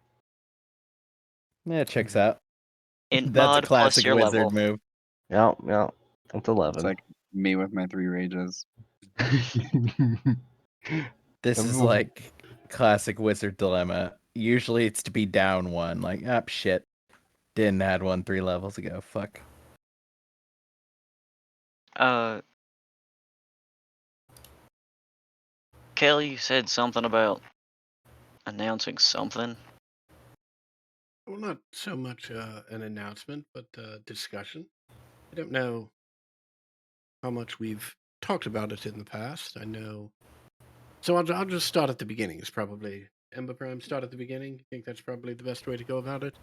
Yeah, it checks out. Int That's a mod plus classic your wizard level. move. Yeah, it's It's 11. like me with my 3 rages. This is like classic wizard dilemma. Usually it's to be down 1. Like, shit. Didn't add 1 3 levels ago. Fuck. Kelly, you said something about announcing something. Well, not so much an announcement, but discussion. I don't know how much we've talked about it in the past. I know. So I'll just start at the beginning. It's probably Ember Prime. Start at the beginning. I think that's probably the best way to go about it.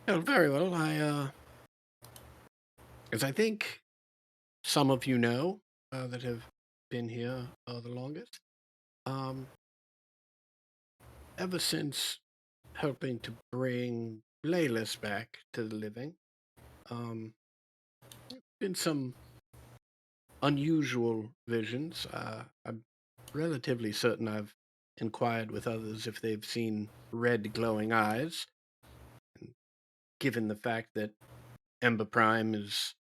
Oh, very well. As I think some of you know that have been here the longest, ever since helping to bring Laylis back to the living, been some unusual visions. I'm relatively certain I've inquired with others if they've seen red glowing eyes. And given the fact that Ember Prime is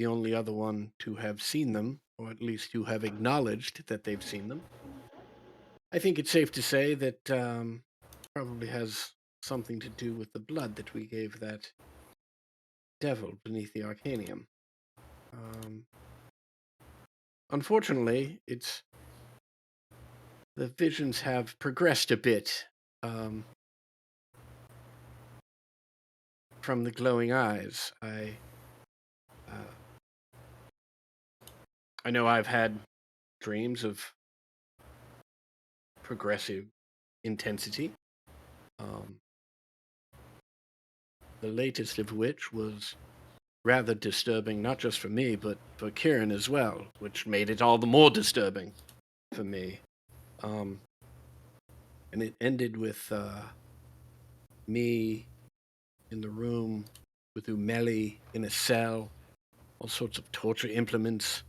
the only other one to have seen them, or at least to have acknowledged that they've seen them. I think it's safe to say that probably has something to do with the blood that we gave that devil beneath the Arcanium. Unfortunately, the visions have progressed a bit from the glowing eyes. I know I've had dreams of progressive intensity. The latest of which was rather disturbing, not just for me, but for Kieran as well, which made it all the more disturbing for me. And it ended with me in the room with Umeli in a cell, all sorts of torture implements,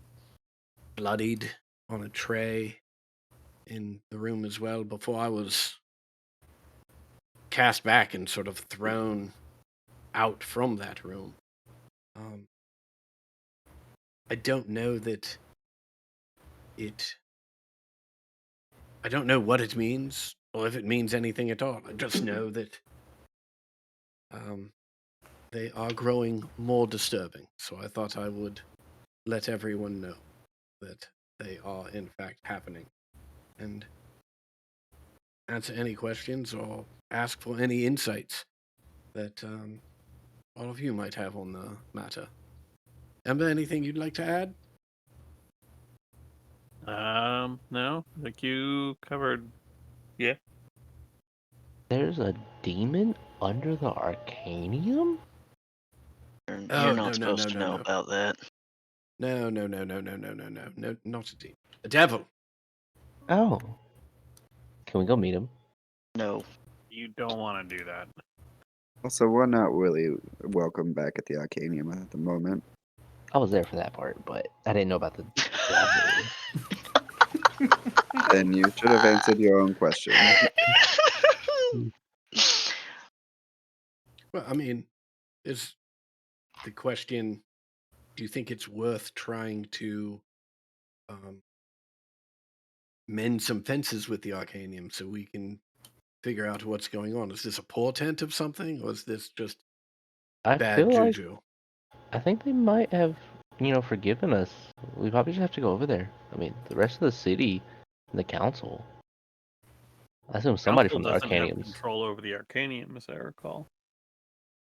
bloodied on a tray in the room as well, before I was cast back and sort of thrown out from that room. I don't know that I don't know what it means, or if it means anything at all. I just know that they are growing more disturbing. So I thought I would let everyone know that they are in fact happening, and answer any questions or ask for any insights that all of you might have on the matter. Ember, anything you'd like to add? No, like you covered. Yeah. There's a demon under the Arcanium? You're not No, supposed to know about that. No, not a demon. A devil. Oh. Can we go meet him? No. You don't want to do that. Also, we're not really welcome back at the Arcanium at the moment. I was there for that part, but I didn't know about the devil. Then you should have answered your own question. Well, I mean, is the question, do you think it's worth trying to mend some fences with the Arcanium so we can figure out what's going on? Is this a portent of something, or is this just I bad feel like juju? I think they might have, forgiven us. We probably just have to go over there. I mean, the rest of the city and the council. I assume somebody Council from the doesn't have Arcaniums. control over the Arcanium, as I recall.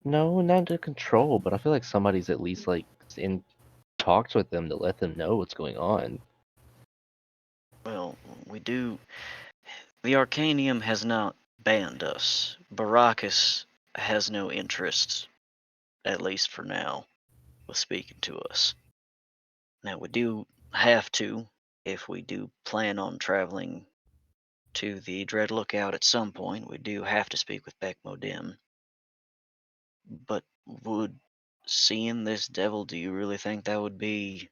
No, not to control, but I feel like somebody's at least like in talks with them to let them know what's going on. Well, we do. The Arcanium has not banned us. Baracus has no interest, at least for now, with speaking to us. Now, we do have to, if we do plan on traveling to the Dread Lookout at some point, we do have to speak with Beck Modem. But would seeing this devil, do you really think that would be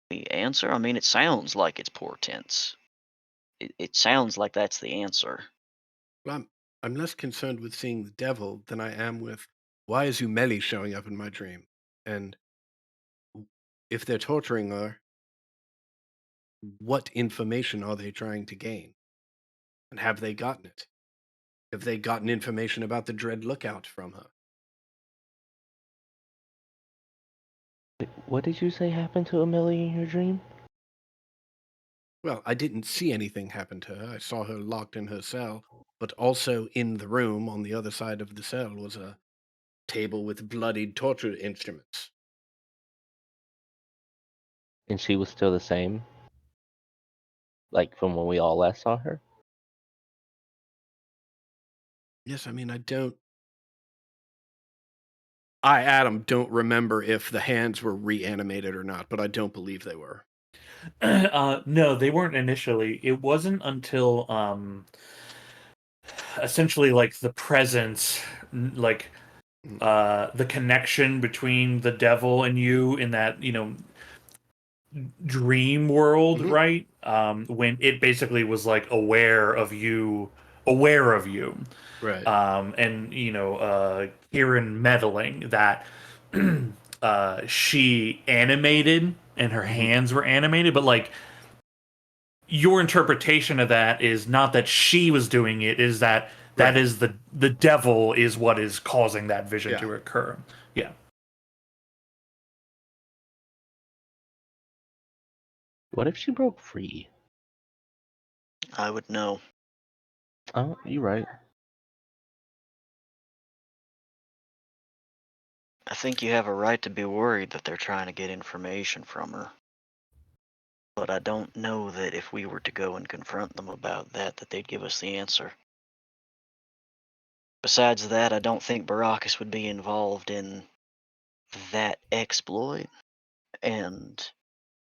the answer? I mean, it sounds like it's portents. It sounds like that's the answer. Well, I'm less concerned with seeing the devil than I am with why is Umeli showing up in my dream? And if they're torturing her, what information are they trying to gain? And have they gotten it? Have they gotten information about the Dread Lookout from her? What did you say happened to Amelie in your dream? Well, I didn't see anything happen to her. I saw her locked in her cell, but also in the room on the other side of the cell was a table with bloodied torture instruments. And she was still the same? Like from when we all last saw her? Yes, I mean, Adam, don't remember if the hands were reanimated or not, but I don't believe they were. No, they weren't initially. It wasn't until essentially like the presence, like the connection between the devil and you in that, dream world, Mhm. right? When it basically was like aware of you. Right. And Kieran meddling that she animated and her hands were animated, but like your interpretation of that is not that she was doing it, is that Right. is the devil is what is causing that vision Yeah. to occur. Yeah. What if she broke free? I would know. Oh, you're right. I think you have a right to be worried that they're trying to get information from her. But I don't know that if we were to go and confront them about that they'd give us the answer. Besides that, I don't think Baracus would be involved in that exploit, and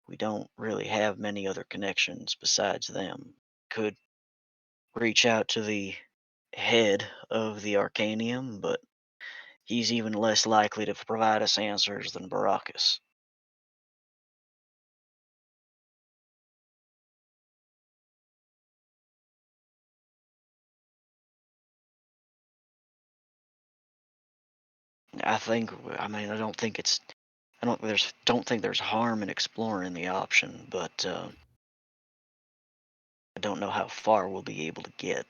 we don't really have many other connections besides them. Could reach out to the head of the Arcanium, but he's even less likely to provide us answers than Baracus. I don't think it's. Don't think there's harm in exploring the option, but I don't know how far we'll be able to get.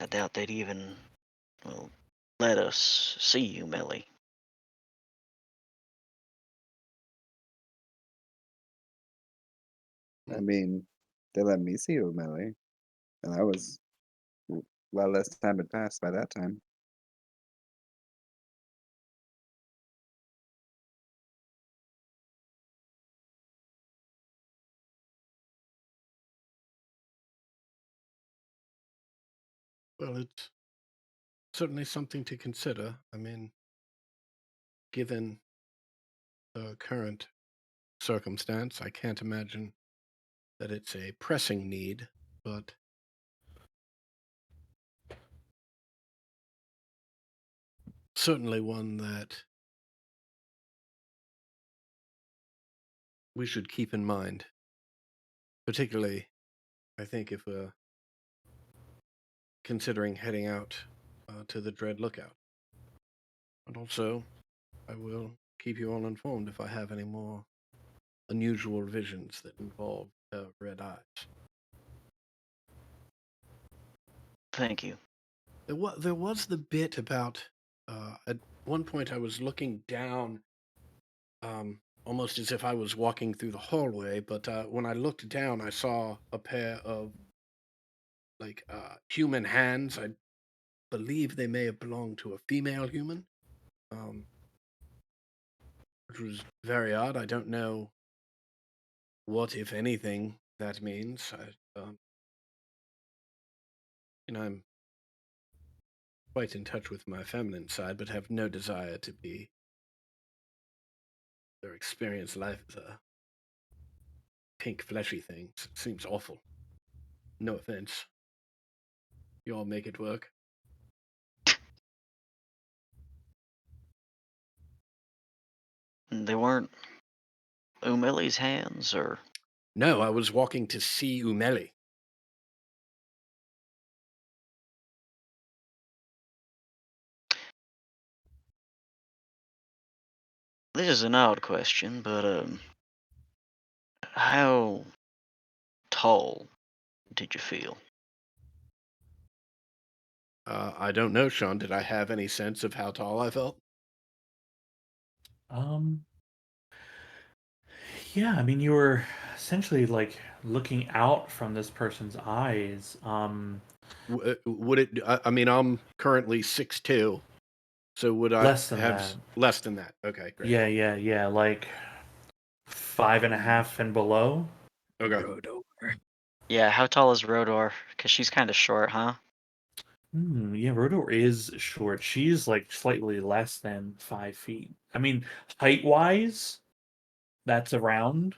I doubt they'd even let us see you, Melly. I mean, they let me see O'Malley, and I was a lot less time had passed by that time. Well, it's certainly something to consider. I mean, given the current circumstance, I can't imagine that it's a pressing need, but certainly one that we should keep in mind. Particularly, I think, if we're considering heading out to the Dread Lookout. And also, I will keep you all informed if I have any more unusual visions that involve red eyes. Thank you. There was the bit about at one point I was looking down, almost as if I was walking through the hallway, but when I looked down, I saw a pair of human hands. I believe they may have belonged to a female human, which was very odd. I don't know what, if anything, that means. I'm quite in touch with my feminine side, but have no desire to be or experience life with pink fleshy things. It seems awful. No offense. You all make it work. They weren't Umili's hands, or No, I was walking to see Umeli. this is an odd question, but how tall did you feel? I don't know, Sean. Did I have any sense of how tall I felt? Um, yeah, I mean, you were essentially like looking out from this person's eyes. Would it? I mean, I'm currently 6'2", so would I Less than have that. less than that? Okay, great. Yeah, like 5.5 and below. Okay. Yeah, how tall is Rodor? Because she's kind of short, huh? Yeah, Rodor is short. She's like slightly less than 5 feet. I mean, height wise, that's around.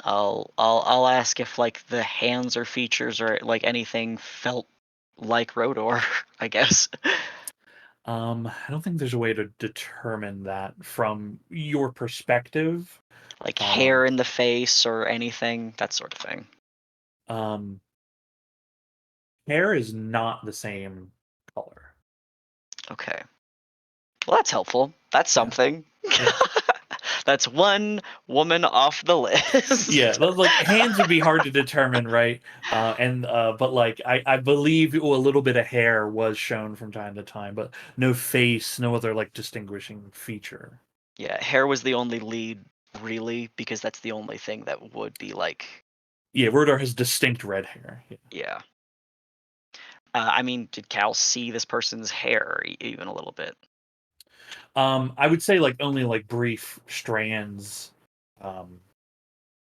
I'll ask if like the hands or features or like anything felt like Rodor, I guess. I don't think there's a way to determine that from your perspective. Like Um, hair in the face or anything, that sort of thing. um, hair is not the same color. Okay. Well, that's helpful. That's something. Yeah. That's one woman off the list. Yeah, like hands would be hard to determine, right? But like I believe a little bit of hair was shown from time to time, but no face, no other like distinguishing feature. Yeah, hair was the only lead, really, because that's the only thing that would be like. Yeah, Rodar has distinct red hair. Yeah. Yeah. I mean, did Cal see this person's hair even a little bit? I would say like only like brief strands, um,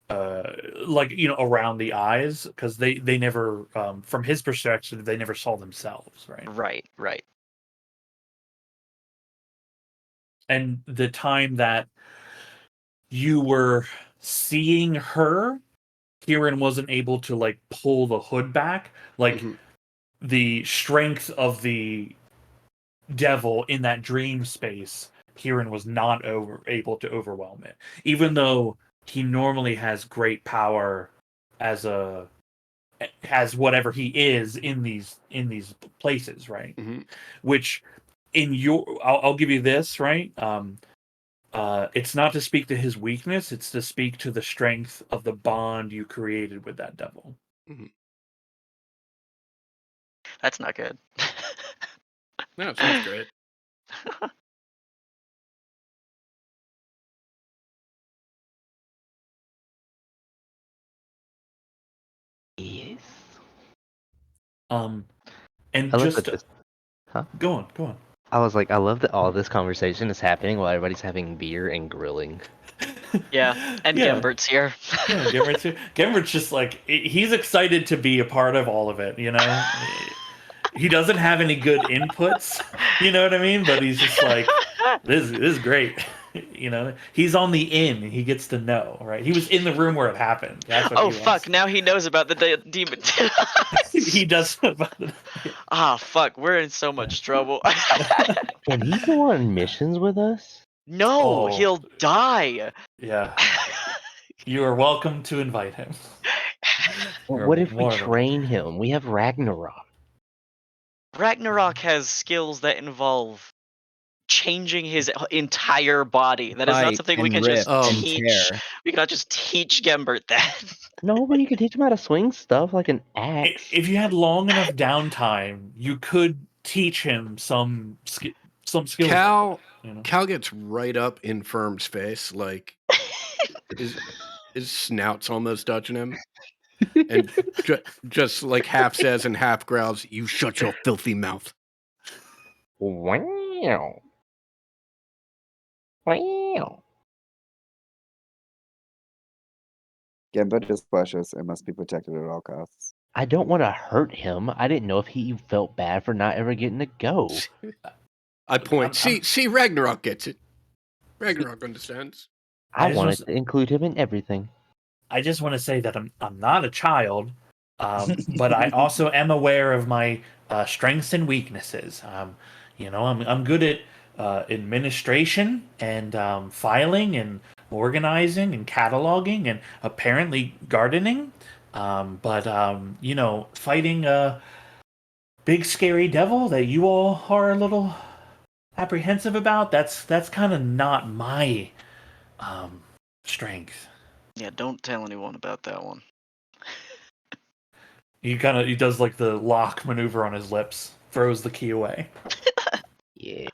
like around the eyes, because they never, from his perspective, they never saw themselves, right? Right. And the time that you were seeing her, Kieran wasn't able to like pull the hood back, like Mhm. the strength of the devil in that dream space. Kieran was not able to overwhelm it, even though he normally has great power as whatever he is in these places, right? Mhm. Which I'll give you this, right? It's not to speak to his weakness; it's to speak to the strength of the bond you created with that devil. Mhm. That's not good. No, it sounds great. Yes. And I love that just this. Huh? go on. I was like, I love that all this conversation is happening while everybody's having beer and grilling. Yeah, and Yeah. Gembert's here. Yeah, Gembert's just like he's excited to be a part of all of it, He doesn't have any good inputs, you know what I mean? But he's just like, this is great. He's on the in. He gets to know, right? He was in the room where it happened. That's what Oh he fuck! wants. Now he knows about the demon. He does. Ah fuck! We're in so much trouble. Can he go on missions with us? No, Oh. he'll die. Yeah. You are welcome to invite him. You're What if we more than- train him? We have Ragnarok. Ragnarok has skills that involve changing his entire body. That is not Fight something we and can rip just and teach. tear. We cannot just teach Gembert that. No, but you could teach him how to swing stuff like an axe. If you had long enough downtime, you could teach him some skills. Cal gets right up in Firm's face, like his snout's almost touching him, and just like half says and half growls, "You shut your filthy mouth." Wow. Wow. Gambit is precious and must be protected at all costs. I don't want to hurt him. I didn't know if he felt bad for not ever getting to go. I point. I'm- See, Ragnarok gets it. Ragnarok understands. I I just wanted want- to include him in everything. I just want to say that I'm not a child, but I also am aware of my strengths and weaknesses. I'm good at administration and filing and organizing and cataloging and apparently gardening. But fighting a big scary devil that you all are a little apprehensive about, that's kind of not my strength. Yeah, don't tell anyone about that one. He does like the lock maneuver on his lips, throws the key away. Yeah.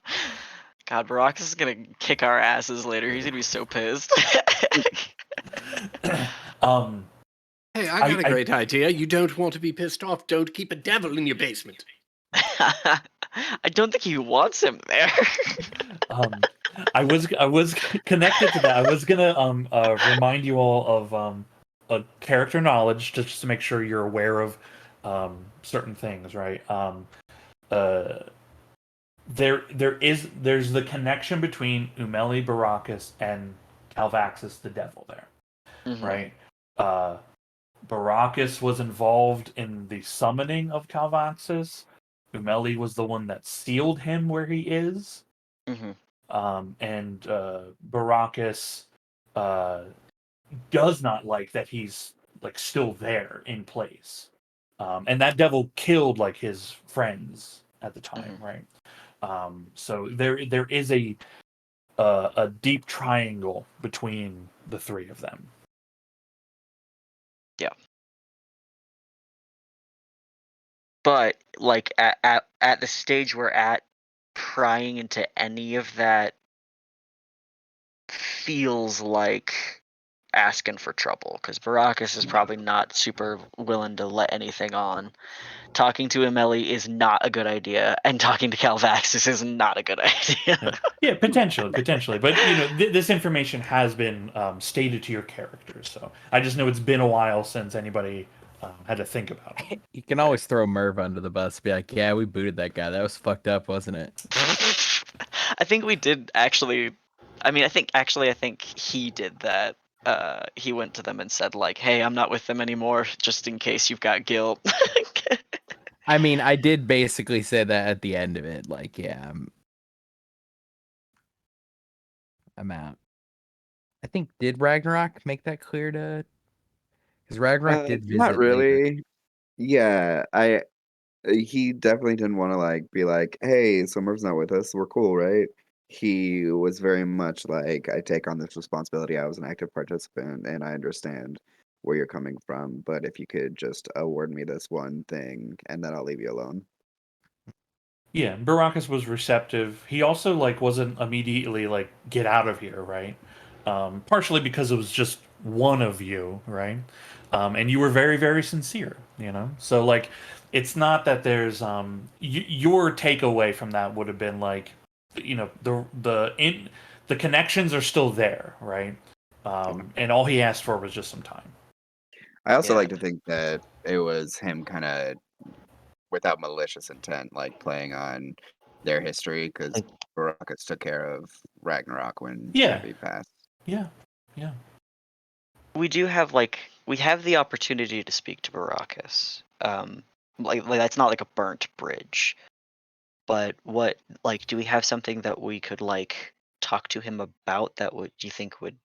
God, Baracus is gonna kick our asses later. He's gonna be so pissed. Hey, I got a I- great idea. You don't want to be pissed off? Don't keep a devil in your basement. I don't think he wants him there. I was connected to that. I was gonna remind you all of a character knowledge just to make sure you're aware of certain things, right? There's the connection between Umeli Baracus and Calvaxus the devil there, Mhm. right? Baracus was involved in the summoning of Calvaxus. Umeli was the one that sealed him where he is. Mhm. And Baracus does not like that he's like still there in place, And that devil killed like his friends at the time, Mhm. right? So there is a deep triangle between the three of them. Yeah. But like at the stage we're at, prying into any of that feels like asking for trouble, because Baracus is probably not super willing to let anything on. Talking to Emeli is not a good idea, and talking to Calvaxis is not a good idea. Yeah, potentially, but this information has been stated to your characters, so I just know it's been a while since anybody had to think about it. You can always throw Merv under the bus. Be like, yeah, we booted that guy. That was fucked up, wasn't it? I think we did actually. I mean, I think he did that. He went to them and said like, "Hey, I'm not with them anymore, just in case you've got guilt." I mean, I did basically say that at the end of it. Like, yeah, I'm out. I think, did Ragnarok make that clear to? Because Ragnarok did Not visit later. really. Yeah, he definitely didn't want to like be like, "Hey, Summer's not with us. We're cool, right?" He was very much like, "I take on this responsibility. I was an active participant, and I understand where you're coming from. But if you could just award me this one thing, and then I'll leave you alone." Yeah, Baracus was receptive. He also like wasn't immediately like get out of here, right? Partially because it was just one of you, right? And you were very, very sincere, you know. So like, it's not that there's your takeaway from that would have been like, the connections are still there, right? Yeah. And all he asked for was just some time. I also Yeah. like to think that it was him kind of without malicious intent, like playing on their history, because Like, Baracus took care of Ragnarok when Yeah, Debbie passed. yeah, yeah. We have the opportunity to speak to Baracus. Like that's not like a burnt bridge. But what, like, do we have something that we could like talk to him about that would do you think would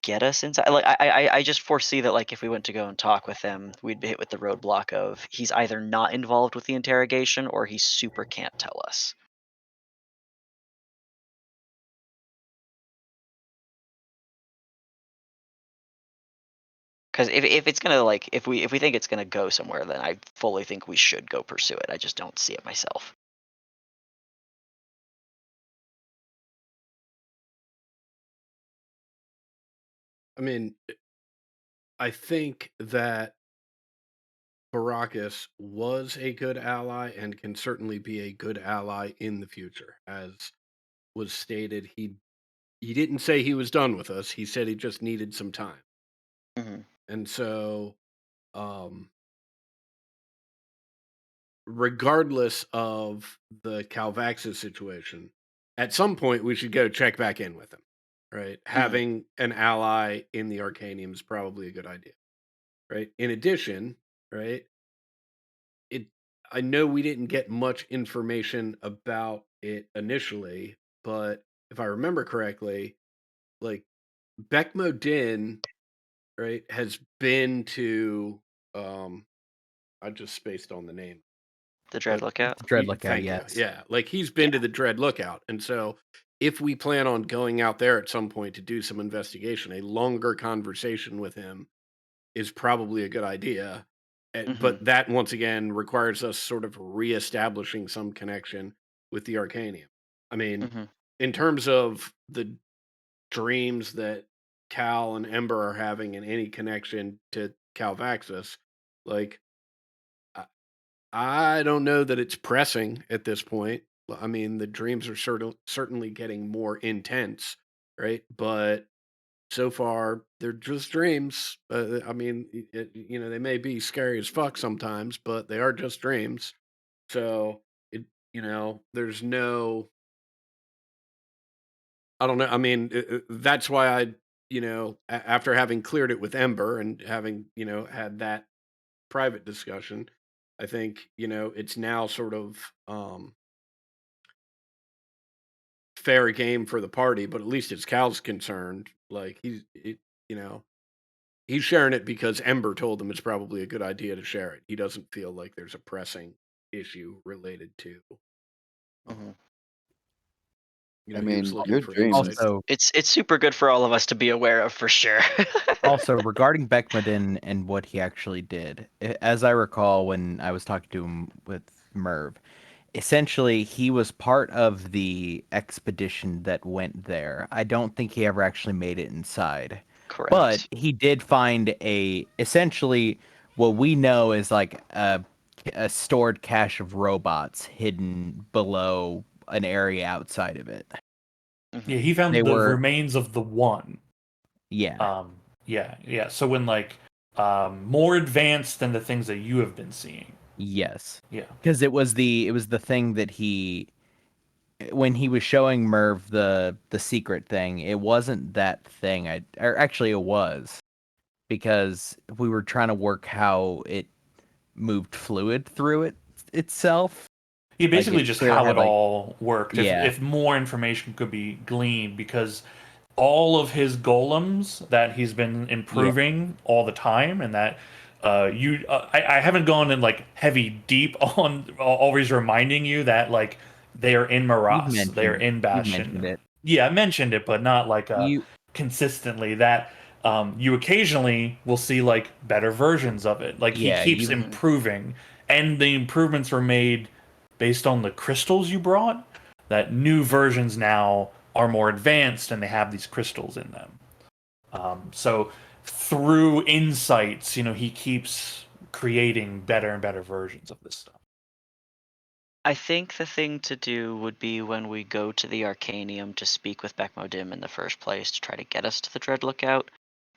get us inside? Like, I just foresee that like if we went to go and talk with him, we'd be hit with the roadblock of he's either not involved with the interrogation or he super can't tell us. Because if it's gonna like if we think it's gonna go somewhere, then I fully think we should go pursue it. I just don't see it myself. I mean, I think that Baracus was a good ally and can certainly be a good ally in the future. As was stated, he didn't say he was done with us. He said he just needed some time. Hmm. And so, um, regardless of the Calvaxis situation, at some point we should go check back in with him. Right? Hmm. Having an ally in the Arcanium is probably a good idea. Right? In addition, right? It I know we didn't get much information about it initially, but if I remember correctly, like Beckmo Din, right, has been to I just spaced on the name. The Dread But Lookout. Dread Lookout, thank you. yes. Yeah, like he's been to the Dread Lookout. And so if we plan on going out there at some point to do some investigation, a longer conversation with him is probably a good idea. Hmm. But that once again requires us sort of reestablishing some connection with the Arcanium. I mean, Hmm. in terms of the dreams that Cal and Ember are having and any connection to Calvaxis, like I, I don't know that it's pressing at this point. I mean, the dreams are certainly getting more intense, right? But so far they're just dreams. I mean, they may be scary as fuck sometimes, but they are just dreams. So there's no. I don't know. I mean, that's why after having cleared it with Ember and having had that private discussion, I think it's now sort of fair game for the party. But at least as Cal's concerned, like you know He's sharing it because Ember told him it's probably a good idea to share it. He doesn't feel like there's a pressing issue related to. Mhm. You I know, he was mean, looking your for dreams. insight. Also, It's super good for all of us to be aware of for sure. also regarding Beckmedin and what he actually did, as I recall when I was talking to him with Merv, essentially he was part of the expedition that went there. I don't think he ever actually made it inside. But Correct. he did find essentially what we know is like a stored cache of robots hidden below an area outside of it. Yeah, Mhm. he They found the were, remains of the one. yeah, Yeah. So when like more advanced than the things that you have been seeing. yes, Yeah. because it was the thing that he when he was showing Merv the secret thing. It wasn't that thing. Or actually it was because we were trying to work how it moved fluid through it itself. Yeah, Like basically it just clearly how had it like all worked. yeah, If more information could be gleaned, because all of his golems that he's been yeah. improving all the time, and that I haven't gone in like heavy deep on always reminding you that like they are in Maras, they are in You've mentioned Bastion. it. Yeah, I mentioned it, but not like You consistently. That you occasionally will see like better versions of it. Like he yeah, keeps you've Mhm. improving, and the improvements were made based on the crystals you brought. That new versions now are more advanced and they have these crystals in them. So through insights, he keeps creating better and better versions of this stuff. I think the thing to do would be when we go to the Arcanium to speak with Beckmodim in the first place to try to get us to the Dread Lookout.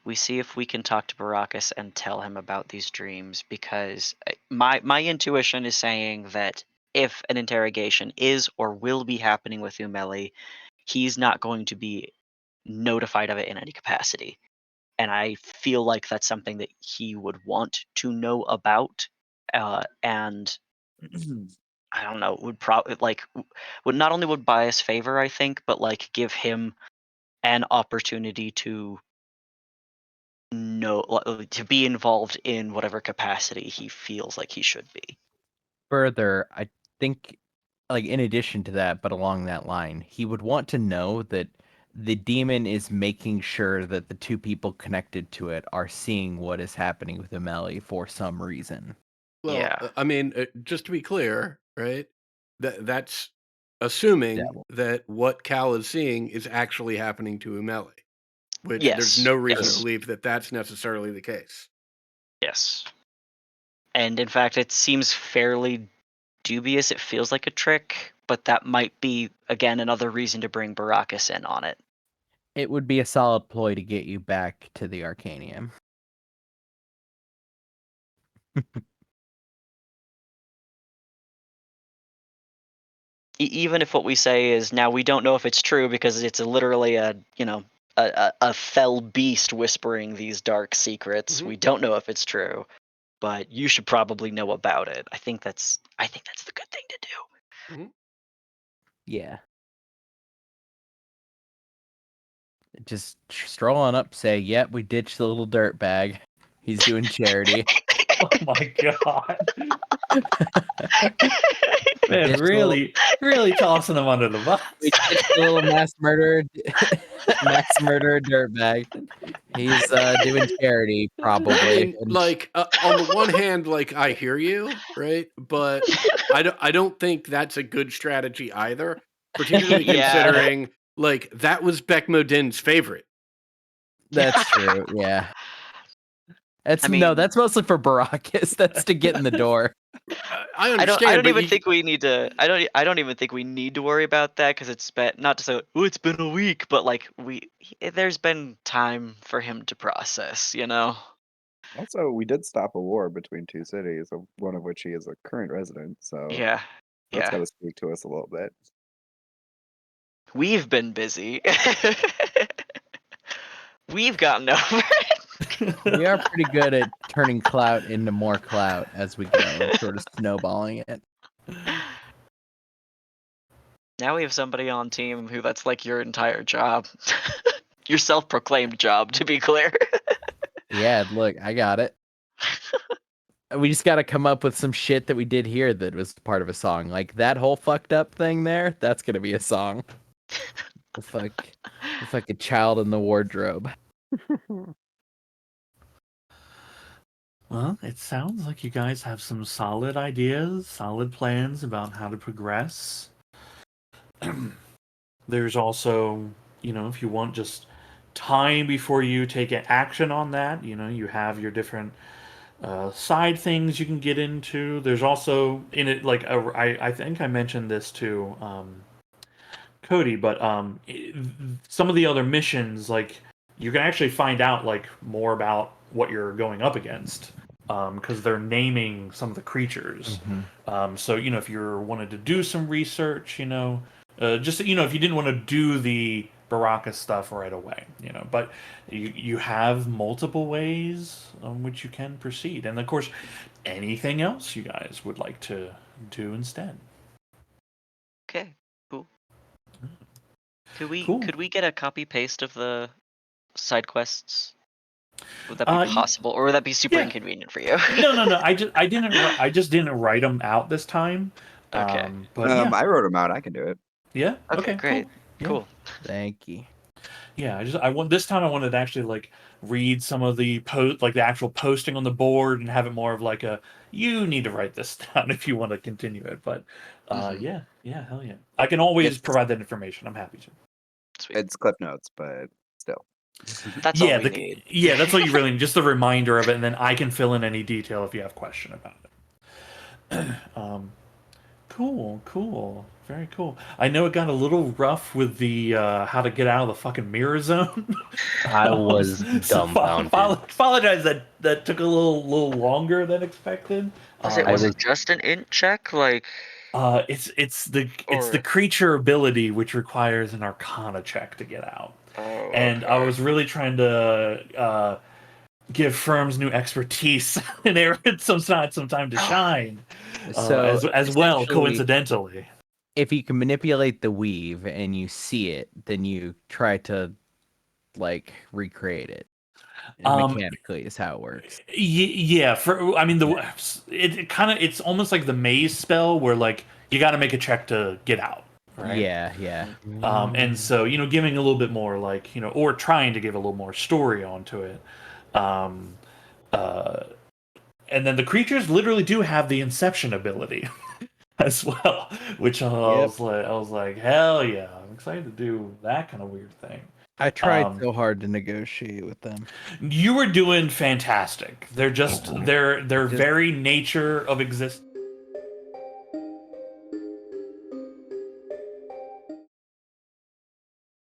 We see if we can talk to Baracus and tell him about these dreams, because my intuition is saying that if an interrogation is or will be happening with Umeli, he's not going to be notified of it in any capacity. And I feel like that's something that he would want to know about. And I don't know, would probably would not only would buy us favor, I think, but like give him an opportunity to know, to be involved in whatever capacity he feels like he should be. further, I think, like in addition to that, but along that line, he would want to know that the demon is making sure that the two people connected to it are seeing what is happening with Ameli for some reason. Well, Yeah. I mean, just to be clear, right? That's assuming Devil. that what Cal is seeing is actually happening to Umeli, which there's Yes. no reason to Yes. believe that that's necessarily the case. Yes. And in fact, it seems fairly dubious. It feels like a trick, but that might be again another reason to bring Baracus in on it. It would be a solid ploy to get you back to the Arcanium. Even if what we say is now we don't know if it's true because it's literally a fell beast whispering these dark secrets. Mhm. We don't know if it's true, but you should probably know about it. I think that's the good thing to do. Mhm. Yeah. Just stroll on up, say, yep, we ditched the little dirt bag. He's doing charity. Oh my god. Man, Ditched the little, really tossing them under the bus. we ditched the little mass murderer, mass murderer dirt bag. He's doing charity, I probably. mean, like on the one hand, like I hear you, right? But I don't think that's a good strategy either, particularly Yeah. considering like that was Beckmodin's favorite. That's true. Yeah. I mean, That's mostly for Baracus. That's to get in the door. I I don't. I understand, don't but even you think we need to. I don't even think we need to worry about that because it's been not to say, oh, it's been a week, but like there's been time for him to process. Also, we did stop a war between two cities, of one of which he is a current resident, so Yeah. that's got Yeah. to speak to us a little bit. We've been busy. We've gotten over We are pretty good at turning clout into more clout as we go and sort of snowballing it. Now we have somebody on team who that's like your entire job. Your self-proclaimed job, to be clear. Yeah, look, I got it. We just got to come up with some shit that we did here that was part of a song. Like that whole fucked up thing there, that's going to be a song. The fucking child in the wardrobe. Well, it sounds like you guys have some solid ideas, solid plans about how to progress. There's also, if you want just time before you take action on that, you have your different side things you can get into. There's also in it, like, I think I mentioned this to Cody, but some of the other missions, like, you can actually find out like more about what you're going up against because they're naming some of the creatures. So if you wanted to do some research, just if you didn't want to do the Baraka stuff right away, but you have multiple ways on which you can proceed, and of course, anything else you guys would like to do instead. Okay, cool. Could we Cool. could we get a copy paste of the side quests? Would that be Uh, y- possible, or would that be super yeah. inconvenient for you? No. I just didn't write them out this time. Okay. But yeah, I wrote them out. I can do it. yeah. Okay, Okay, great. cool. Yeah. Cool. Thank you. Yeah, I want this time. I wanted to actually like read some of the like the actual posting on the board and have it more of like a you need to write this down if you want to continue it. But Mhm. yeah, hell yeah. I can always It's provide that information. I'm happy to. Sweet. it's clip notes, but still. That's all we need. Yeah, that's what you really need. Just the reminder of it, and then I can fill in any detail if you have question about it. Cool. Very cool. I know it got a little rough with the how to get out of the fucking mirror zone. I was dumbfounded. Apologize that took a little longer than expected. Was it I was was- it just an int check? Like, It's the Or- creature ability which requires an Arcana check to get out. oh, And I was really trying to give firms new expertise and some time to shine. So As well, essentially, coincidentally. if you can manipulate the weave and you see it, then you try to like recreate it. Mechanically is how it works. Yeah. It's almost like the maze spell where like you got to make a check to get out. Right. Yeah. And so giving a little bit more like or trying to give a little more story onto it. Um, and then the creatures literally do have the Inception ability as well, which I was like, hell yeah, I'm excited to do that kind of weird thing. I tried so hard to negotiate with them. You were doing fantastic. They're just their very nature of existence